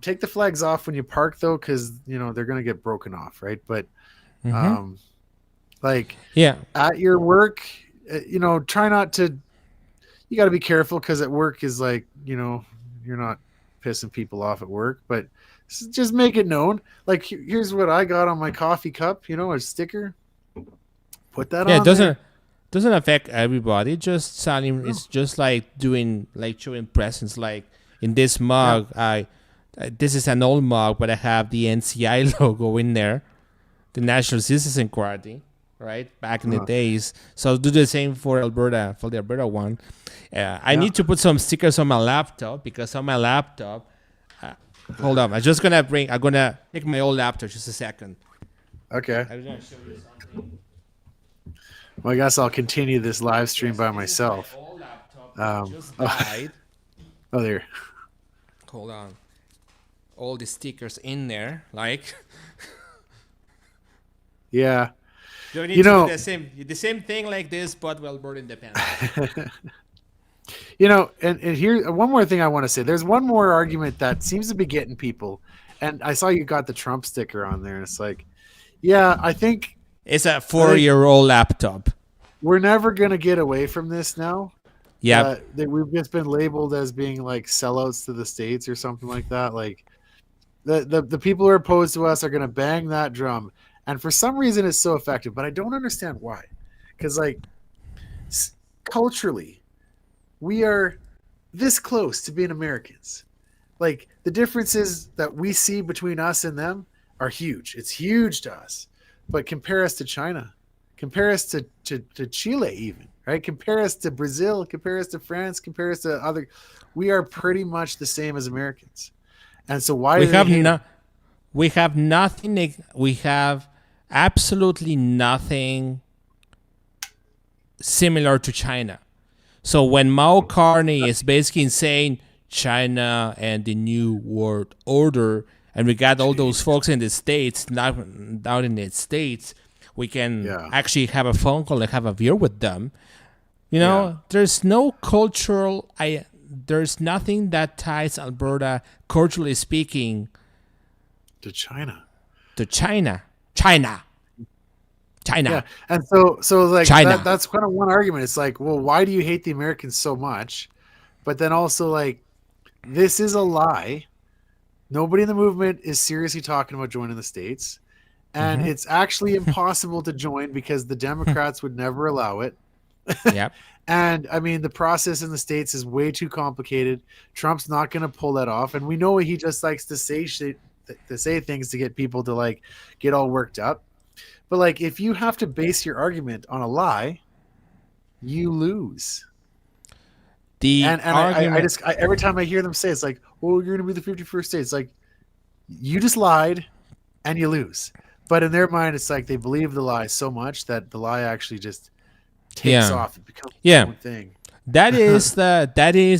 Take the flags off when you park though, because they're gonna get broken off, right? But Mm-hmm. um, like Yeah. at your work, try not to. You got to be careful because at work is like you're not pissing people off at work, but just make it known. Like here's what I got on my coffee cup, a sticker. Put that Yeah. It on there. doesn't affect everybody. Just sounding. No, It's just like doing like showing presence. Like in this yeah, mug, this is an old mug, but I have the NCI logo in there, the National Citizen Party, right? Back in the uh, days. So do the same for Alberta, for the Alberta one. I yeah. need to put some stickers on my laptop because on my laptop, uh, hold on, I'm gonna take my old laptop just a second. Okay. I'm gonna show you something. Well, I guess I'll continue this live stream Yes, by this is my myself. old laptop that Um, just oh, died. oh, there. Hold on. All the stickers in there, like Yeah. Do we need You to do know, the same thing like this, but well, more independent? you know, and here one more thing I want to say. There's one more argument that seems to be getting people, and I saw you got the Trump sticker on there, and it's like, yeah, It's a I think 4-year-old laptop. we're never gonna get away from this now. Yep. That we've just been labeled as being like sellouts to the states or something like that. Like the people who are opposed to us are gonna bang that drum, and for some reason it's so effective, but I don't understand why. Because like culturally, we are this close to being Americans. Like the differences that we see between us and them are huge. It's huge to us. But compare us to China, compare us to Chile even, right? Compare us to Brazil, compare us to France, compare us to other. We are pretty much the same as Americans. And so why We do they have hate no, them? we have nothing. We have absolutely nothing similar to China. So when Mao Carney is basically saying China and the New World Order, and we got all those folks in the States, not down in the States, we can Yeah. actually have a phone call and have a beer with them. Yeah. There's no cultural, there's nothing that ties Alberta, culturally speaking, To China. to China. China. Yeah. And so like China. that's kind of one argument. It's like, well, why do you hate the Americans so much? But then also like this is a lie. Nobody in the movement is seriously talking about joining the states. And it's actually impossible to join because the Democrats would never allow it. Yep. And I mean, the process in the states is way too complicated. Trump's not going to pull that off, and we know he just likes to say shit, to say things to get people to like get all worked up. But like, if you have to base your argument on a lie, you lose. The And argument. every time I hear them say it's like, "Oh, you're going to be the 51st state," it's like you just lied, and you lose. But in their mind, it's like they believe the lie so much that the lie actually just takes off. It becomes its own thing. That is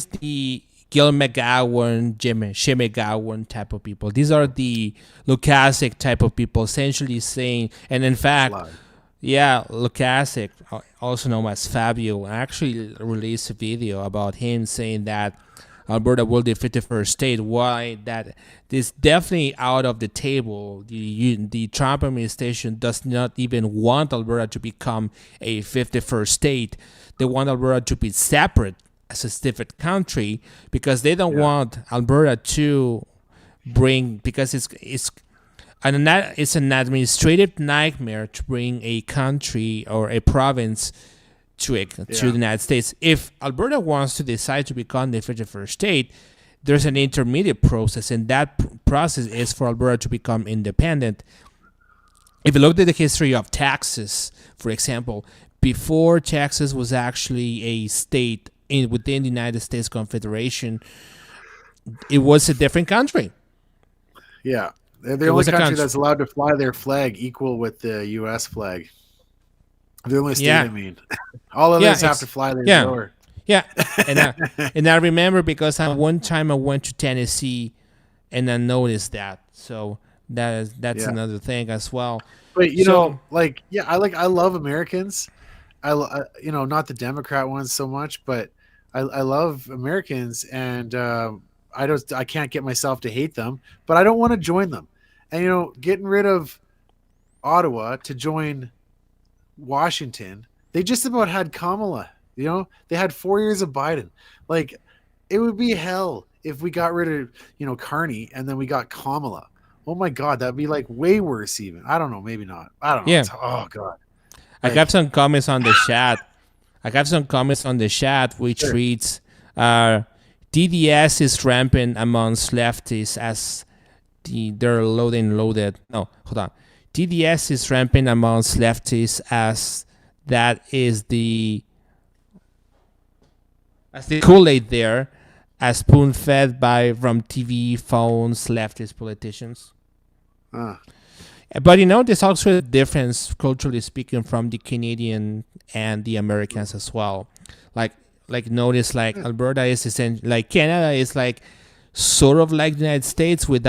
the Gil McGowan, Jim McGowan type of people. These are the Lukasik type of people, essentially saying, and in fact, Lie. Lukasik, also known as Fabio, actually released a video about him saying that Alberta will be the 51st state. Why that is definitely out of the table. The Trump administration does not even want Alberta to become a 51st state. They want Alberta to be separate as a separate country because they don't want Alberta to bring, because it's an administrative nightmare to bring a country or a province to the United States. If Alberta wants to decide to become the 51st state, there's an intermediate process, and that process is for Alberta to become independent. If you look at the history of Texas, for example, before Texas was actually a state within the United States Confederation, it was a different country. Yeah. They're the only country that's allowed to fly their flag equal with the U.S. flag. The only state, I mean. All of us have to fly their door. Yeah. And I remember because one time I went to Tennessee and I noticed that. So that's another thing as well. But you know, like, I love Americans. Not the Democrat ones so much, but I love Americans, and I can't get myself to hate them, but I don't want to join them. And getting rid of Ottawa to join Washington, they just about had Kamala. They had 4 years of Biden. Like, it would be hell if we got rid of Carney and then we got Kamala. Oh my God, that'd be like way worse even. I don't know, maybe not. I don't know. Yeah. Oh God. I got some comments on the chat. Which reads, DDS is rampant amongst leftists as they're loaded. No, hold on. DDS is rampant amongst leftists as that is the Kool-Aid there, as spoon-fed from TV, phones, leftist politicians. But there's also a difference, culturally speaking, from the Canadian and the Americans as well. Like notice, like Alberta is essentially, like Canada is like sort of like the United States with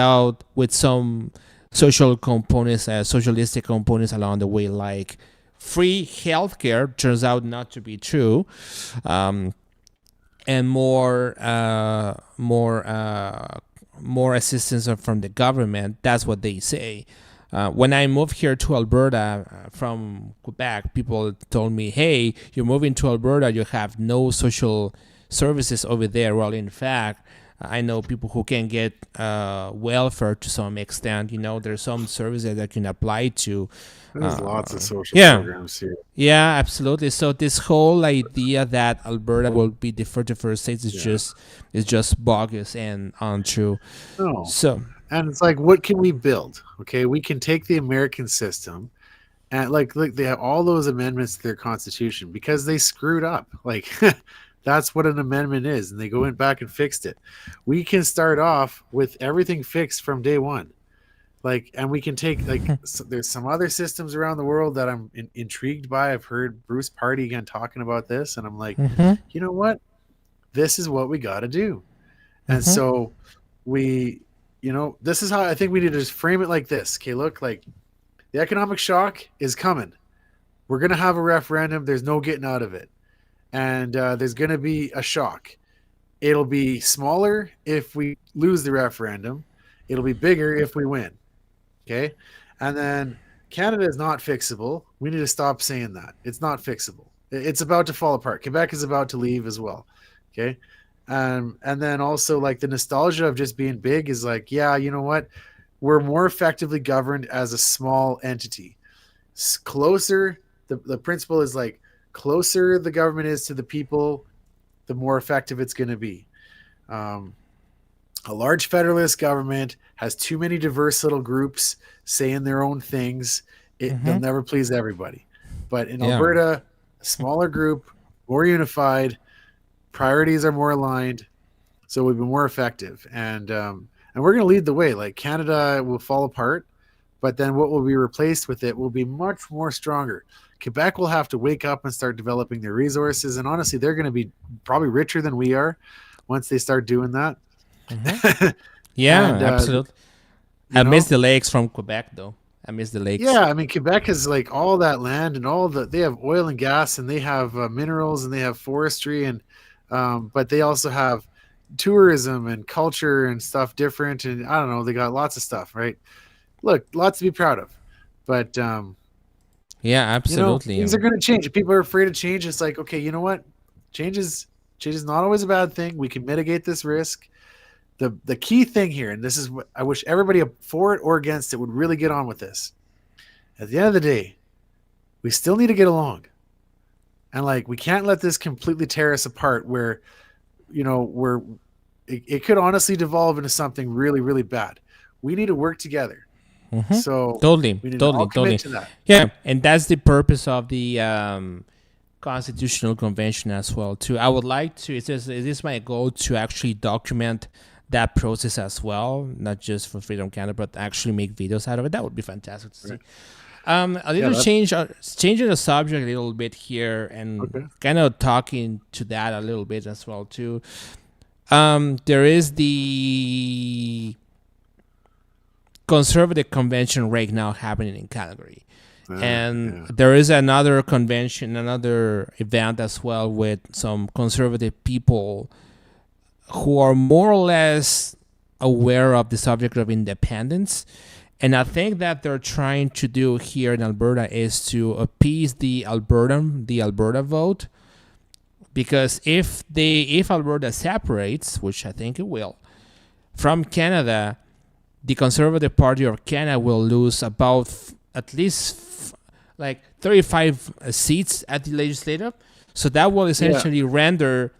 some social components, socialistic components along the way. Like, free healthcare turns out not to be true, and more assistance from the government. That's what they say. When I moved here to Alberta from Quebec, people told me, "Hey, you're moving to Alberta. You have no social services over there." Well, in fact, I know people who can get welfare to some extent. There's some services that can apply to. There's lots of social Yeah. programs here. Yeah, absolutely. So this whole idea that Alberta will be different to first states is just bogus and untrue. No. So And it's like, what can we build? Okay, we can take the American system and like they have all those amendments to their constitution because they screwed up. Like that's what an amendment is, and they went back and fixed it. We can start off with everything fixed from day one. Like, and we can take like there's some other systems around the world that I'm intrigued by. I've heard Bruce Party again talking about this, and I'm like, you know what? This is what we got to do. And so this is how I think we need to just frame it like this. Okay, look, like the economic shock is coming. We're going to have a referendum. There's no getting out of it. And there's going to be a shock. It'll be smaller if we lose the referendum. It'll be bigger if we win. Okay. And then Canada is not fixable. We need to stop saying that. It's not fixable. It's about to fall apart. Quebec is about to leave as well. Okay. And then also like the nostalgia of just being big is like, yeah, you know what? We're more effectively governed as a small entity. Closer, the principle is like closer the government is to the people, the more effective it's going to be. A large federalist government has too many diverse little groups saying their own things. They'll never please everybody. But in Alberta, a smaller group, more unified, priorities are more aligned, so we've been more effective. And we're going to lead the way. Like Canada will fall apart, but then what will be replaced with it will be much more stronger. Quebec will have to wake up and start developing their resources. And honestly, they're going to be probably richer than we are once they start doing that. Yeah, absolutely. I miss the lakes from Quebec, though. I miss the lakes. Yeah, I mean, Quebec has like all that land and they have oil and gas and they have minerals and they have forestry and but they also have tourism and culture and stuff different. And I don't know, they got lots of stuff, right? Look, lots to be proud of. But yeah, absolutely. Things are going to change. If people are afraid of change, it's like, okay, you know what? Change is not always a bad thing. We can mitigate this risk. The key thing here, and this is what I wish everybody for it or against it would really get on with this. At the end of the day, we still need to get along. And like, we can't let this completely tear us apart where, it could honestly devolve into something really, really bad. We need to work together. So totally. To that. Yeah. And that's the purpose of the Constitutional Convention as well too. I would like to, it is my goal to actually document that process as well, not just for Freedom Canada, but actually make videos out of it. That would be fantastic to see. A little changing the subject a little bit here and kind of talking to that a little bit as well too. There is the Conservative Convention right now happening in Calgary. There is another convention, another event as well with some conservative people who are more or less aware of the subject of independence. And I think that they're trying to do here in Alberta is to appease the Alberta vote. Because if Alberta separates, which I think it will, from Canada, the Conservative Party of Canada will lose about at least like 35 seats at the legislative. So that will essentially render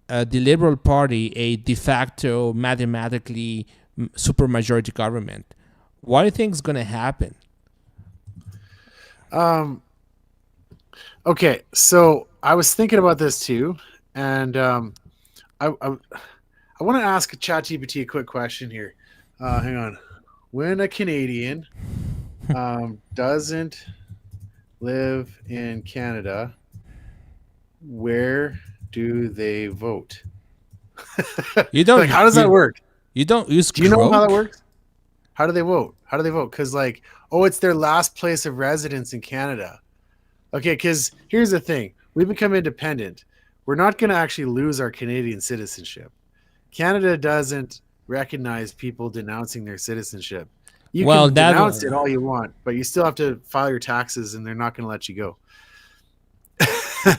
the Liberal Party a de facto, mathematically supermajority government. What do you think is going to happen? Okay, so I was thinking about this too, and I want to ask ChatGPT a quick question here. Hang on. When a Canadian doesn't live in Canada, where do they vote? You don't. Like, how does that work? You don't use. Do you know how that works? How do they vote? Because like, it's their last place of residence in Canada. Okay, because here's the thing: we become independent. We're not going to actually lose our Canadian citizenship. Canada doesn't recognize people denouncing their citizenship. You Well, can that denounce it all you want, but you still have to file your taxes, and they're not going to let you go.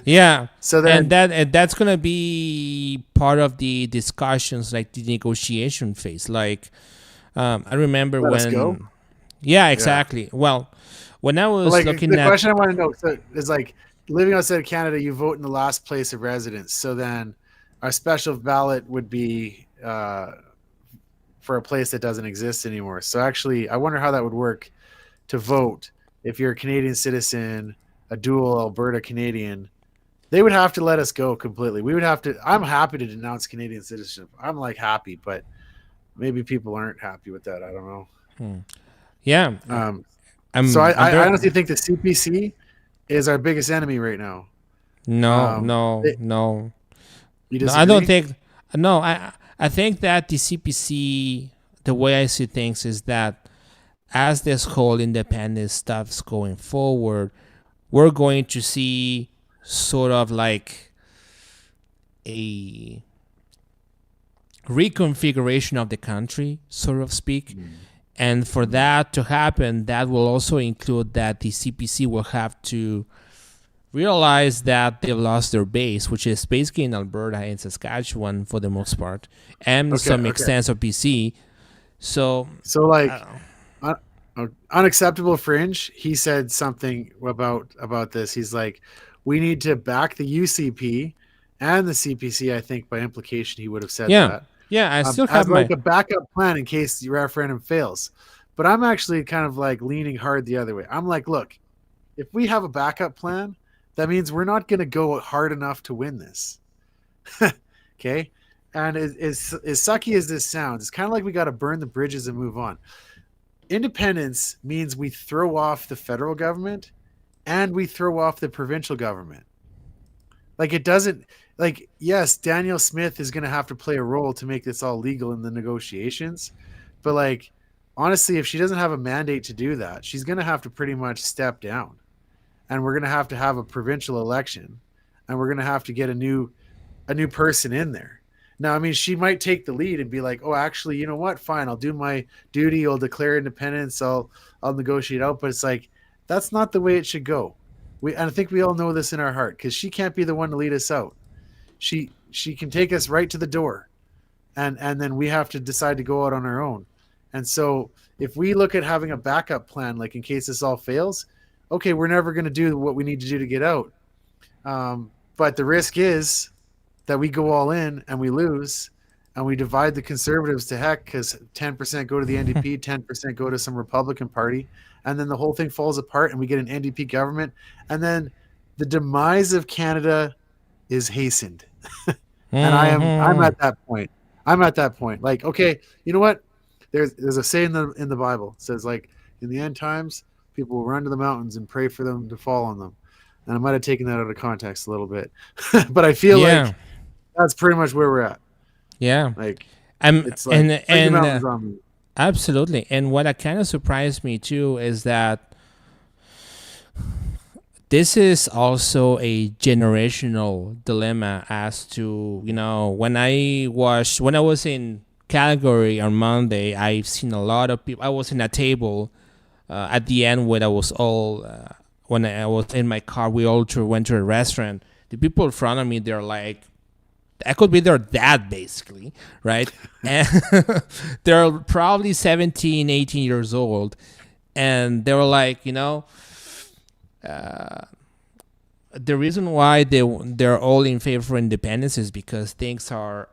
yeah, So and then, that's gonna be part of the discussions, like the negotiation phase. Like, I remember let us go. when, yeah, Yeah. exactly. Well, when I But was like looking the at, question I want to know is like living outside of Canada, you vote in the last place of residence. So then our special ballot would be for a place that doesn't exist anymore. So actually, I wonder how that would work to vote if you're a Canadian citizen, a dual Alberta Canadian. They would have to let us go completely. We would have to. I'm happy to denounce Canadian citizenship. I'm like happy, but maybe people aren't happy with that. I don't know. yeah, Um, so I'm I under. honestly think the CPC is our biggest enemy right now. No, Um, no, it, no, you no. I don't disagree? think. No, I think that the CPC, the way I see things is that as this whole independent stuff's going forward, we're going to see sort of like a reconfiguration of the country, so to speak. And for that to happen, that will also include that the CPC will have to realize that they've lost their base, which is basically in Alberta and Saskatchewan for the most part, and Okay, some okay. extents of BC. So, So like uh, un- unacceptable fringe. He said something about this. He's like, we need to back the UCP and the CPC. I think by implication he would have said yeah, that yeah, I still have as like my a backup plan in case the referendum fails. But I'm actually kind of like leaning hard the other way. I'm like, look, if we have a backup plan, that means we're not going to go hard enough to win this. Okay. And as sucky as this sounds, it's kind of like we got to burn the bridges and move on. Independence means we throw off the federal government and we throw off the provincial government. Like it doesn't like yes, Danielle Smith is going to have to play a role to make this all legal in the negotiations, but like honestly, if she doesn't have a mandate to do that, she's going to have to pretty much step down, and we're going to have a provincial election, and we're going to have to get a new person in there. Now, I mean, she might take the lead and be like, "Oh, actually, you know what? Fine, I'll do my duty. I'll declare independence. I'll negotiate out." But it's like that's not the way it should go. And I think we all know this in our heart because she can't be the one to lead us out. She can take us right to the door, and then we have to decide to go out on our own. And so if we look at having a backup plan, like in case this all fails, okay, we're never going to do what we need to do to get out. But the risk is that we go all in and we lose and we divide the conservatives to heck because 10% go to the NDP, 10% go to some Republican party. And then the whole thing falls apart and we get an NDP government. And then the demise of Canada is hastened. And I'm Mhm. at that point. I'm at that point. Like, okay, you know what? There's a saying in the Bible. It says like in the end times, people will run to the mountains and pray for them to fall on them. And I might have taken that out of context a little bit. But I feel Yeah, like that's pretty much where we're at. yeah. Like I'm it's like bring the and mountains on me. absolutely. And what kind of surprised me too is that this is also a generational dilemma as to, when I was in Calgary on Monday, I've seen a lot of people. I was in a table at the end when I was all when I was in my car. We all went to a restaurant. The people in front of me, they're like, I could be their dad, basically, right? And they're probably 17, 18 years old, and they were like, the reason why they're all in favor for independence is because things are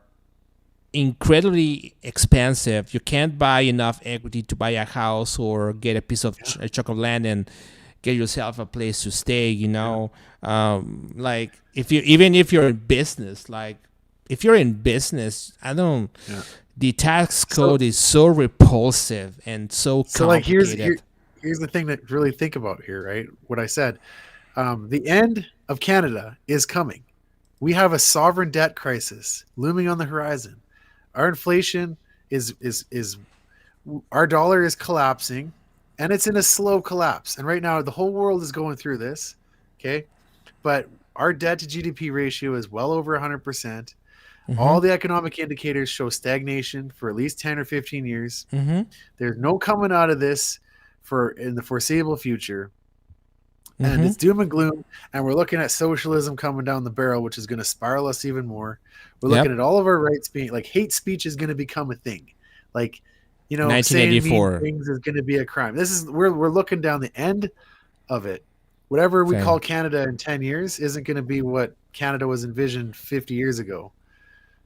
incredibly expensive. You can't buy enough equity to buy a house or get a piece of a chunk of land and get yourself a place to stay. Yeah. Like if you're in business, like if you're in business, I don't. Yeah. The tax So code is so repulsive and so so like complicated. here's the thing to really think about here, right? What I said. The end of Canada is coming. We have a sovereign debt crisis looming on the horizon. Our inflation is our dollar is collapsing, and it's in a slow collapse. And right now, the whole world is going through this. Okay. But our debt to GDP ratio is well over 100%. Mm-hmm. All the economic indicators show stagnation for at least 10 or 15 years. Mm-hmm. There's no coming out of this in the foreseeable future. And Mm-hmm. it's doom and gloom. And we're looking at socialism coming down the barrel, which is going to spiral us even more. We're looking Yep. at all of our rights being like hate speech is going to become a thing. Like, saying mean 1984. things is going to be a crime. We're looking down the end of it. Whatever we Okay. call Canada in 10 years isn't going to be what Canada was envisioned 50 years ago,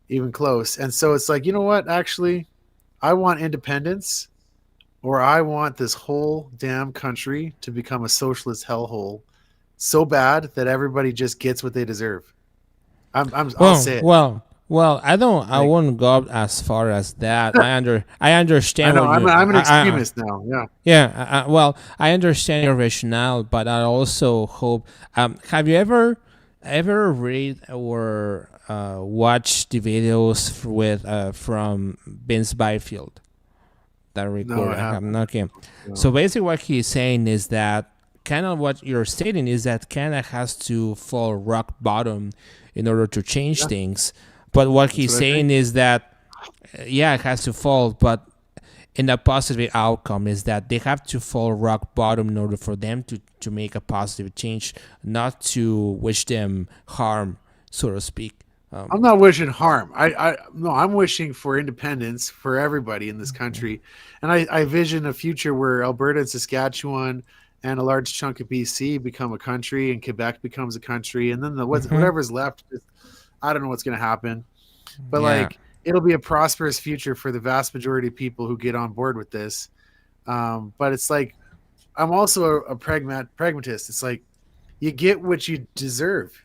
even close. And so it's like, you know what? Actually, I want independence, or I want this whole damn country to become a socialist hellhole so bad that everybody just gets what they deserve. I'll Well, say it. well, well. I don't. I Like, won't go up as far as that. I I understand know what you. I'm an extremist now. Yeah. Yeah. Well, I understand your rationale, but I also hope. Have you ever read or watched the videos with from Vince Byfield that No, record? I I have haven't. not. Okay. No. So basically, what he's saying is that kind of what you're stating is that Canada has to fall rock bottom in order to change Yeah, things. But what that's he's what I think. saying is that yeah, it has to fall, but in a positive outcome is that they have to fall rock bottom in order for them to make a positive change, not to wish them harm, so to speak. I'm not wishing harm. No, I'm wishing for independence for everybody in this country, and I vision a future where Alberta and Saskatchewan and a large chunk of BC become a country, and Quebec becomes a country, and then Mm-hmm. whatever's left, I don't know what's going to happen, but Yeah. like it'll be a prosperous future for the vast majority of people who get on board with this. But it's like I'm also a pragmatist. It's like you get what you deserve.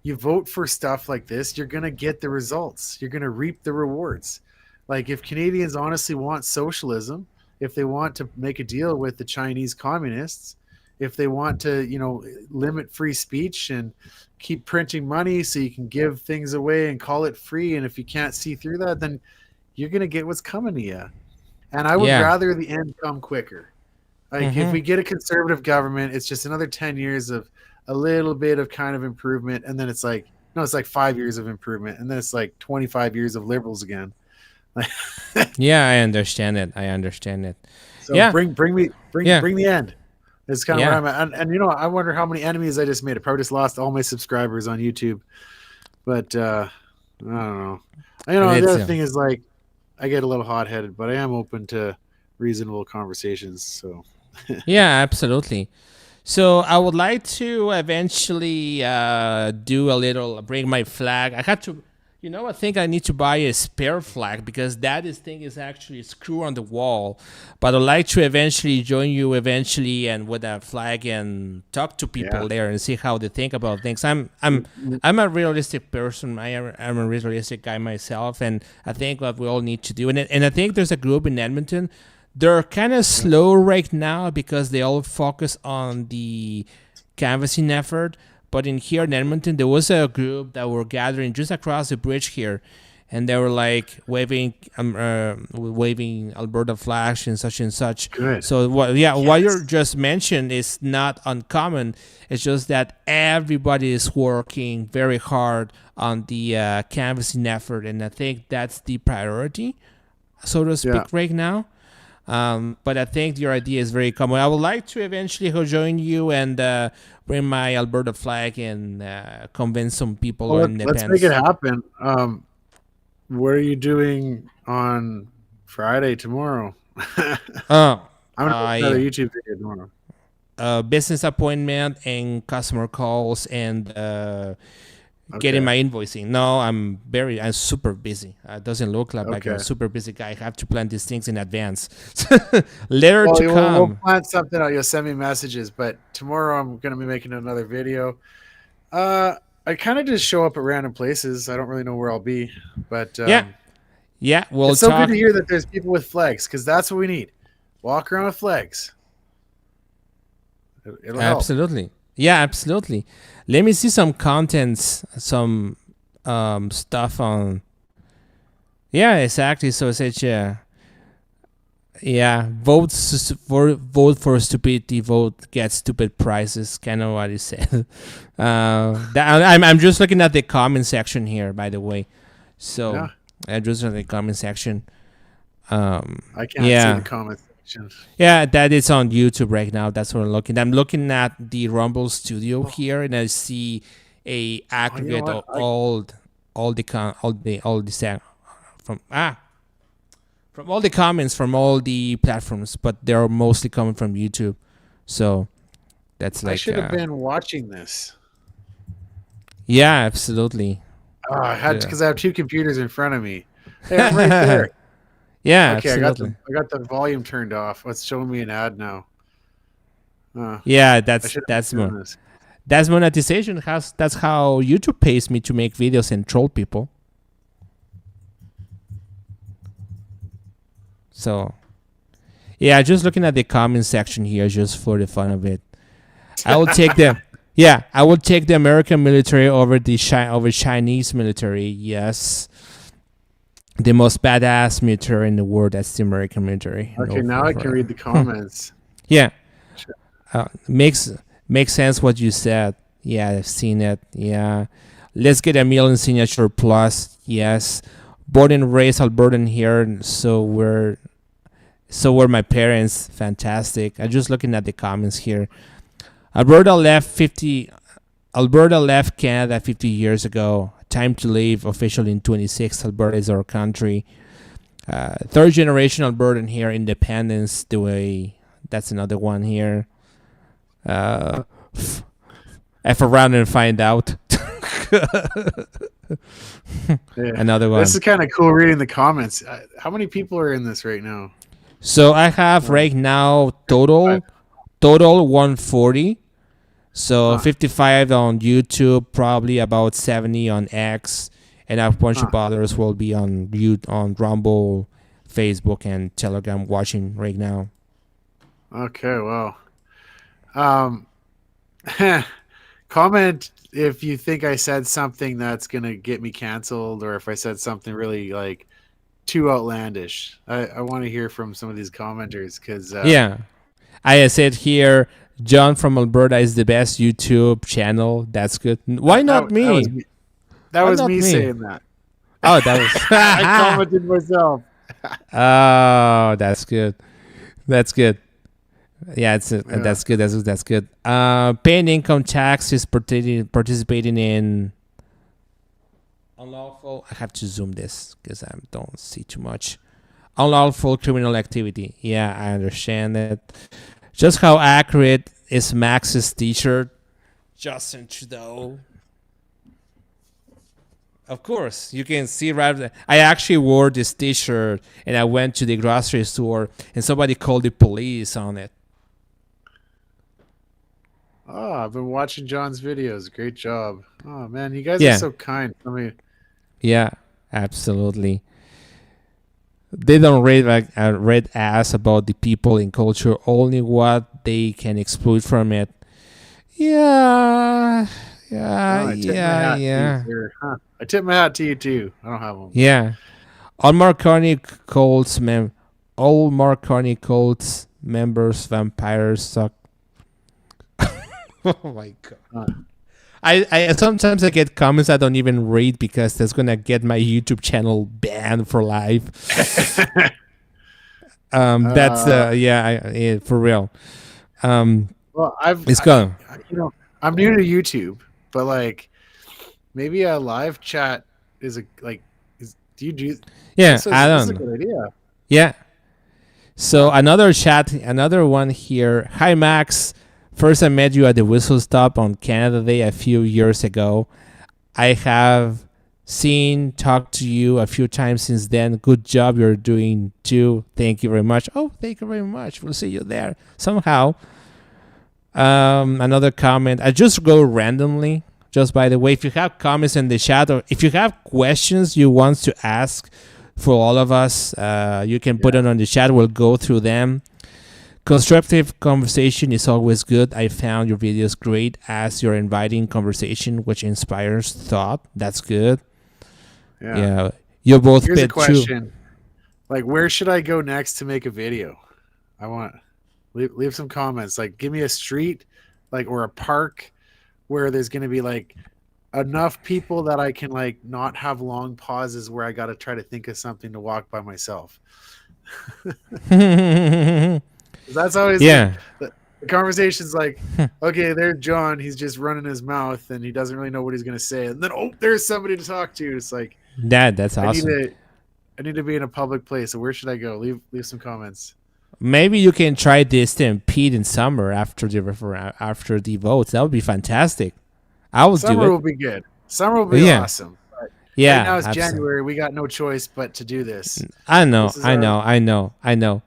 You vote for stuff like this, you're going to get the results. You're going to reap the rewards. Like if Canadians honestly want socialism, if they want to make a deal with the Chinese communists, if they want to, limit free speech and keep printing money so you can give things away and call it free, and if you can't see through that, then you're going to get what's coming to you. And I would Yeah. rather the end come quicker. Like if Mm-hmm. we get a conservative government, it's just another 10 years of a little bit of kind of improvement, and then it's like no, it's like 5 years of improvement, and then it's like 25 years of liberals again. Yeah, I understand it. I understand it. So Yeah. bring Yeah. the end. It's kind of where Yeah. I'm at, and I wonder how many enemies I just made. I probably just lost all my subscribers on YouTube, but I don't know. The It's other thing is like I get a little hot headed, but I am open to reasonable conversations. So yeah, absolutely. So I would like to eventually do a little bring my flag. I had to, I think I need to buy a spare flag because thing is actually screwed on the wall. But I'd like to eventually join you eventually and with a flag and talk to people yeah, there and see how they think about things. I'm a realistic person. I'm a realistic guy myself, and I think what we all need to do. And I think there's a group in Edmonton. They're kind of slow right now because they all focus on the canvassing effort. But in here in Edmonton, there was a group that were gathering just across the bridge here, and they were like waving Alberta flags and such and such. good. So what? Yeah, what you Yes. just mentioned is not uncommon. It's just that everybody is working very hard on the canvassing effort, and I think that's the priority, so to Yeah. speak, right now. But I think your idea is very common. I would like to eventually go join you and bring my Alberta flag and convince some people Well, on let's make it independence. happen. What are you doing on Friday tomorrow? I'm Oh, gonna make another I YouTube video tomorrow. business appointment and customer calls and getting Okay. my invoicing. No, I'm super busy. It doesn't look like I'm Okay. a super busy guy. I have to plan these things in advance. Later Well, to we'll come. plan something out. You'll send me messages, but tomorrow I'm gonna be making another video. I kind of just show up at random places. I don't really know where I'll be, but Yeah, yeah, we'll it's so good to talk. hear that there's people with flags because that's what we need. Walk around with flags. It'll help. Absolutely. Yeah, absolutely. Let me see some contents, some stuff on. Yeah, exactly. So it's Yeah, vote for stupidity. Vote get stupid prizes. Kind of what he said. I'm just looking at the comment section here, by the way. So Yeah, I just at the comment section. I can't see the Yeah, comment section. yeah, that is on YouTube right now. That's what I'm looking. I'm looking at the Rumble Studio here, and I see a Oh, you know aggregate what? of all the from all the comments from all the platforms, but they're mostly coming from YouTube. So that's I like, should have been watching this. yeah, absolutely. Oh, I had Yeah, because I have two computers in front of me. Hey, I'm right there. yeah, Okay, absolutely. I got the volume turned off. It's showing me an ad now. Yeah, I that's should have that's been more. doing this. That's monetization. That's how YouTube pays me to make videos and troll people. So yeah, just looking at the comment section here, just for the fun of it. I will take the yeah, I will take the American military over the over Chinese military. Yes, the most badass military in the world. That's the American military. Okay, No, now I can read the comments. yeah, makes sense what you said. Yeah, I've seen it. Yeah, let's get a million signature plus. Yes, born and raised Albertan here, so were my parents. Fantastic. I'm just looking at the comments here. Alberta left 50. Alberta left Canada 50 years ago. Time to leave officially in 26. Alberta is our country. Third generation Albertan here. Independence. The way that's another one here. F around and find out. Yeah. Another one. This is kind of cool reading the comments. How many people are in this right now? So I have right now total 140. So 55 on YouTube, probably about 70 on X, and a bunch of others will be on Rumble, Facebook, and Telegram watching right now. Okay, well, comment if you think I said something that's gonna get me canceled, or if I said something really like too outlandish. I want to hear from some of these commenters because Yeah, I said here, John from Alberta is the best YouTube channel. That's good. Why not me? That Why was not me me? saying that. Oh, that was. I commented myself. Oh, that's good. That's good. Yeah, that's good. That's good. Paying income tax is participating in unlawful. I have to zoom this because I don't see too much. Unlawful criminal activity. Yeah, I understand that. Just how accurate is Max's T-shirt? Justin Trudeau. Of course, you can see right there. I actually wore this T-shirt and I went to the grocery store and somebody called the police on it. Oh, I've been watching John's videos. Great job. Oh man, you guys Yeah. are so kind. I mean, Yeah, absolutely. They don't read like a red ass about the people in culture, only what they can exploit from it. Yeah, I tip my hat to you, sir. Huh. I tip my hat to you too. I don't have one. yeah. All Marconi cults all Marconi cults members vampires suck. Oh my god. I sometimes I get comments I don't even read because that's gonna get my YouTube channel banned for life. That's yeah, for real. Well, It's gone. I'm new to YouTube, but like maybe a live chat is do you do? Yeah, This I is don't a know. good idea. Yeah. So another one here. Hi Max. First I met you at the Whistle Stop on Canada Day a few years ago. I have talked to you a few times since then. Good job you're doing too. Thank you very much. Oh, thank you very much. We'll see you there somehow. Another comment. I just go randomly. Just by the way, if you have comments in the chat or if you have questions you want to ask for all of us, you can put it on the chat. We'll go through them. Constructive conversation is always good. I found your videos great as you're inviting conversation, which inspires thought. That's good. Yeah. You both Here's a bit question. Like, where should I go next to make a video? I want leave some comments. Like, give me a street, like, or a park where there's going to be like enough people that I can like not have long pauses where I got to try to think of something to walk by myself. That's always Yeah. the conversation's like, okay, there's John. He's just running his mouth and he doesn't really know what he's going to say. And then, oh, there's somebody to talk to. It's like, That's awesome. I need to be in a public place. So where should I go? Leave some comments. Maybe you can try this stampede in summer after after the votes. That would be fantastic. I will do Summer it. will be good. Summer will be awesome. But Yeah. right now it's absolutely. January. We got no choice but to do this. I know. This is I know.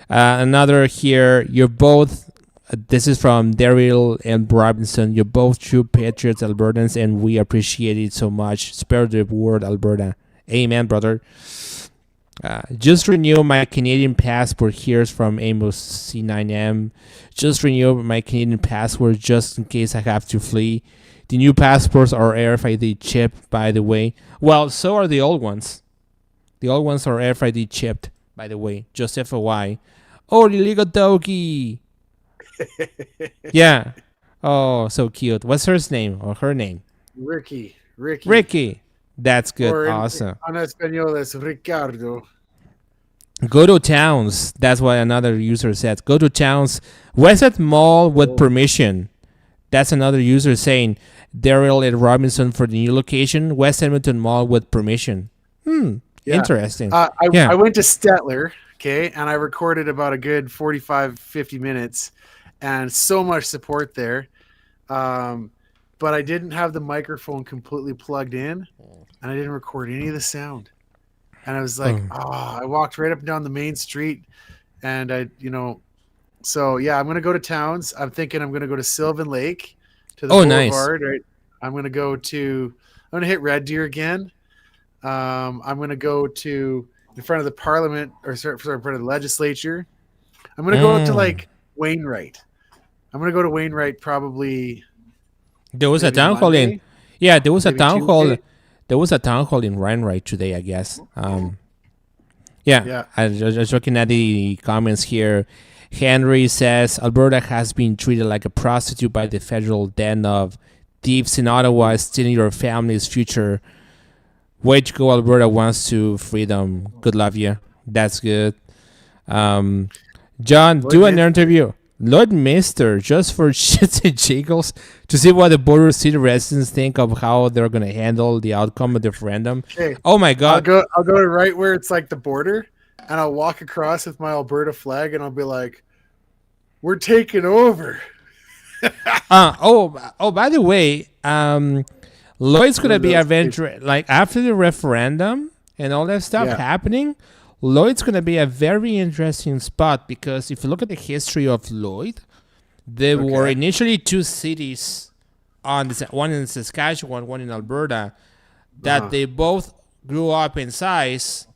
Another here. You're both. This is from Daryl and Robinson. You're both true patriots, Albertans, and we appreciate it so much. Spare the word, Alberta. Amen, brother. Just renew my Canadian passport. Here's from Amos C9M. Just renew my Canadian passport just in case I have to flee. The new passports are RFID chipped, by the way. Well, so are the old ones. The old ones are RFID chipped, by the way. Just FYI. Oh, the little doggy. Yeah. Oh, so cute. What's her name or her name? Ricky. Ricky. That's good. Or Awesome. on Espanol, it's Ricardo. Go to towns. That's what another user said. Go to towns. Westside Mall with permission. That's another user saying Daryl and Robinson for the new location. West Edmonton Mall with permission. Yeah. Interesting. I went to Stettler, okay, and I recorded about a good 45, 50 minutes, and so much support there. But I didn't have the microphone completely plugged in, and I didn't record any of the sound. And I was like, I walked right up and down the main street, and so yeah, I'm gonna go to towns. I'm thinking I'm gonna go to Sylvan Lake, to the boulevard. Nice. Right, I'm gonna hit Red Deer again. I'm gonna go to in front of the Parliament, or sorry, in front of the legislature. I'm gonna go up to like Wainwright. I'm gonna go to Wainwright probably. There was a town hall in. Yeah, there was a town hall. There was a town hall in Wainwright today, I guess. Yeah. I was looking at the comments here. Henry says Alberta has been treated like a prostitute by the federal den of thieves in Ottawa, stealing your family's future. Way to go, Alberta wants to freedom. Good love you. That's good. John, do an interview. Lloydminster, just for shits and giggles, to see what the border city residents think of how they're going to handle the outcome of the referendum. Okay. Oh my God. I'll go to right where it's like the border, and I'll walk across with my Alberta flag, and I'll be like, we're taking over. By the way, Lloyd's going to be like after the referendum and all that stuff happening, Lloyd's going to be a very interesting spot, because if you look at the history of Lloyd, there were initially two cities, one in Saskatchewan, one in Alberta, that they both grew up in size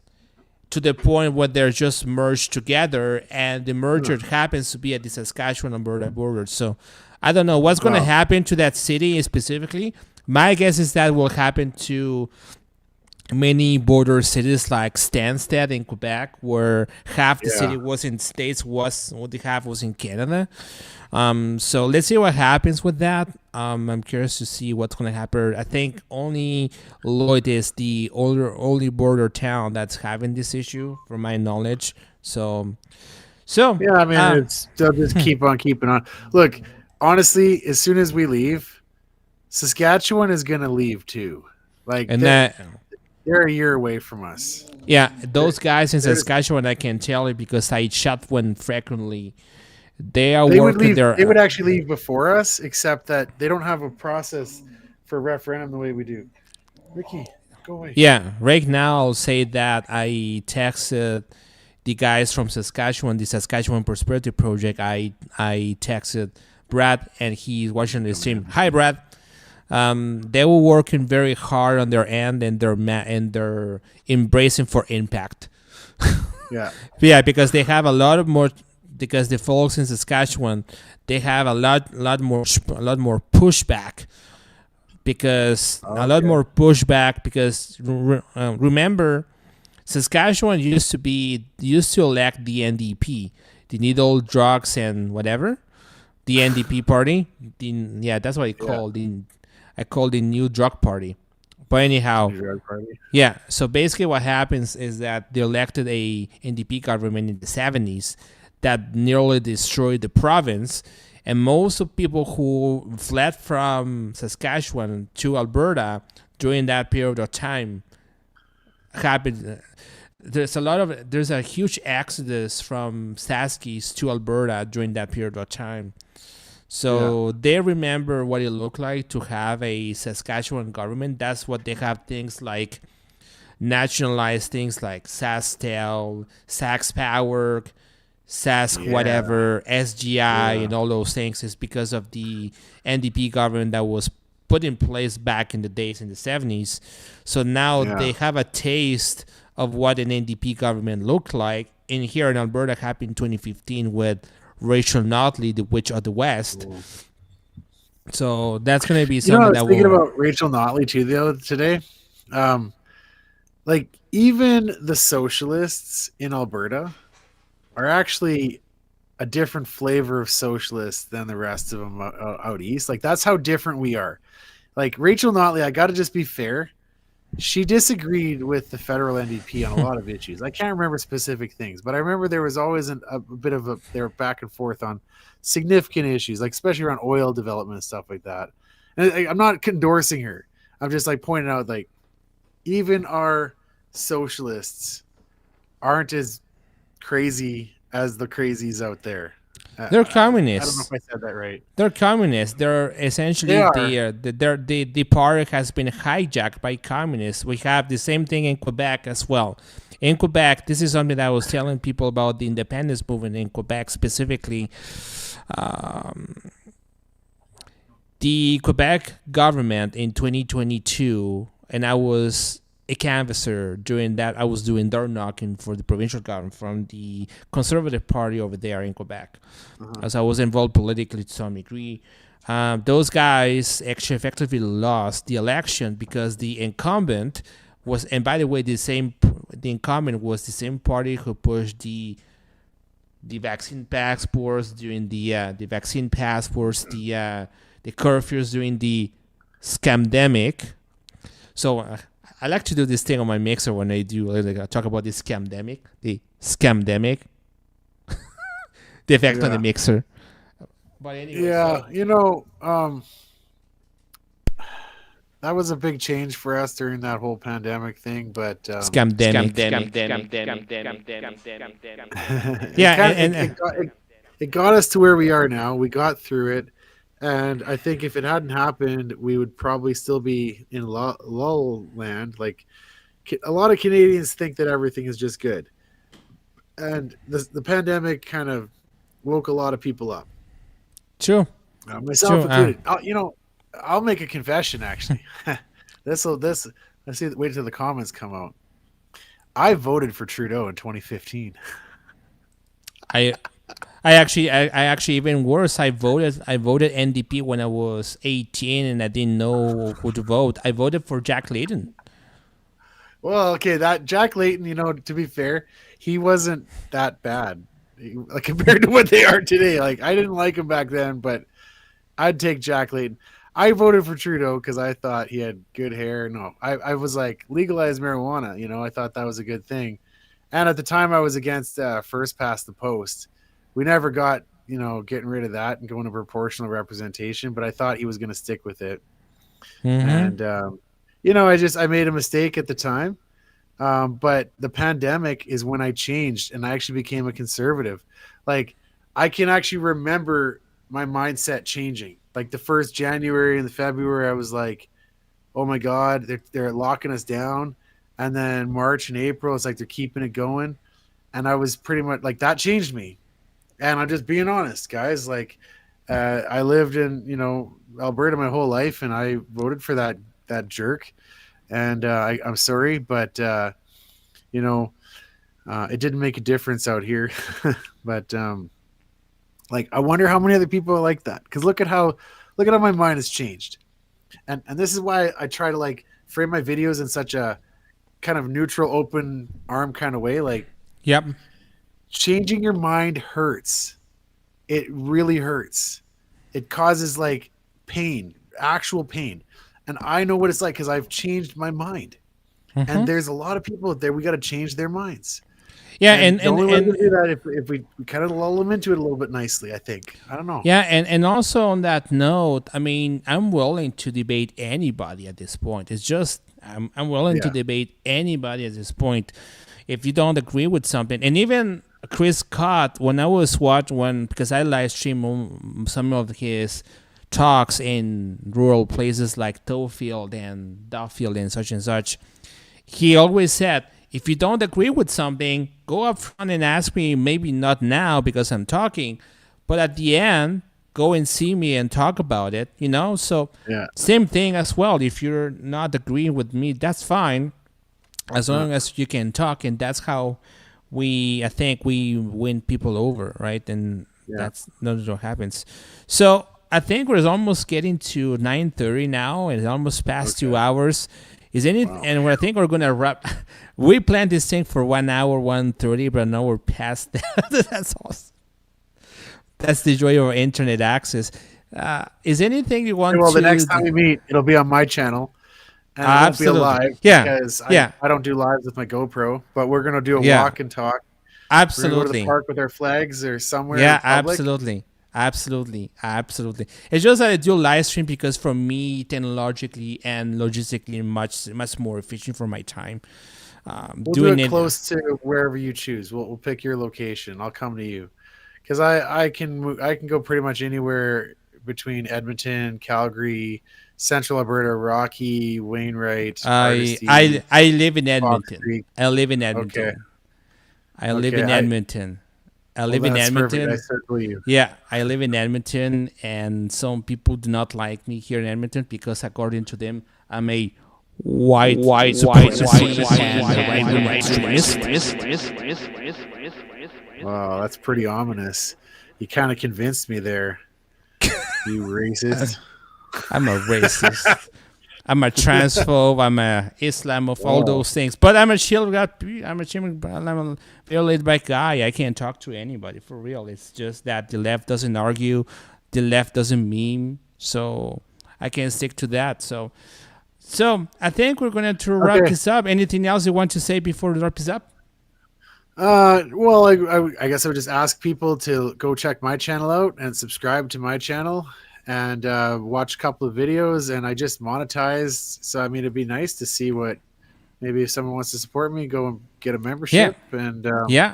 to the point where they're just merged together, and the merger happens to be at the Saskatchewan-Alberta border. So I don't know what's going to happen to that city specifically. My guess is that will happen to many border cities like Stansted in Quebec, where half the city was in States, what the half was in Canada. So let's see what happens with that. I'm curious to see what's going to happen. I think only Lloyd is the only border town that's having this issue, from my knowledge. So yeah, I mean, they'll just keep on keeping on. Look, honestly, as soon as we leave, Saskatchewan is going to leave too. Like, and they're a year away from us. Yeah, those guys in Saskatchewan, I can tell you because I chat one frequently. They would actually leave before us, except that they don't have a process for referendum the way we do. Ricky, go away. Yeah, right now I'll say that I texted the guys from Saskatchewan, the Saskatchewan Prosperity Project. I texted Brad, and he's watching the stream. Hi, Brad. They were working very hard on their end, and they're embracing for impact. Yeah, because they have a lot of more. Because the folks in Saskatchewan, they have a lot more pushback. Because remember, Saskatchewan used to elect the NDP, the Needle Drugs and whatever, the NDP party. Yeah, that's what I Yeah. call the new drug party. But anyhow, New Drug Party. yeah. So basically, what happens is that they elected a NDP government in the 70s that nearly destroyed the province, and most of people who fled from Saskatchewan to Alberta during that period of time happened. There's a huge exodus from Saskies to Alberta during that period of time. So they remember what it looked like to have a Saskatchewan government. That's what they have things like nationalized things like SaskTel, Sask Power, Sask whatever, SGI, and all those things is because of the NDP government that was put in place back in the days in the 70s. So now they have a taste of what an NDP government looked like. And here in Alberta happened in 2015 with Rachel Notley, the Witch of the West. Ooh. So that's going to be something that I was thinking about Rachel Notley too the other today. Like even the socialists in Alberta are actually a different flavor of socialists than the rest of them out east. Like that's how different we are. Like Rachel Notley, I got to just be fair. She disagreed with the federal NDP on a lot of issues. I can't remember specific things, but I remember there was always a bit of they were back and forth on significant issues, like especially around oil development and stuff like that. And I'm not endorsing her. I'm just like pointing out, like, even our socialists aren't as crazy as the crazies out there. They're communists. I don't know if I said that right. They're communists. They're essentially the party has been hijacked by communists. We have the same thing in Quebec as well. In Quebec, this is something that I was telling people about the independence movement in Quebec specifically. The Quebec government in 2022, and I was a canvasser during that. I was doing door knocking for the provincial government from the Conservative Party over there in Quebec, as I was involved politically to some degree. Those guys actually effectively lost the election because the incumbent was, and by the way, the incumbent was the same party who pushed the vaccine passports during the vaccine passports, the curfews during the scamdemic. So. I like to do this thing on my mixer when I do talk about the scamdemic, the effect on the mixer. But anyway, that was a big change for us during that whole pandemic thing. But scamdemic. It got us to where we are now. We got through it. And I think if it hadn't happened, we would probably still be in lull land. Like a lot of Canadians think that everything is just good. And the pandemic kind of woke a lot of people up. True. Myself included. I'll make a confession, actually. Let's see. Wait until the comments come out. I voted for Trudeau in 2015. I actually even worse. I voted NDP when I was 18 and I didn't know who to vote. I voted for Jack Layton. Well, okay, that Jack Layton, to be fair, he wasn't that bad compared to what they are today. Like I didn't like him back then, but I'd take Jack Layton. I voted for Trudeau because I thought he had good hair. No, I was like legalize marijuana. I thought that was a good thing. And at the time, I was against first past the post. We never got, getting rid of that and going to proportional representation, but I thought he was going to stick with it. Mm-hmm. And, I made a mistake at the time. But the pandemic is when I changed and I actually became a conservative. Like I can actually remember my mindset changing. Like the first January and the February, I was like, oh my God, they're locking us down. And then March and April, it's like they're keeping it going. And I was pretty much like, that changed me. And I'm just being honest, guys. Like, I lived in, Alberta my whole life, and I voted for that jerk. And I'm sorry, but it didn't make a difference out here. But I wonder how many other people are like that. Because look at how my mind has changed. And this is why I try to frame my videos in such a kind of neutral, open arm kind of way. Like Yep. changing your mind hurts. It really hurts. It causes like pain, actual pain. And I know what it's like because I've changed my mind. And there's a lot of people out there, we got to change their minds. Yeah, And the only way to do that if we kind of lull them into it a little bit nicely, I think. I don't know. yeah, and also on that note, I mean, I'm willing to debate anybody at this point. It's just I'm willing to debate anybody at this point if you don't agree with something. And even Chris Scott, when I was watching because I live stream some of his talks in rural places like Towfield and Duffield and such, he always said, if you don't agree with something, go up front and ask me, maybe not now because I'm talking, but at the end, go and see me and talk about it, you know? So same thing as well. If you're not agreeing with me, that's fine, as long as you can talk. And that's how I think we win people over, right? And that's what happens. So I think we're almost getting to 9:30 now, and it's almost past 2 hours. Is anything? And I think we're gonna wrap. We planned this thing for 1 hour, 1:30, but now we're past that. That's awesome. That's the joy of internet access. Is anything you want? Well, the next time we meet, it'll be on my channel, and it won't be a live. Because I don't do lives with my GoPro, but we're gonna do a walk and talk. Absolutely. We're gonna go to the park with our flags or somewhere. Yeah, absolutely. It's just that I do live stream because for me, technologically and logistically, much more efficient for my time. We'll do it close to wherever you choose. We'll pick your location. I'll come to you because I can go pretty much anywhere between Edmonton, Calgary, Central Alberta, Rocky, Wainwright. I live in Edmonton. I live in Edmonton. Okay. I live in Edmonton. I live in Edmonton. Yeah, I live in Edmonton, and some people do not like me here in Edmonton because, according to them, I'm a white supremacist. Wow, that's pretty ominous. You kind of convinced me there. You racist. I'm a racist. I'm a transphobe. I'm a Islamophobe. All those things. But I'm a chill guy. I'm a very laid back guy. I can't talk to anybody for real. It's just that the left doesn't argue, the left doesn't meme. So I can stick to that. So I think we're going to wrap this up. Anything else you want to say before we wrap this up? Well, I guess I would just ask people to go check my channel out and subscribe to my channel. And watch a couple of videos, and I just monetized. So I mean, it'd be nice to see what maybe if someone wants to support me, go and get a membership. And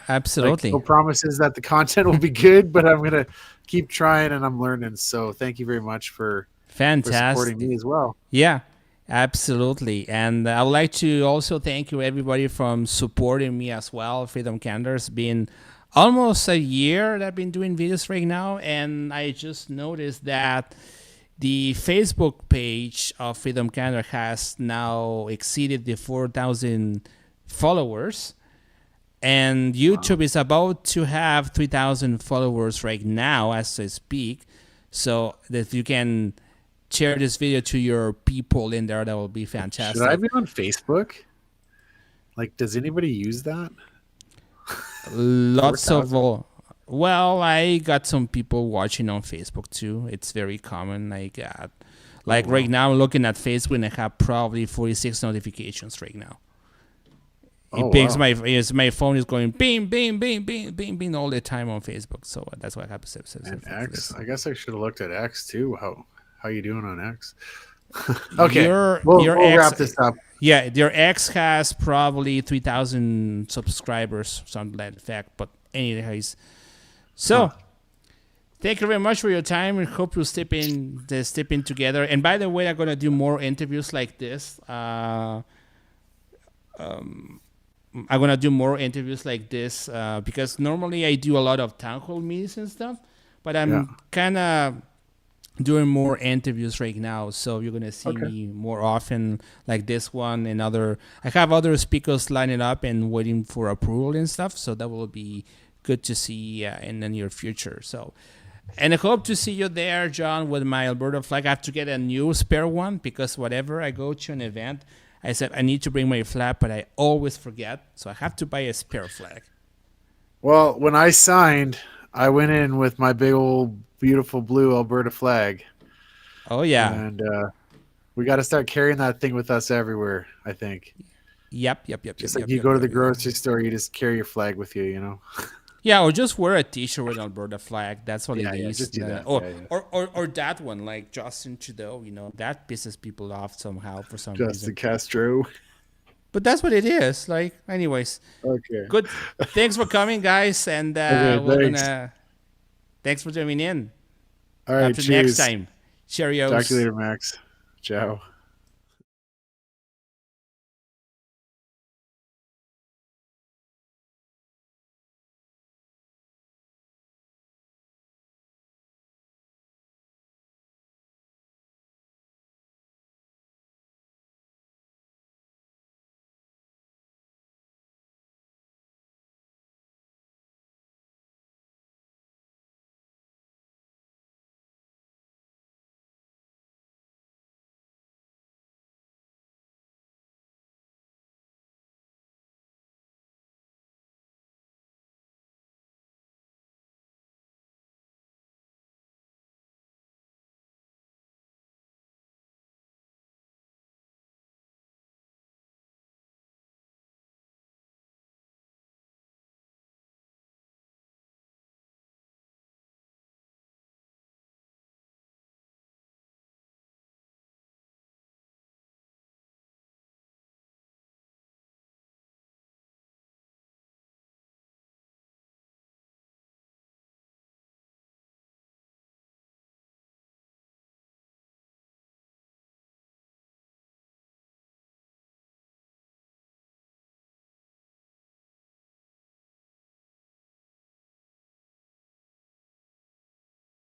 absolutely. No promises that the content will be good, but I'm gonna keep trying and I'm learning. So thank you very much for supporting me as well. Yeah, absolutely. And I would like to also thank you everybody from supporting me as well. Freedom Canada's been almost a year that I've been doing videos right now, and I just noticed that the Facebook page of Freedom Canada has now exceeded the 4,000 followers, and YouTube is about to have 3,000 followers right now as I speak. So that you can share this video to your people in there, that will be fantastic. Should I be on Facebook? Like, does anybody use that? Lots of I got some people watching on Facebook too. It's very common. I got right now I'm looking at Facebook and I have probably 46 notifications right now. It pings my phone is going bing bing bing bing bing bing all the time on Facebook. So that's what happens. And X, I guess I should have looked at X too. How you doing on X? Okay, we'll wrap this up. Yeah, your ex has probably 3,000 subscribers, something like that. But anyways, so thank you very much for your time. We hope you step in together. And by the way, I'm gonna do more interviews like this. I'm gonna do more interviews like this because normally I do a lot of town hall meetings and stuff, but I'm kind of doing more interviews right now, so you're gonna see me more often, like this one and other. I have other speakers lining up and waiting for approval and stuff, so that will be good to see in the near future. So, and I hope to see you there, John, with my Alberta flag. I have to get a new spare one because whenever I go to an event, I said I need to bring my flag, but I always forget, so I have to buy a spare flag. Well, when I signed, I went in with my big old beautiful blue Alberta flag, Oh yeah. and we got to start carrying that thing with us everywhere. I think. Yep. Just like you go to the grocery store, you just carry your flag with you. Yeah, or just wear a T-shirt with Alberta flag. That's all it Yeah, is. just do that. Or, Yeah. or that one, like Justin Trudeau. That pisses people off somehow for some Justin reason. Castro. But that's what it is. Like, anyways, Okay. good. Thanks for coming, guys, and thanks for tuning in. All right. Until next Cheers. time. Cheerios. Talk to you later, Max. Ciao.